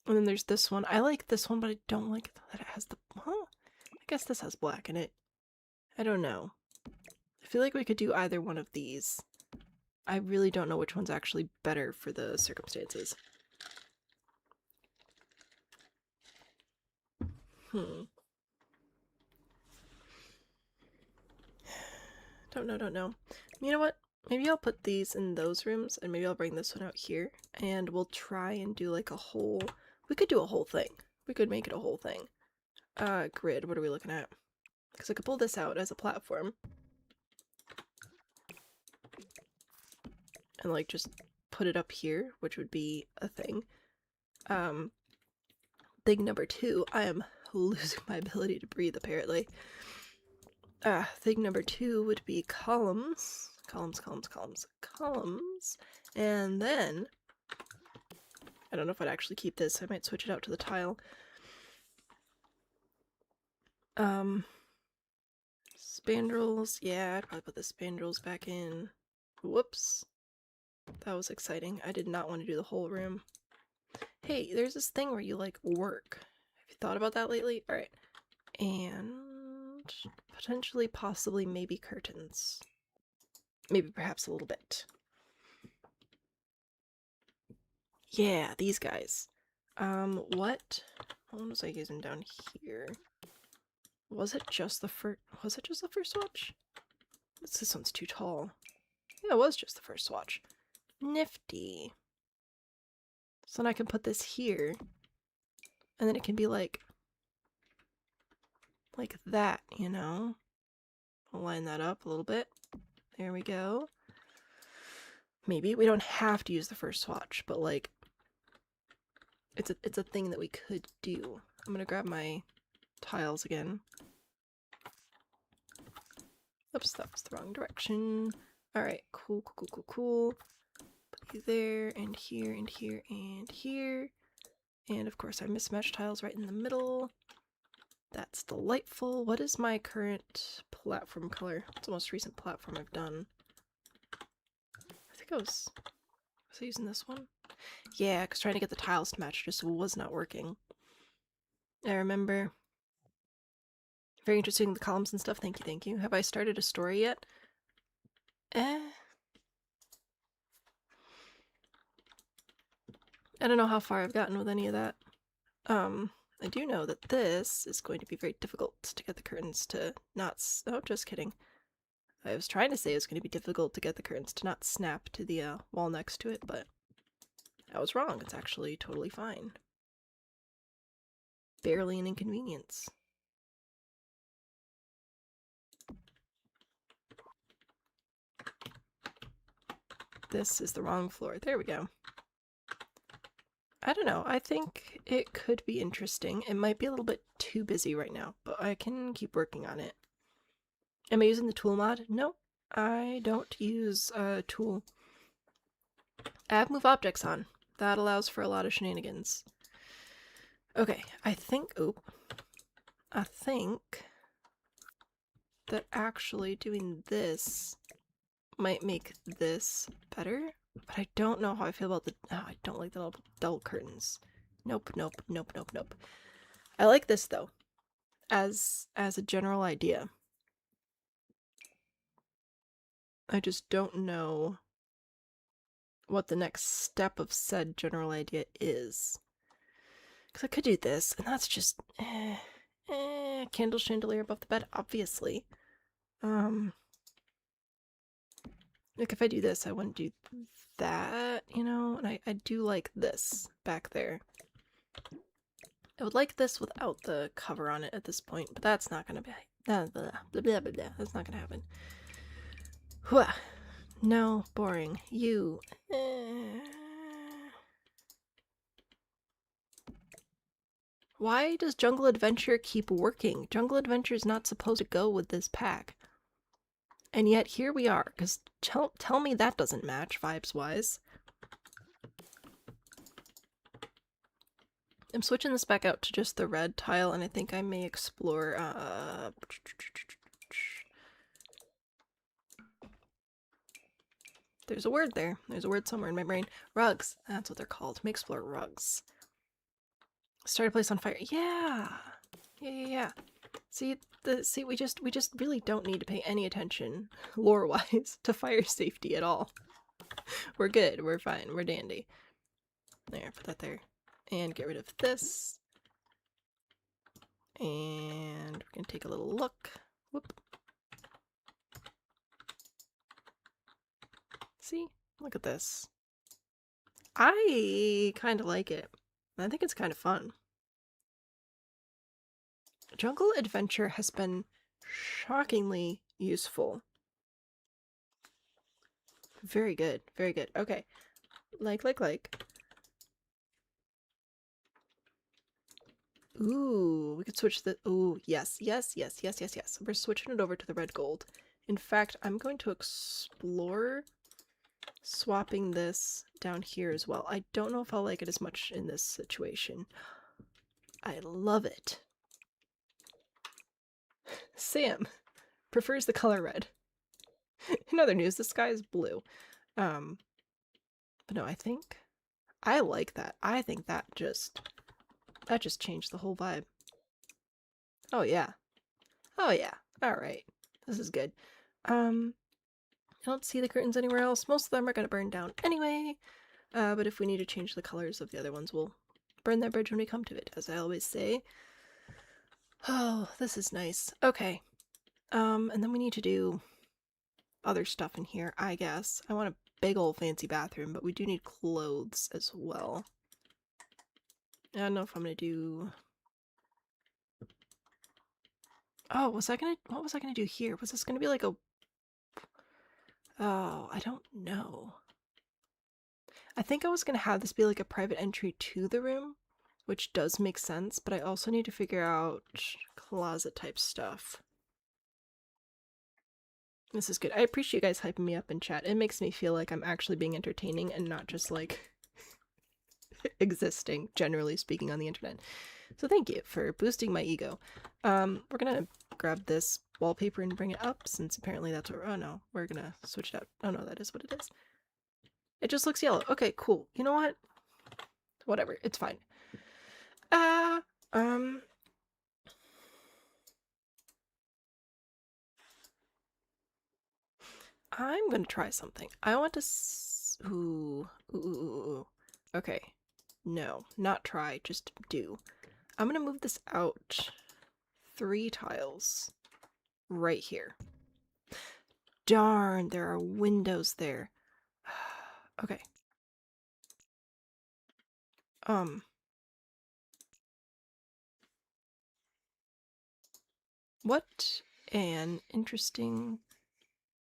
then there's this one. I like this one, but I don't like that it has the... Huh? I guess this has black in it. I don't know. I feel like we could do either one of these. I really don't know which one's actually better for the circumstances. Don't know. You know what? Maybe I'll put these in those rooms, and maybe I'll bring this one out here, and we'll try and do like a whole... We could do a whole thing. We could make it a whole thing. Grid, what are we looking at? Because I could pull this out as a platform. And like just put it up here, which would be a thing. Thing number 2, I am losing my ability to breathe apparently. Thing number 2 would be columns. Columns. And then... I don't know if I'd actually keep this. I might switch it out to the tile. Spandrels. Yeah, I'd probably put the spandrels back in. Whoops. That was exciting. I did not want to do the whole room. Hey, there's this thing where you, like, work. Have you thought about that lately? Alright. And... potentially, possibly, maybe curtains. Maybe perhaps a little bit. Yeah, these guys. What one was I using down here? Was it just the first swatch? This one's too tall. Yeah, it was just the first swatch. Nifty. So then I can put this here, and then it can be like that, you know? I'll line that up a little bit. There we go. Maybe we don't have to use the first swatch, but like it's a thing that we could do. I'm gonna grab my tiles again. Oops, that was the wrong direction. Alright, cool. Put you there, and here, and here, and here. And of course our mismatched tiles right in the middle. That's delightful. What is my current platform color? What's the most recent platform I've done? I think was I using this one? Yeah, because trying to get the tiles to match just was not working. I remember. Very interesting, the columns and stuff. Thank you, thank you. Have I started a story yet? I don't know how far I've gotten with any of that. I do know that this is going to be very difficult to get the curtains to not oh, just kidding. I was trying to say it was going to be difficult to get the curtains to not snap to the wall next to it, but I was wrong. It's actually totally fine. Barely an inconvenience. This is the wrong floor. There we go. I don't know. I think it could be interesting. It might be a little bit too busy right now, but I can keep working on it. Am I using the tool mod? No, I don't use a tool. I have move objects on. That allows for a lot of shenanigans. Okay, I think that actually doing this might make this better, but I don't know how I feel about the... Oh, I don't like the little dull curtains. Nope, nope, nope, nope, nope. I like this, though, as a general idea. I just don't know what the next step of said general idea is. Because I could do this, and that's just... candle chandelier above the bed, obviously. Like, if I do this, I wouldn't do that, you know? And I do like this back there. I would like this without the cover on it at this point, but that's not gonna be... Blah, blah, blah, blah, blah, blah. That's not gonna happen. Hwah. No, boring. You. Why does Jungle Adventure keep working? Jungle Adventure is not supposed to go with this pack. And yet here we are, because tell me that doesn't match vibes-wise. I'm switching this back out to just the red tile, and I think I may explore, There's a word there. There's a word somewhere in my brain. Rugs. That's what they're called. May explore rugs. Start a place on fire. Yeah! Yeah. See, we just really don't need to pay any attention, lore-wise, to fire safety at all. We're good. We're fine. We're dandy. There, put that there. And get rid of this. And we're gonna take a little look. Whoop. See? Look at this. I kind of like it. I think it's kind of fun. Jungle Adventure has been shockingly useful. Very good. Very good. Okay. Like. Ooh, we could switch the... Ooh, yes. We're switching it over to the red gold. In fact, I'm going to explore swapping this down here as well. I don't know if I'll like it as much in this situation. I love it. Sam prefers the color red. In other news, the sky is blue. But no, I like that. I think that just changed the whole vibe. Oh yeah. Alright. This is good. I don't see the curtains anywhere else. Most of them are gonna burn down anyway. But if we need to change the colors of the other ones, we'll burn that bridge when we come to it, as I always say. Oh, this is nice. Okay. And then we need to do other stuff in here, I guess. I want a big old fancy bathroom, but we do need clothes as well. I don't know if I'm gonna do... Oh, what was I gonna do here? Was this gonna be like a... Oh, I don't know. I think I was gonna have this be like a private entry to the room, which does make sense, but I also need to figure out closet type stuff. This is good. I appreciate you guys hyping me up in chat. It makes me feel like I'm actually being entertaining and not just like existing, generally speaking, on the internet. So thank you for boosting my ego. We're gonna grab this wallpaper and bring it up, since apparently that's what... Oh no, we're gonna switch it out. Oh no, that is what it is. It just looks yellow. Okay, cool. You know what? Whatever. It's fine. Um... I'm gonna try something. I want to ooh. Okay. No, not try, just do. I'm gonna move this out 3 tiles right here. Darn, there are windows there. Okay. What an interesting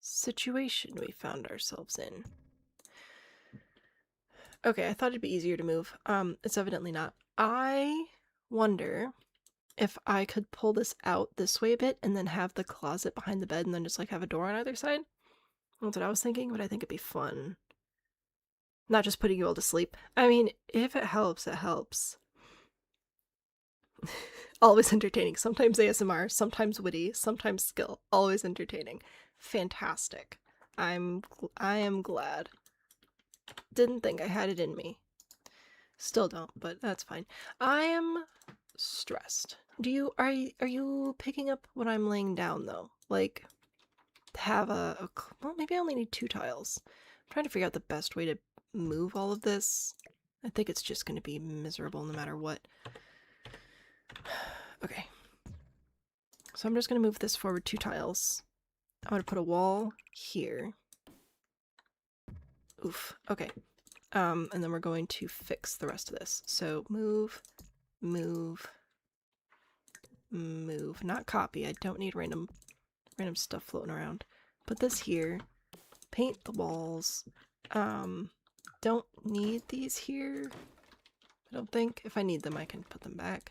situation we found ourselves in. Okay, I thought it'd be easier to move. It's evidently not. I wonder if I could pull this out this way a bit and then have the closet behind the bed and then just like have a door on either side. That's what I was thinking, but I think it'd be fun. Not just putting you all to sleep. I mean, if it helps, it helps. Always entertaining. Sometimes ASMR, sometimes witty, sometimes skill. Always entertaining. Fantastic. I am glad. Didn't think I had it in me. Still don't, but that's fine. I am stressed. Are you picking up what I'm laying down though? Like have well, maybe I only need 2 tiles. I'm trying to figure out the best way to move all of this. I think it's just going to be miserable no matter what. Okay. So I'm just going to move this forward 2 tiles. I'm going to put a wall here. Oof. Okay. And then we're going to fix the rest of this. So move, move, move. Not copy. I don't need random stuff floating around. Put this here. Paint the walls. Don't need these here. I don't think. If I need them, I can put them back.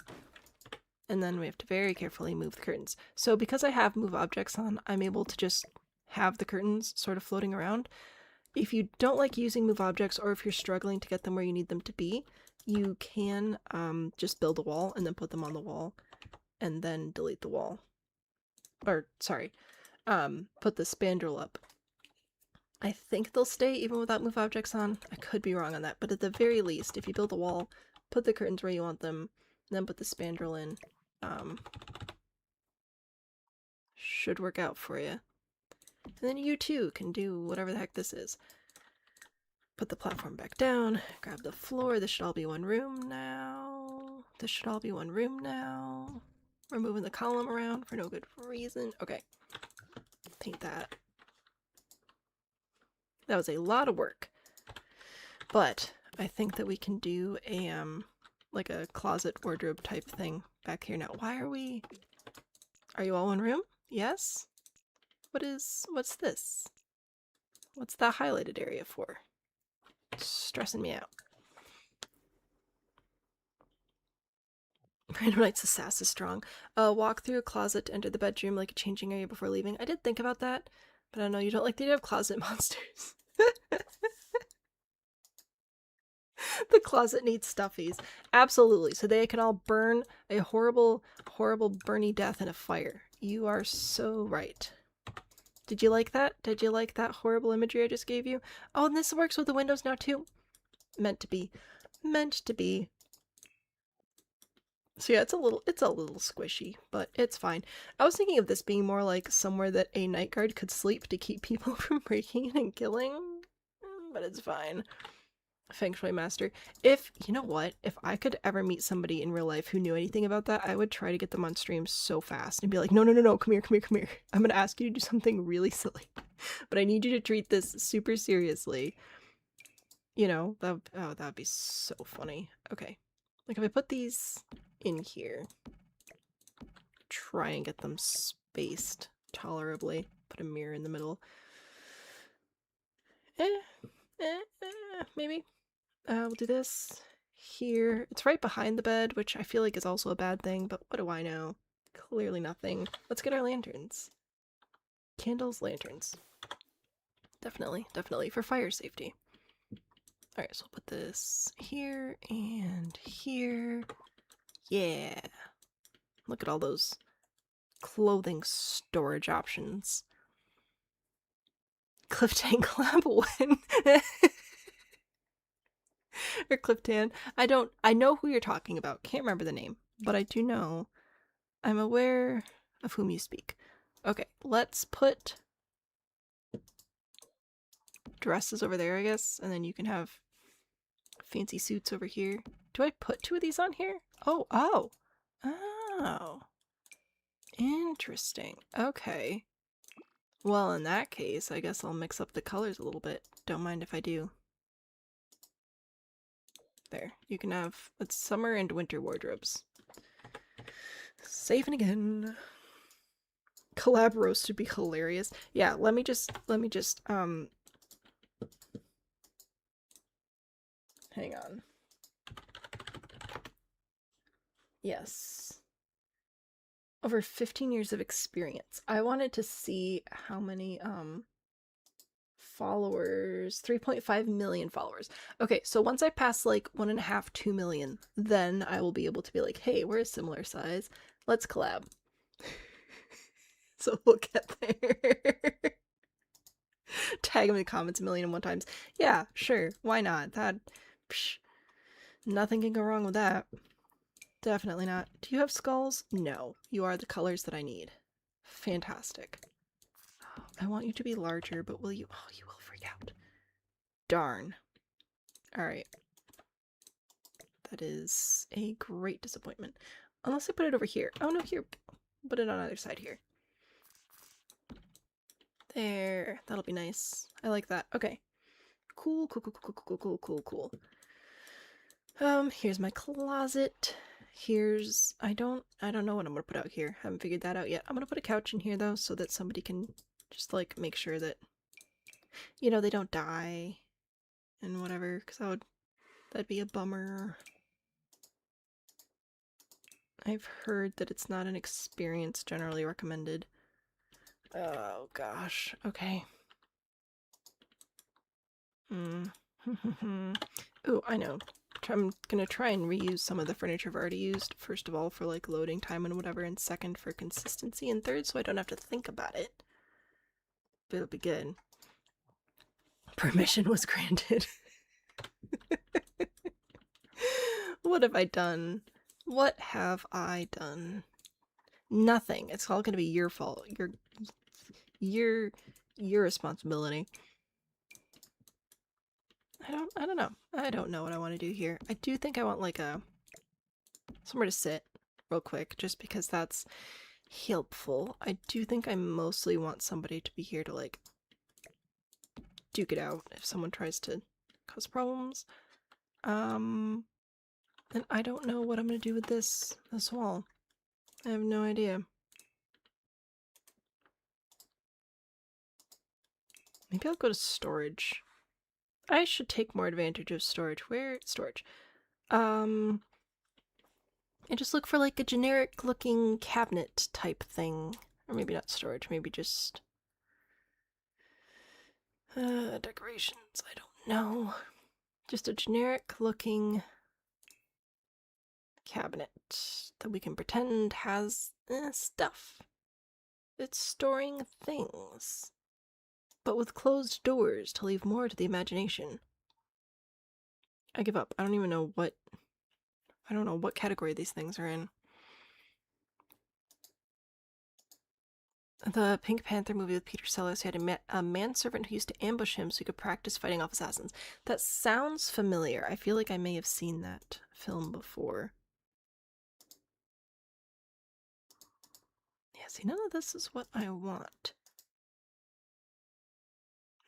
And then we have to very carefully move the curtains. So because I have move objects on, I'm able to just have the curtains sort of floating around. If you don't like using move objects, or if you're struggling to get them where you need them to be, you can just build a wall and then put them on the wall and then delete the wall. Or, sorry, put the spandrel up. I think they'll stay even without move objects on. I could be wrong on that, but at the very least, if you build a wall, put the curtains where you want them, then put the spandrel in, should work out for you. And then you too can do whatever the heck this is. Put the platform back down, grab the floor. This should all be one room now. This should all be one room now. We're moving the column around for no good reason. Okay. Paint that. That was a lot of work. But I think that we can do a, like a closet wardrobe type thing back here now. Why are we... Are you all in room? Yes? What's this? What's that highlighted area for? It's stressing me out. Random Knight's sass is strong. Walk through a closet to enter the bedroom like a changing area before leaving. I did think about that, but I don't know, you don't like the idea of closet monsters. The closet needs stuffies. Absolutely. So they can all burn a horrible, horrible burny death in a fire. You are so right. Did you like that? Did you like that horrible imagery I just gave you? Oh, and this works with the windows now too. Meant to be. Meant to be. So yeah, it's a little squishy, but it's fine. I was thinking of this being more like somewhere that a night guard could sleep to keep people from breaking in and killing, but it's fine. Feng Shui Master. If, you know what, if I could ever meet somebody in real life who knew anything about that, I would try to get them on stream so fast and be like, no, come here. I'm gonna ask you to do something really silly, but I need you to treat this super seriously. You know, that'd be so funny. Okay. Like if I put these in here, try and get them spaced tolerably, put a mirror in the middle. Maybe. We'll do this here. It's right behind the bed, which I feel like is also a bad thing, but what do I know? Clearly nothing. Let's get our lanterns. Candles, lanterns. Definitely, for fire safety. Alright, so we'll put this here and here. Yeah. Look at all those clothing storage options. Cliff Tank collab win. or Clifton. I know who you're talking about. Can't remember the name, but I do know. I'm aware of whom you speak. Okay, let's put dresses over there, I guess, and then you can have fancy suits over here. Do I put 2 of these on here? Oh, oh. Oh. Interesting. Okay. Well, in that case, I guess I'll mix up the colors a little bit. Don't mind if I do. There. You can have it's summer and winter wardrobes. Saving again. Collab roast would be hilarious. Yeah, let me just hang on. Yes. Over 15 years of experience. I wanted to see how many followers. 3.5 million followers. Okay, so once I pass like 1.5, 2 million, then I will be able to be like, hey, we're a similar size. Let's collab. So we'll get there. Tag him in the comments 1,000,001 times. Yeah, sure. Why not? Nothing can go wrong with that. Definitely not. Do you have skulls? No. You are the colors that I need. Fantastic. I want you to be larger, but will you? Oh, you will freak out. Darn. Alright. That is a great disappointment. Unless I put it over here. Oh no, here. Put it on the other side here. There. That'll be nice. I like that. Okay. Cool. Here's my closet. Here's I don't know what I'm gonna put out here. Haven't figured that out yet. I'm gonna put a couch in here though, so that somebody can just like make sure that they don't die and whatever, because that'd be a bummer. I've heard that it's not an experience generally recommended. Oh gosh. Okay. Ooh, I know. I'm gonna try and reuse some of the furniture I've already used. First of all, for like loading time and whatever, and second for consistency, and third so I don't have to think about it. But it'll be good. Permission was granted. What have I done? What have I done? Nothing. It's all gonna be your fault. Your responsibility. I don't know. I don't know what I want to do here. I do think I want like somewhere to sit real quick, just because that's helpful. I do think I mostly want somebody to be here to like duke it out if someone tries to cause problems. And I don't know what I'm gonna do with this wall. I have no idea. Maybe I'll go to storage. I should take more advantage of storage. Where? Storage. And just look for like a generic looking cabinet type thing. Or maybe not storage, maybe just decorations. I don't know. Just a generic looking cabinet that we can pretend has stuff. It's storing things, but with closed doors to leave more to the imagination. I give up. I don't know what category these things are in. The Pink Panther movie with Peter Sellers had a manservant who used to ambush him so he could practice fighting off assassins. That sounds familiar. I feel like I may have seen that film before. Yeah, see, none of this is what I want.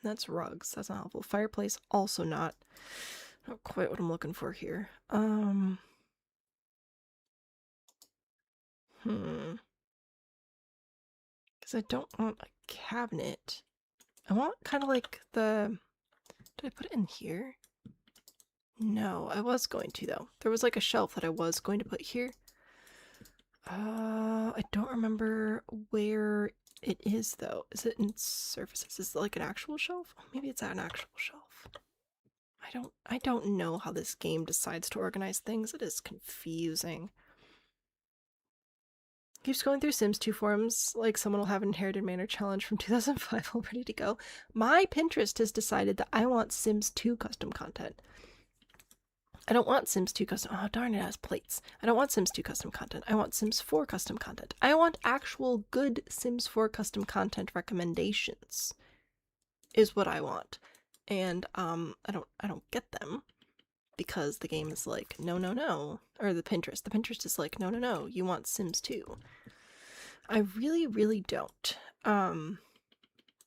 That's rugs. That's not helpful. Fireplace, also not quite what I'm looking for here. Because I don't want a cabinet. I want kind of like the... Did I put it in here? No, I was going to though. There was like a shelf that I was going to put here. I don't remember where it is though. Is it in surfaces? Is it like an actual shelf? Oh, maybe it's at an actual shelf. I don't know how this game decides to organize things. It is confusing. Keeps going through Sims 2 forums, like someone will have an inherited Manor challenge from 2005 all ready to go. My Pinterest has decided that I want Sims 2 custom content. I don't want Sims 2 custom. Oh, darn it, it has plates. I don't want Sims 2 custom content. I want Sims 4 custom content. I want actual good Sims 4 custom content recommendations. Is what I want. And I don't get them because the game is like, no, no, no. Or the Pinterest. The Pinterest is like, no, no, no. You want Sims 2. I really, really don't. I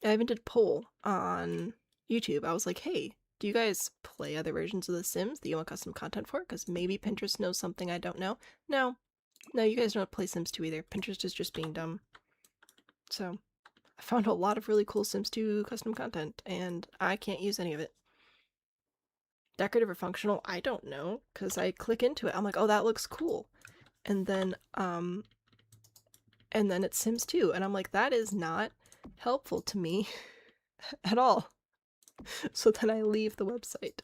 even did a poll on YouTube. I was like, hey, do you guys play other versions of The Sims that you want custom content for? Because maybe Pinterest knows something I don't know. No. No, you guys don't play Sims 2 either. Pinterest is just being dumb. So, I found a lot of really cool Sims 2 custom content, and I can't use any of it. Decorative or functional? I don't know, because I click into it. I'm like, oh, that looks cool. And then it's Sims 2, and I'm like, that is not helpful to me at all. So then I leave the website.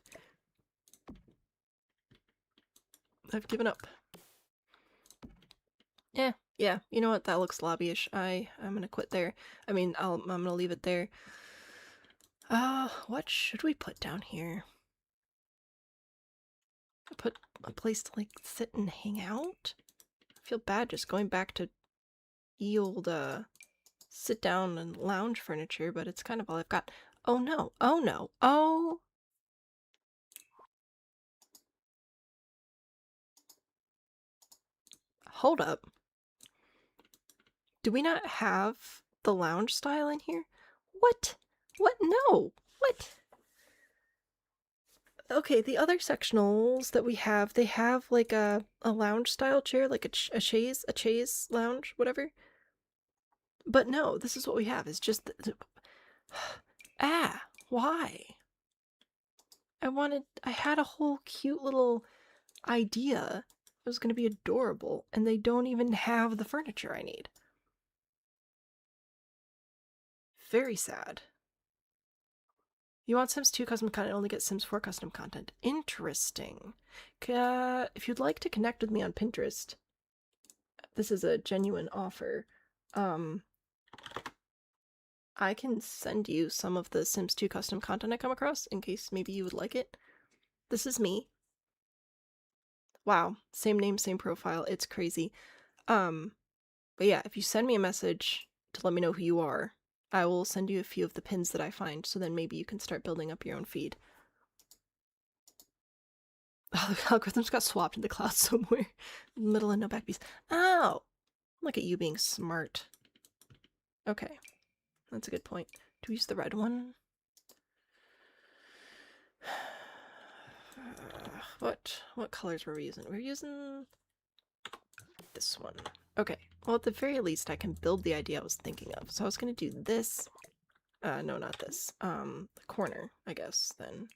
I've given up. Yeah, you know what? That looks lobbyish. I'm gonna quit there. I mean, I'm gonna leave it there. What should we put down here? Put a place to like sit and hang out? I feel bad just going back to ye old sit down and lounge furniture, but it's kind of all I've got. Oh no, oh no, oh! Hold up. Do we not have the lounge style in here? What? What? No! What? Okay, the other sectionals that we have, they have like a lounge style chair, like a chaise lounge, whatever. But no, this is what we have. It's just why? I had a whole cute little idea. It was gonna be adorable, and they don't even have the furniture I need. Very sad. You want Sims 2 custom content, only get Sims 4 custom content. Interesting. If you'd like to connect with me on Pinterest, this is a genuine offer. I can send you some of the Sims 2 custom content I come across in case maybe you would like it. This is me. Wow, same name, same profile. It's crazy. But yeah, if you send me a message to let me know who you are, I will send you a few of the pins that I find, so then maybe you can start building up your own feed. Oh, the algorithms got swapped in the cloud somewhere. Middle and no back piece. Oh! Look at you being smart. Okay. That's a good point. Do we use the red one? What colors were we using? We're using this one. Okay. Well, at the very least, I can build the idea I was thinking of. So I was gonna do this. No, not this. The corner, I guess, then.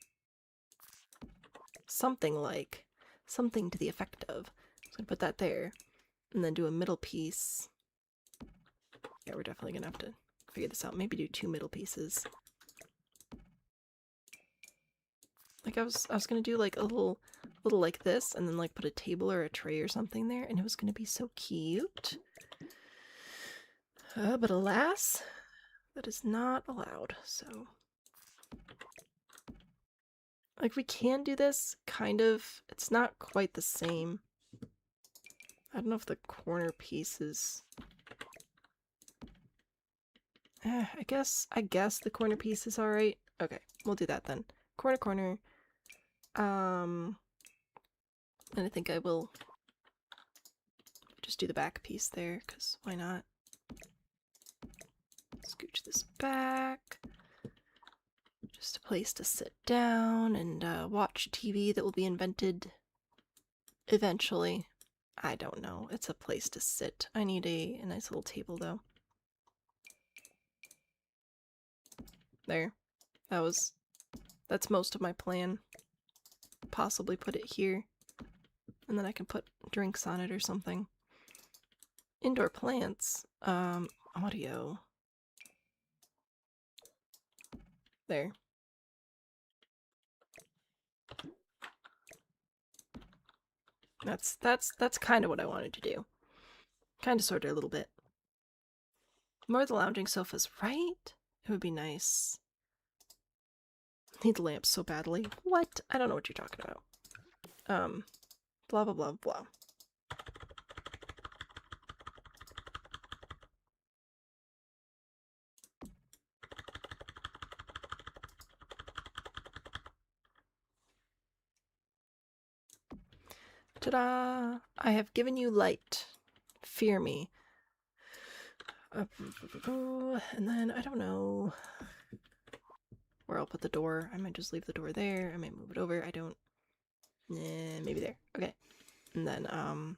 Something to the effect of. I'm gonna put that there. And then do a middle piece. Yeah, we're definitely gonna have to figure this out. Maybe do 2 middle pieces. Like I was gonna do like a little like this, and then like put a table or a tray or something there, and it was gonna be so cute. But alas, that is not allowed, so. Like we can do this, kind of. It's not quite the same. I don't know if the corner piece is... I guess the corner piece is alright. Okay, we'll do that then. Corner. And I think I will just do the back piece there, because why not? Scooch this back. Just a place to sit down and watch TV that will be invented eventually. I don't know. It's a place to sit. I need a nice little table, though. There. That's most of my plan. Possibly put it here. And then I can put drinks on it or something. Indoor plants. Audio. There. That's kind of what I wanted to do. Kind of sort of a little bit. More of the lounging sofas, right? It would be nice. Need lamps so badly. What? I don't know what you're talking about. Blah, blah, blah, blah. Ta-da! I have given you light. Fear me. And then, I don't know where I'll put the door. I might just leave the door there. I might move it over. I don't... maybe there. Okay. And then,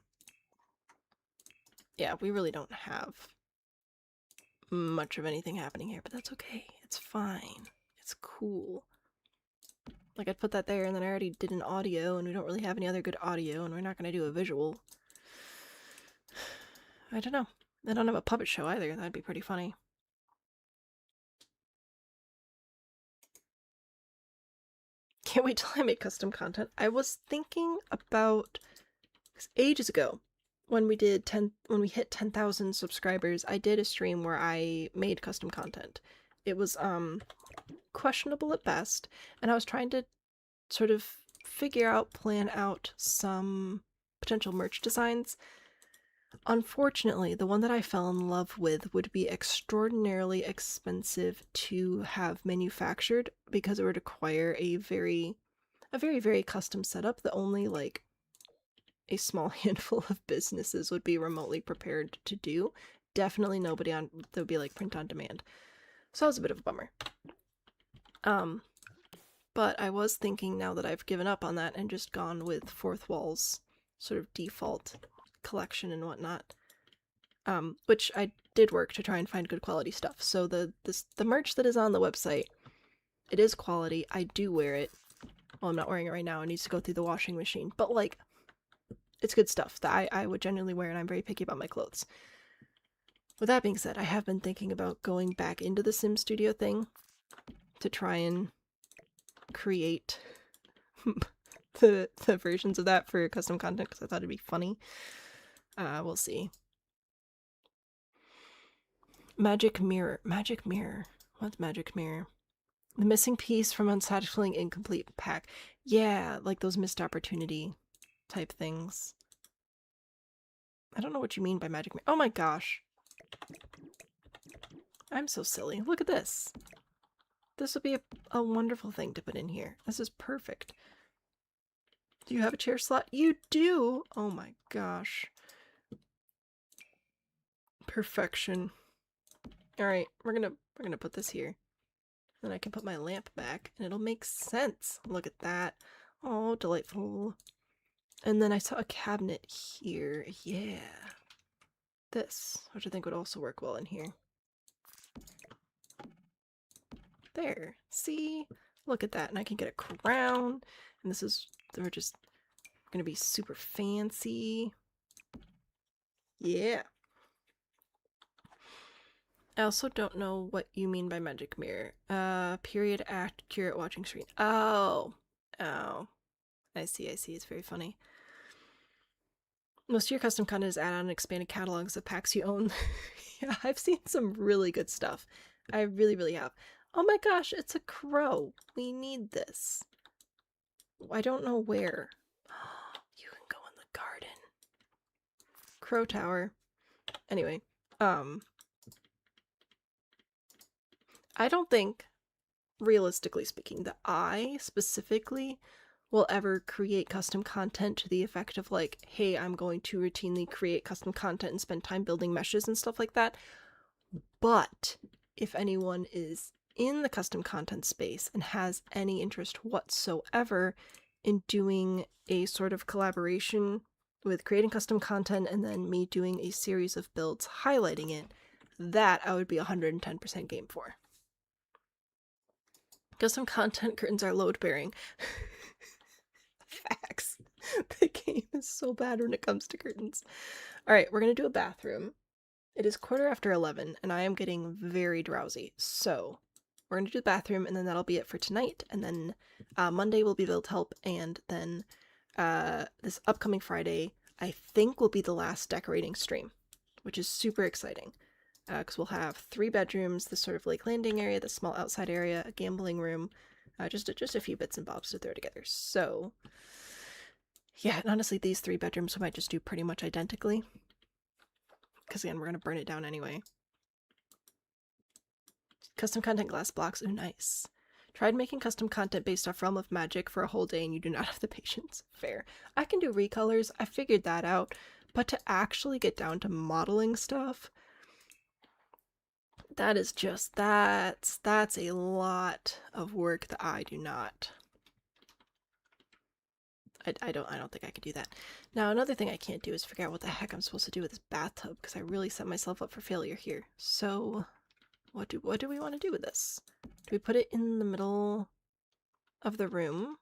yeah, we really don't have much of anything happening here, but that's okay. It's fine. It's cool. Like, I'd put that there, and then I already did an audio, and we don't really have any other good audio, and we're not going to do a visual. I don't know. I don't have a puppet show either. That'd be pretty funny. Can't wait till I make custom content. I was thinking about ages ago when we hit 10,000 subscribers, I did a stream where I made custom content. It was questionable at best, and I was trying to sort of plan out some potential merch designs. Unfortunately, the one that I fell in love with would be extraordinarily expensive to have manufactured because it would require a very, very custom setup that only like a small handful of businesses would be remotely prepared to do. Definitely nobody that would be like print on demand. So that was a bit of a bummer. But I was thinking now that I've given up on that and just gone with Fourth Wall's sort of default collection and whatnot, which I did work to try and find good quality stuff. So the merch that is on the website, it is quality. I do wear it. Well, I'm not wearing it right now. It needs to go through the washing machine. But like, it's good stuff that I would genuinely wear, and I'm very picky about my clothes. With that being said, I have been thinking about going back into the Sim Studio thing to try and create the versions of that for custom content because I thought it'd be funny. We'll see. Magic mirror. Magic mirror. What's magic mirror? The missing piece from unsatisfying incomplete pack. Yeah, like those missed opportunity type things. I don't know what you mean by magic mirror. Oh my gosh. I'm so silly. Look at this. This would be a wonderful thing to put in here. This is perfect. Do you have a chair slot? You do! Oh my gosh. Perfection. Alright, we're gonna put this here. Then I can put my lamp back and it'll make sense. Look at that. Oh, delightful. And then I saw a cabinet here. Yeah. This, which I think would also work well in here. There. See? Look at that. And I can get a crown. And we're just gonna be super fancy. Yeah. I also don't know what you mean by magic mirror. Period accurate watching screen. Oh. Oh. I see. It's very funny. Most of your custom content is add-on and expanded catalogs of packs you own. Yeah, I've seen some really good stuff. I really have. Oh my gosh, it's a crow. We need this. I don't know where. You can go in the garden. Crow tower. Anyway, I don't think, realistically speaking, that I specifically will ever create custom content to the effect of like, hey, I'm going to routinely create custom content and spend time building meshes and stuff like that. But if anyone is in the custom content space and has any interest whatsoever in doing a sort of collaboration with creating custom content and then me doing a series of builds highlighting it, that I would be 110% game for. Custom content curtains are load bearing. Facts. The game is so bad when it comes to curtains. Alright, we're gonna do a bathroom. It is 11:15 and I am getting very drowsy. So we're gonna do the bathroom and then that'll be it for tonight. And then Monday will be build help, and then this upcoming Friday I think will be the last decorating stream, which is super exciting. Because we'll have 3 bedrooms, this sort of lake landing area, the small outside area, a gambling room, just a few bits and bobs to throw together. So Yeah, and honestly, these 3 bedrooms we might just do pretty much identically. Because again, we're going to burn it down anyway. Custom content glass blocks. Ooh, nice. Tried making custom content based off Realm of Magic for a whole day and you do not have the patience. Fair. I can do recolors. I figured that out. But to actually get down to modeling stuff, that is just, that's a lot of work that I do not. I don't think I could do that. Now, another thing I can't do is figure out what the heck I'm supposed to do with this bathtub, because I really set myself up for failure here. So, what do we want to do with this? Do we put it in the middle of the room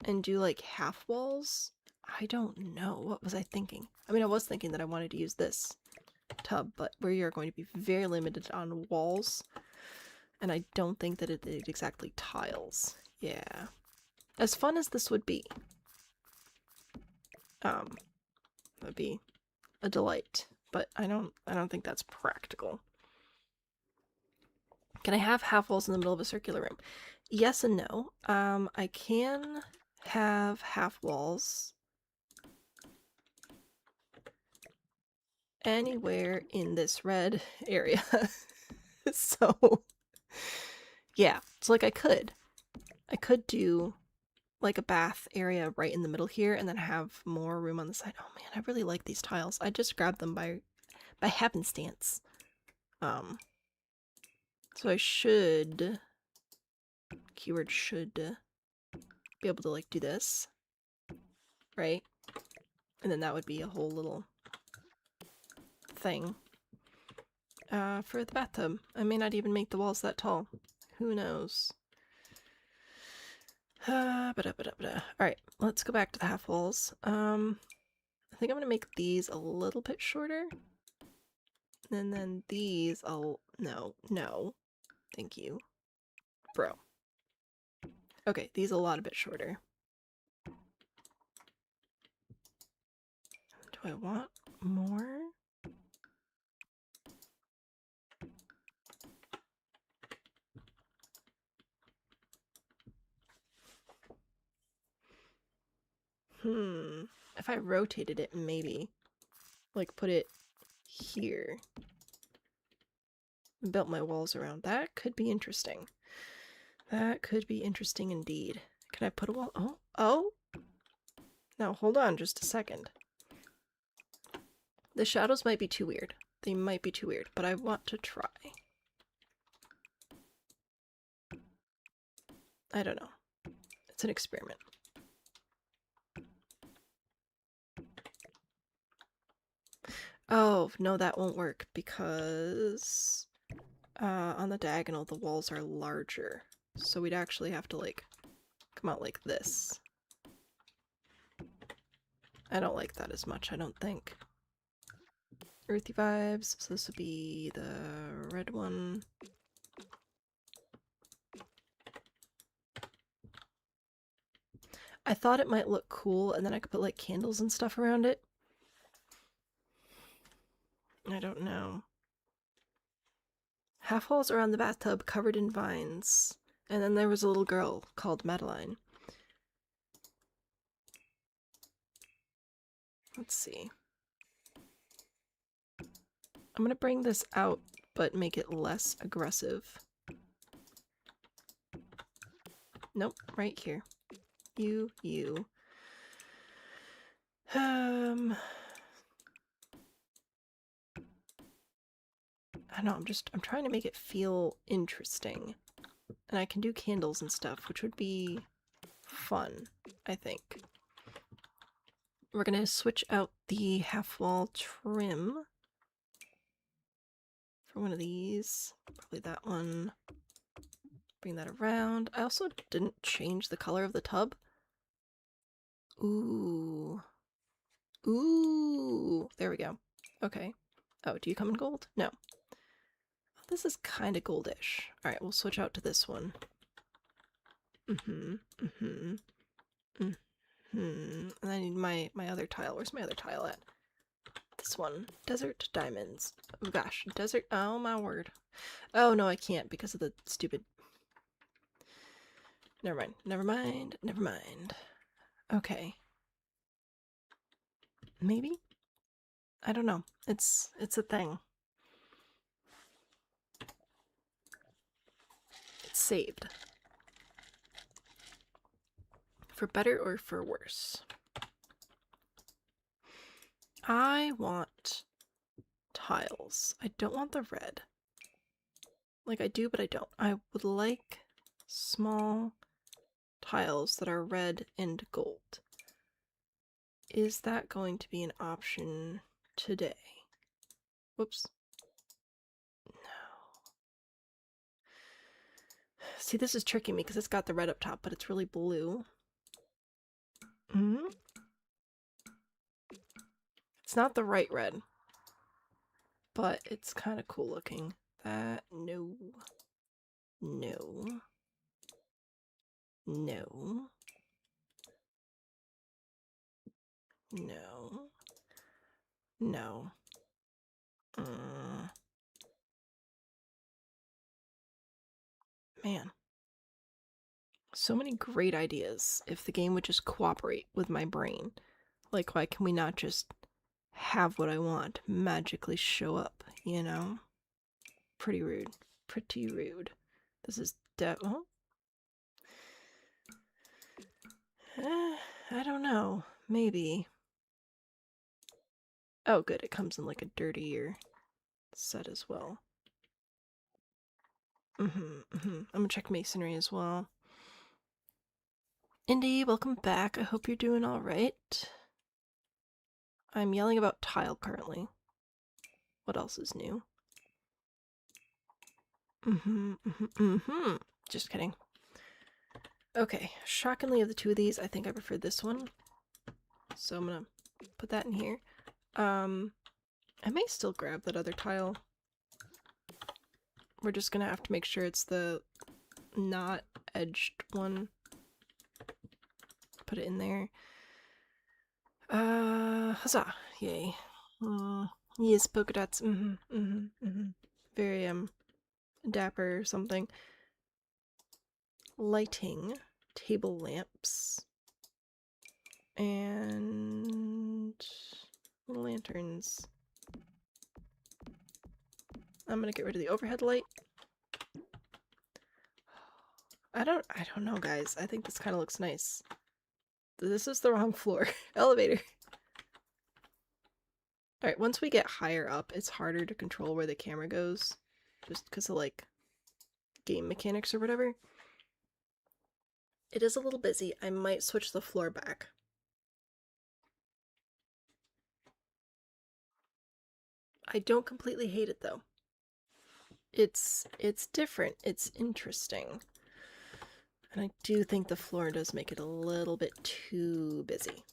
and do like half walls? I don't know. What was I thinking? I mean, I was thinking that I wanted to use this tub, but we are going to be very limited on walls, and I don't think that it exactly tiles. Yeah. As fun as this would be, would be a delight, but I don't think that's practical. Can I have half walls in the middle of a circular room? Yes and no. I can have half walls anywhere in this red area. So, yeah. So, like, I could do like a bath area right in the middle here and then have more room on the side. Oh man, I really like these tiles. I just grabbed them by happenstance. So I should, keyword should, be able to like do this, right? And then that would be a whole little thing for the bathtub. I may not even make the walls that tall. Who knows? Alright, let's go back to the half walls. I think I'm gonna make these a little bit shorter. And then these no. Thank you. Bro. Okay, these a lot a bit shorter. Do I want more? If I rotated it, maybe. Like, put it here. Built my walls around. That could be interesting. That could be interesting indeed. Can I put a wall? Oh! Now, hold on just a second. The shadows might be too weird. They might be too weird, but I want to try. I don't know. It's an experiment. Oh, no, that won't work because on the diagonal the walls are larger. So we'd actually have to like come out like this. I don't like that as much, I don't think. Earthy vibes, so this would be the red one. I thought it might look cool and then I could put like candles and stuff around it. I don't know. Half walls around the bathtub covered in vines. And then there was a little girl called Madeline. Let's see. I'm gonna bring this out, but make it less aggressive. Nope, right here. You. I don't know, I'm trying to make it feel interesting. And I can do candles and stuff, which would be fun, I think. We're gonna switch out the half wall trim for one of these. Probably that one. Bring that around. I also didn't change the color of the tub. Ooh. There we go. Okay. Oh, do you come in gold? No. This is kind of goldish. Alright, we'll switch out to this one. And I need my other tile. Where's my other tile at? This one. Desert diamonds. Oh gosh, desert. Oh my word. Oh no, I can't because of the stupid. Never mind. Okay. Maybe? I don't know. It's a thing. It's saved. For better or for worse. I want tiles. I don't want the red. Like, I do, but I don't. I would like small tiles that are red and gold. Is that going to be an option today? Whoops. No. See, this is tricking me because it's got the red up top, but it's really blue. It's not the right red, but it's kind of cool looking. That, no. No. No. No. No. Man. So many great ideas if the game would just cooperate with my brain. Like, why can we not just have what I want magically show up, you know? Pretty rude. Pretty rude. This is oh. I don't know. Maybe. Oh, good. It comes in like a dirtier set as well. I'm gonna check masonry as well. Indy, welcome back. I hope you're doing alright. I'm yelling about tile currently. What else is new? Just kidding. Okay, shockingly of the two of these, I think I prefer this one. So I'm gonna put that in here. I may still grab that other tile. We're just gonna have to make sure it's the not edged one. Put it in there. Huzzah! Yay. Yes, polka dots. Very, dapper or something. Lighting. Table lamps. And little lanterns. I'm gonna get rid of the overhead light. I don't know, guys. I think this kind of looks nice. This is the wrong floor. Elevator. Alright, once we get higher up, it's harder to control where the camera goes. Just because of, like, game mechanics or whatever. It is a little busy. I might switch the floor back. I don't completely hate it, though. It's different. It's interesting. And I do think the floor does make it a little bit too busy.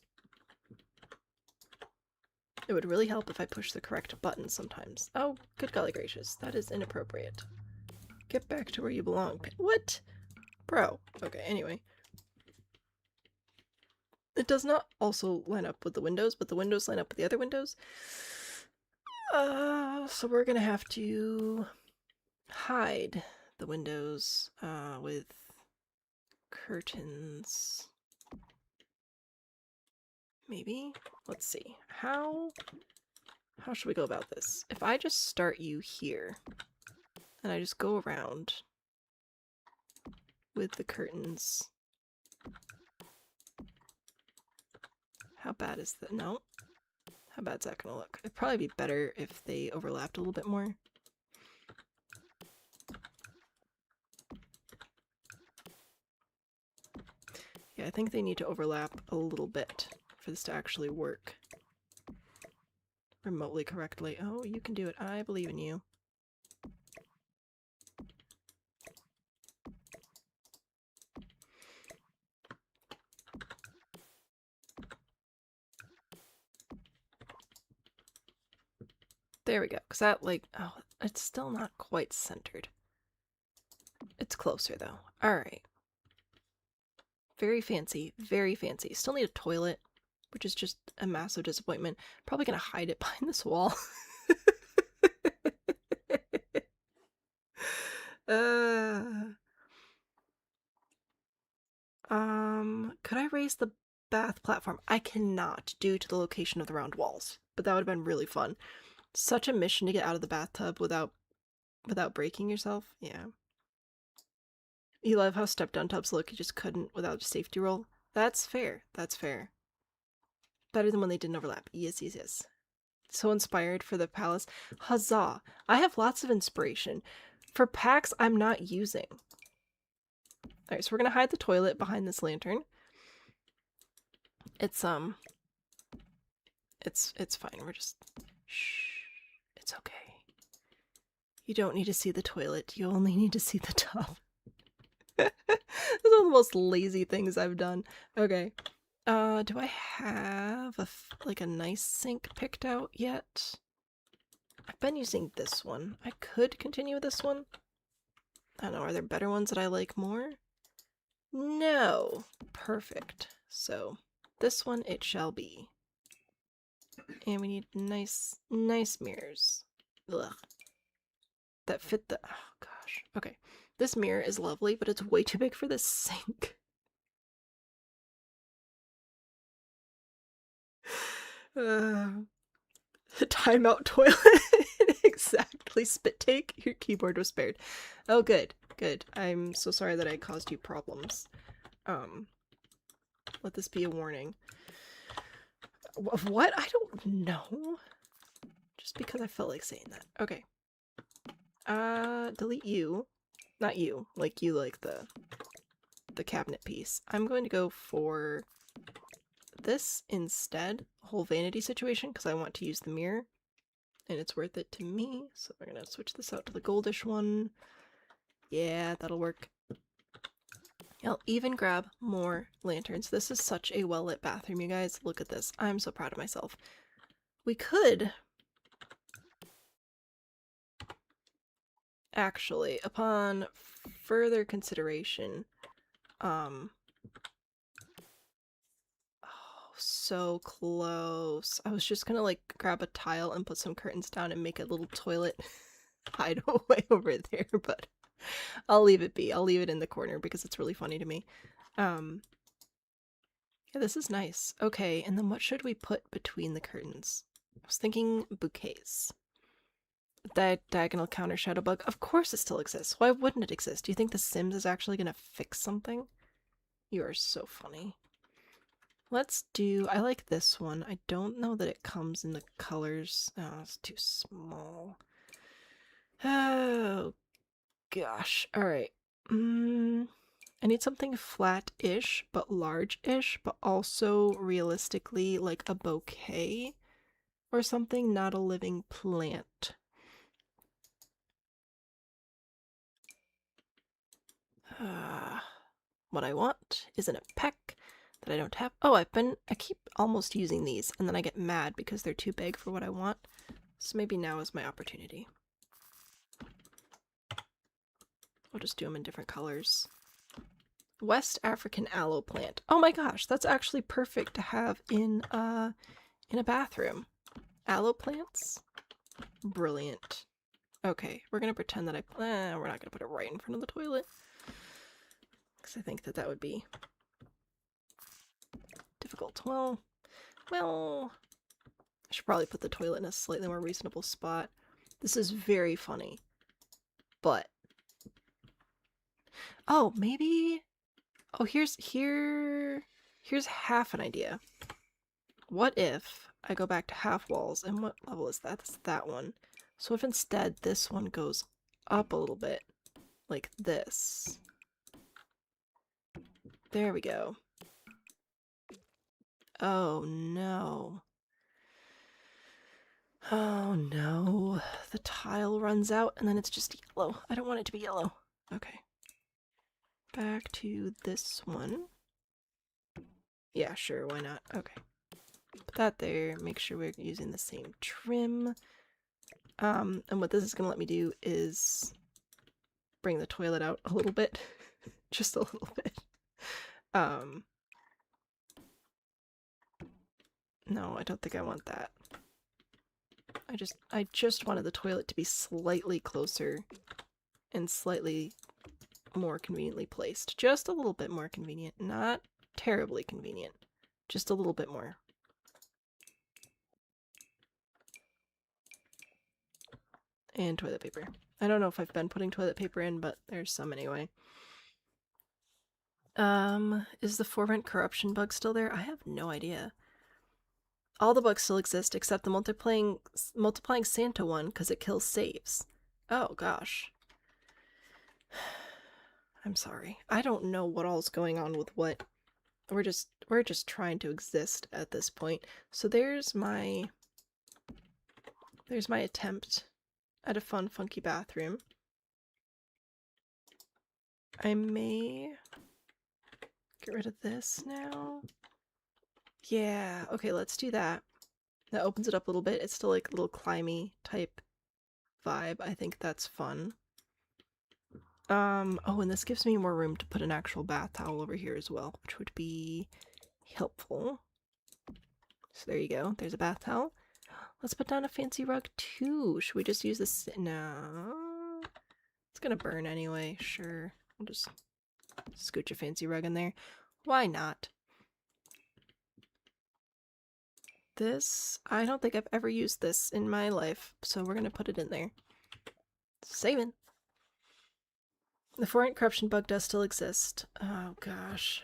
It would really help if I push the correct button sometimes. Oh, good golly gracious. That is inappropriate. Get back to where you belong. What? Bro. Okay, anyway. It does not also line up with the windows, but the windows line up with the other windows. So we're gonna have to hide the windows with curtains. Maybe? Let's see. How should we go about this? If I just start you here, and I just go around with the curtains. How bad is that? No. How bad's that gonna look? It'd probably be better if they overlapped a little bit more. Yeah, I think they need to overlap a little bit for this to actually work remotely correctly. Oh, you can do it. I believe in you. There we go. Because that, like, oh, it's still not quite centered. It's closer, though. Alright. Very fancy. Very fancy. Still need a toilet, which is just a massive disappointment. Probably gonna hide it behind this wall. Could I raise the bath platform. I cannot due to the location of the round walls, but that would have been really fun. Such a mission to get out of the bathtub without breaking yourself. Yeah. You love how step-down tubs look. You just couldn't without a safety roll. That's fair. That's fair. Better than when they didn't overlap. Yes, yes, yes. So inspired for the palace. Huzzah! I have lots of inspiration. For packs I'm not using. Alright, so we're gonna hide the toilet behind this lantern. It's fine. We're just... Shh. It's okay. You don't need to see the toilet. You only need to see the tub. This is one of the most lazy things I've done. Okay. Do I have a nice sink picked out yet? I've been using this one. I could continue with this one. I don't know, are there better ones that I like more? No. Perfect. So, this one it shall be. And we need nice mirrors. Ugh. That fit the... Oh, gosh. Okay. This mirror is lovely, but it's way too big for this sink. Timeout toilet. Exactly. Spit take. Your keyboard was spared. Oh, good. Good. I'm so sorry that I caused you problems. Let this be a warning. Of what? I don't know. Just because I felt like saying that. Okay. Delete you. Not you. Like you like the cabinet piece. I'm going to go for this instead. Whole vanity situation because I want to use the mirror. And it's worth it to me. So we're going to switch this out to the goldish one. Yeah, that'll work. I'll even grab more lanterns. This is such a well-lit bathroom, you guys. Look at this. I'm so proud of myself. We could... Actually, upon further consideration... Oh, so close. I was just gonna, like, grab a tile and put some curtains down and make a little toilet hideaway over there, but... I'll leave it be. I'll leave it in the corner because it's really funny to me. Yeah, this is nice. Okay, and then what should we put between the curtains? I was thinking bouquets. That diagonal counter shadow bug. Of course it still exists. Why wouldn't it exist? Do you think The Sims is actually gonna fix something? You are so funny. Let's do... I like this one. I don't know that it comes in the colors. Oh, it's too small. Oh, gosh. Alright. I need something flat-ish, but large-ish, but also realistically like a bouquet or something, not a living plant. What I want isn't a peck that I don't have. Oh, I keep almost using these, and then I get mad because they're too big for what I want. So maybe now is my opportunity. I'll just do them in different colors. West African aloe plant. Oh my gosh, that's actually perfect to have in a bathroom. Aloe plants? Brilliant. Okay, we're gonna pretend that we're not gonna put it right in front of the toilet. Because I think that would be difficult. Well, I should probably put the toilet in a slightly more reasonable spot. This is very funny. But... Oh, maybe... Oh, here's half an idea. What if I go back to half walls, and what level is that? That's that one. So if instead this one goes up a little bit, like this. There we go. Oh no. Oh no. The tile runs out and then it's just yellow. I don't want it to be yellow. Okay. Back to this one. Yeah, sure, why not? Okay. Put that there, make sure we're using the same trim. And what this is gonna let me do is bring the toilet out a little bit. Just a little bit. No, I don't think I want that. I just wanted the toilet to be slightly closer and slightly more conveniently placed. Just a little bit more convenient, not terribly convenient. Just a little bit more. And toilet paper. I don't know if I've been putting toilet paper in, but there's some anyway. Is the for rent corruption bug still there? I have no idea. All the bugs still exist except the multiplying Santa one because it kills saves. Oh gosh. I'm sorry. I don't know what all's going on with what. We're just trying to exist at this point. So there's my attempt at a fun, funky bathroom. I may get rid of this now. Yeah, okay, let's do that. That opens it up a little bit. It's still like a little climby type vibe. I think that's fun. Oh, and this gives me more room to put an actual bath towel over here as well, which would be helpful. So there you go. There's a bath towel. Let's put down a fancy rug too. Should we just use this? No. It's gonna burn anyway. Sure. We'll just scooch a fancy rug in there. Why not? This, I don't think I've ever used this in my life, so we're gonna put it in there. Saving. The for rent corruption bug does still exist. Oh gosh.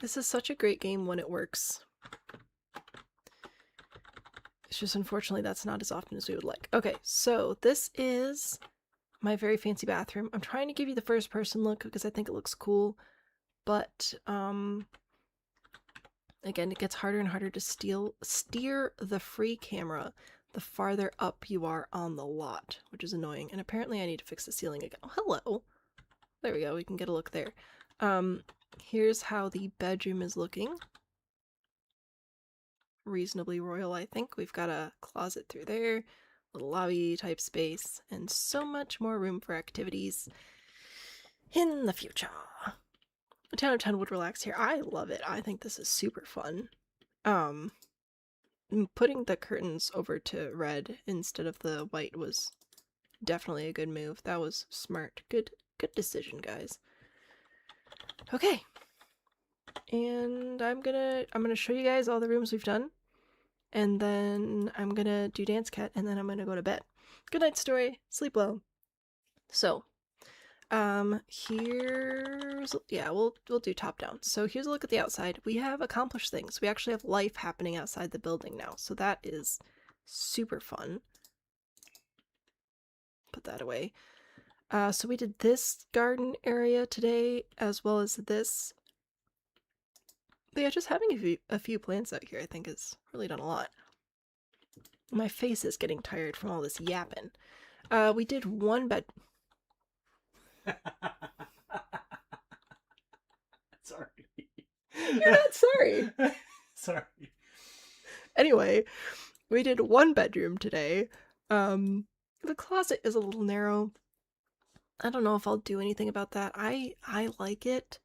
This is such a great game when it works. It's just unfortunately that's not as often as we would like. Okay, so this is my very fancy bathroom. I'm trying to give you the first person look because I think it looks cool, but again, it gets harder and harder to steer the free camera the farther up you are on the lot, which is annoying. And apparently I need to fix the ceiling again. Oh, hello. There we go. We can get a look there. Here's how the bedroom is looking. Reasonably royal, I think. We've got a closet through there, little lobby type space, and so much more room for activities in the future. A 10 out of 10 would relax here. I love it. I think this is super fun. Putting the curtains over to red instead of the white was definitely a good move. That was smart. Good decision, guys. Okay. And I'm gonna show you guys all the rooms we've done. And then I'm gonna do Dance Cat, and then I'm gonna go to bed. Good night, story. Sleep well. So, here's, yeah, we'll do top down. So here's a look at the outside. We have accomplished things. We actually have life happening outside the building now. So that is super fun. Put that away. So we did this garden area today, as well as this. But yeah, just having a few plants out here I think has really done a lot. My face is getting tired from all this yapping. We did one bed... Sorry. You're not sorry. Sorry. Anyway, we did one bedroom today. The closet is a little narrow. I don't know if I'll do anything about that. I like it.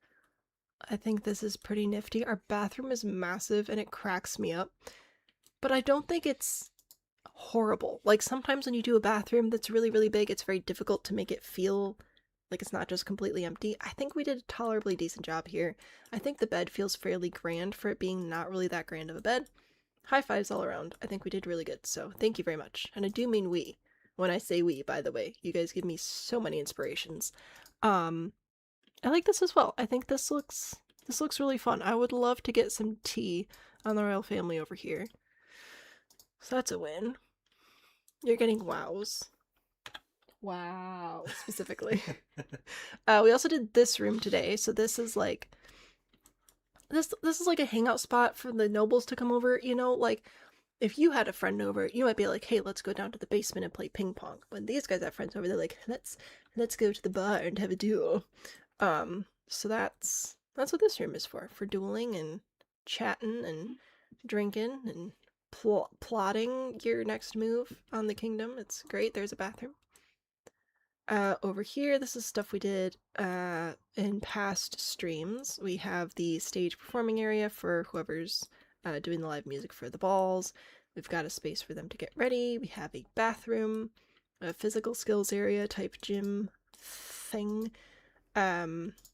I think this is pretty nifty. Our bathroom is massive and it cracks me up. But I don't think it's horrible. Like sometimes when you do a bathroom that's really, really big, it's very difficult to make it feel like it's not just completely empty. I think we did a tolerably decent job here. I think the bed feels fairly grand for it being not really that grand of a bed. High fives all around. I think we did really good, so thank you very much. And I do mean we. When I say we, by the way. You guys give me so many inspirations. I like this as well. I think this looks really fun. I would love to get some tea on the royal family over here. So that's a win. You're getting wows. Wow, specifically. We also did this room today, so this is like this is like a hangout spot for the nobles to come over, you know, like if you had a friend over, you might be like, hey, let's go down to the basement and play ping pong. When these guys have friends over, they're like, let's go to the bar and have a duel. So that's what this room is for dueling and chatting and drinking and plotting your next move on the kingdom. It's great. There's a bathroom. Over here, this is stuff we did in past streams. We have the stage performing area for whoever's doing the live music for the balls. We've got a space for them to get ready. We have a bathroom, a physical skills area type gym thing.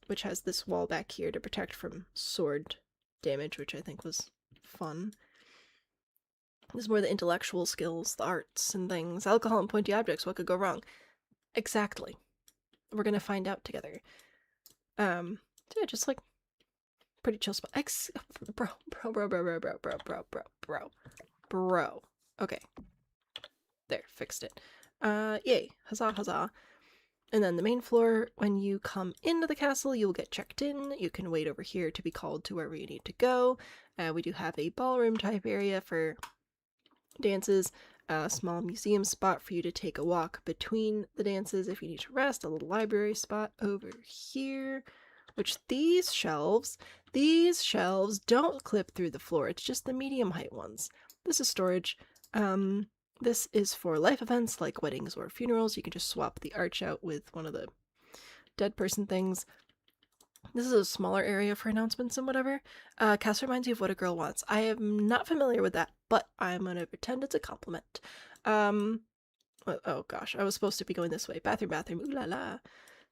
which has this wall back here to protect from sword damage, which I think was fun. This is more the intellectual skills, the arts and things. Alcohol and pointy objects, what could go wrong? Exactly. We're gonna find out together. So yeah, just like pretty chill spot. Bro. Okay. There, fixed it. Yay. Huzzah, huzzah. And then the main floor, when you come into the castle, you'll get checked in. You can wait over here to be called to wherever you need to go. We do have a ballroom type area for dances, a small museum spot for you to take a walk between the dances if you need to rest, a little library spot over here, which these shelves don't clip through the floor. It's just the medium height ones. This is storage. This is for life events like weddings or funerals. You can just swap the arch out with one of the dead person things. This is a smaller area for announcements and whatever. Castle reminds you of what a girl wants. I am not familiar with that, but I'm gonna pretend it's a compliment. Oh gosh, I was supposed to be going this way. Bathroom, ooh la la.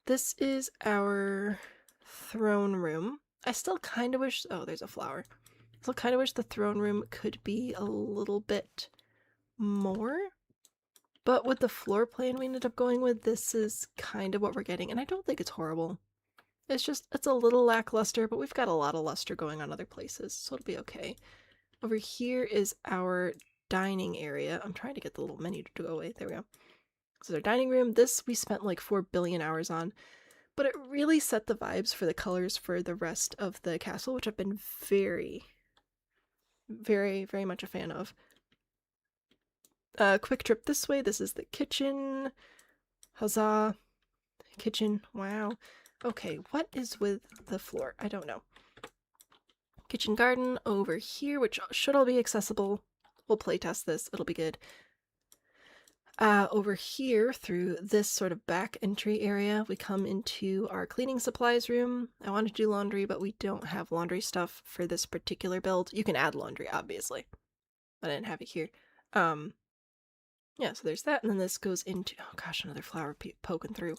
This is our throne room. I still kind of wish, oh, there's a flower. I still kind of wish the throne room could be a little bit more, but with the floor plan we ended up going with, this is kind of what we're getting, and I don't think it's horrible. It's a little lackluster, but we've got a lot of luster going on other places, so it'll be okay. Over here is our dining area. I'm trying to get the little menu to go away. There we go. This is our dining room. This we spent like 4 billion hours on, but it really set the vibes for the colors for the rest of the castle, which I've been very, very, very much a fan of. Quick trip this way. This is the kitchen. Huzzah. Kitchen. Wow. Okay, what is with the floor? I don't know. Kitchen garden over here, which should all be accessible. We'll playtest this. It'll be good. Over here, through this sort of back entry area, we come into our cleaning supplies room. I want to do laundry, but we don't have laundry stuff for this particular build. You can add laundry, obviously. I didn't have it here. Yeah, so there's that, and then this goes into, oh gosh, another flower poking through.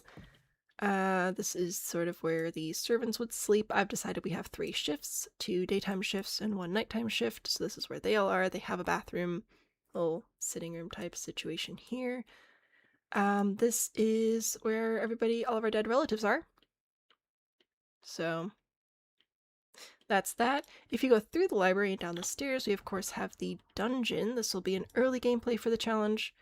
This is sort of where the servants would sleep. I've decided we have 3 shifts, 2 daytime shifts and 1 nighttime shift, so this is where they all are. They have a bathroom, little sitting room type situation here. This is where all of our dead relatives are. So that's that. If you go through the library and down the stairs, we of course have the dungeon. This will be an early gameplay for the challenge,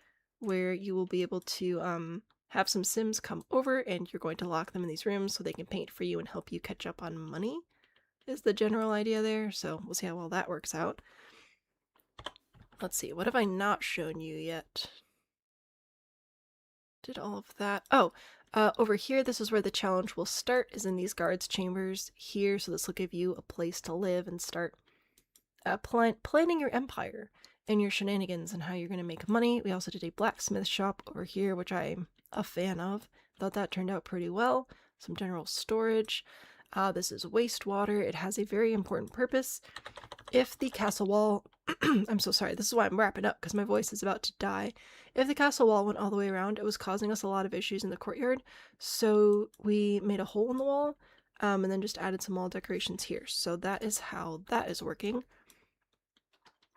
where you will be able to have some Sims come over and you're going to lock them in these rooms so they can paint for you and help you catch up on money, is the general idea there. So we'll see how well that works out. Let's see, what have I not shown you yet? Did all of that. Oh, over here, this is where the challenge will start, is in these guards' chambers here. So this will give you a place to live and start planning your empire and your shenanigans and how you're going to make money. We also did a blacksmith shop over here, which I'm a fan of. Thought that turned out pretty well. Some general storage. This is wastewater. It has a very important purpose. If the castle wall... I'm so sorry, this is why I'm wrapping up, because my voice is about to die. If the castle wall went all the way around, it was causing us a lot of issues in the courtyard, so we made a hole in the wall, and then just added some wall decorations here. So that is how that is working.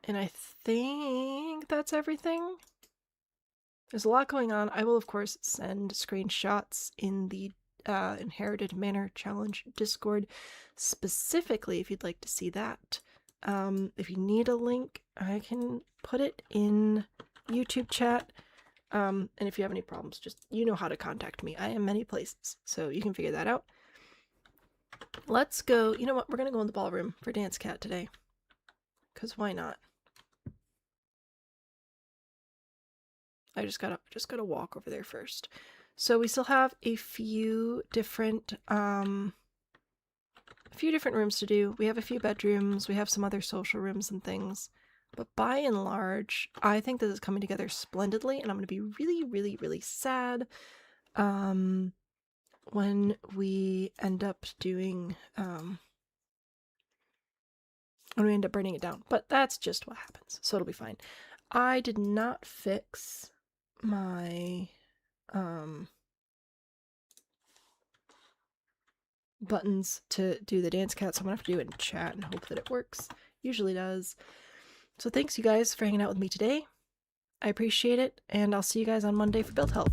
And I think that's everything. There's a lot going on. I will, of course, send screenshots in the Inherited Manor Challenge Discord, specifically if you'd like to see that. If you need a link, I can put it in YouTube chat. And if you have any problems, just, you know how to contact me. I am many places, so you can figure that out. Let's go. You know what? We're gonna go in the ballroom for Dance Cat today. Because why not? I just gotta walk over there first. So we still have a few different rooms to do. We have a few bedrooms, we have some other social rooms and things. But by and large, I think this is coming together splendidly, and I'm gonna be really, really, really sad when we end up doing when we end up burning it down. But that's just what happens, so it'll be fine. I did not fix my buttons to do the dance cat, so I'm gonna have to do it in chat and hope that it works. Usually does. So thanks you guys for hanging out with me today. I appreciate it, and I'll see you guys on Monday for build help.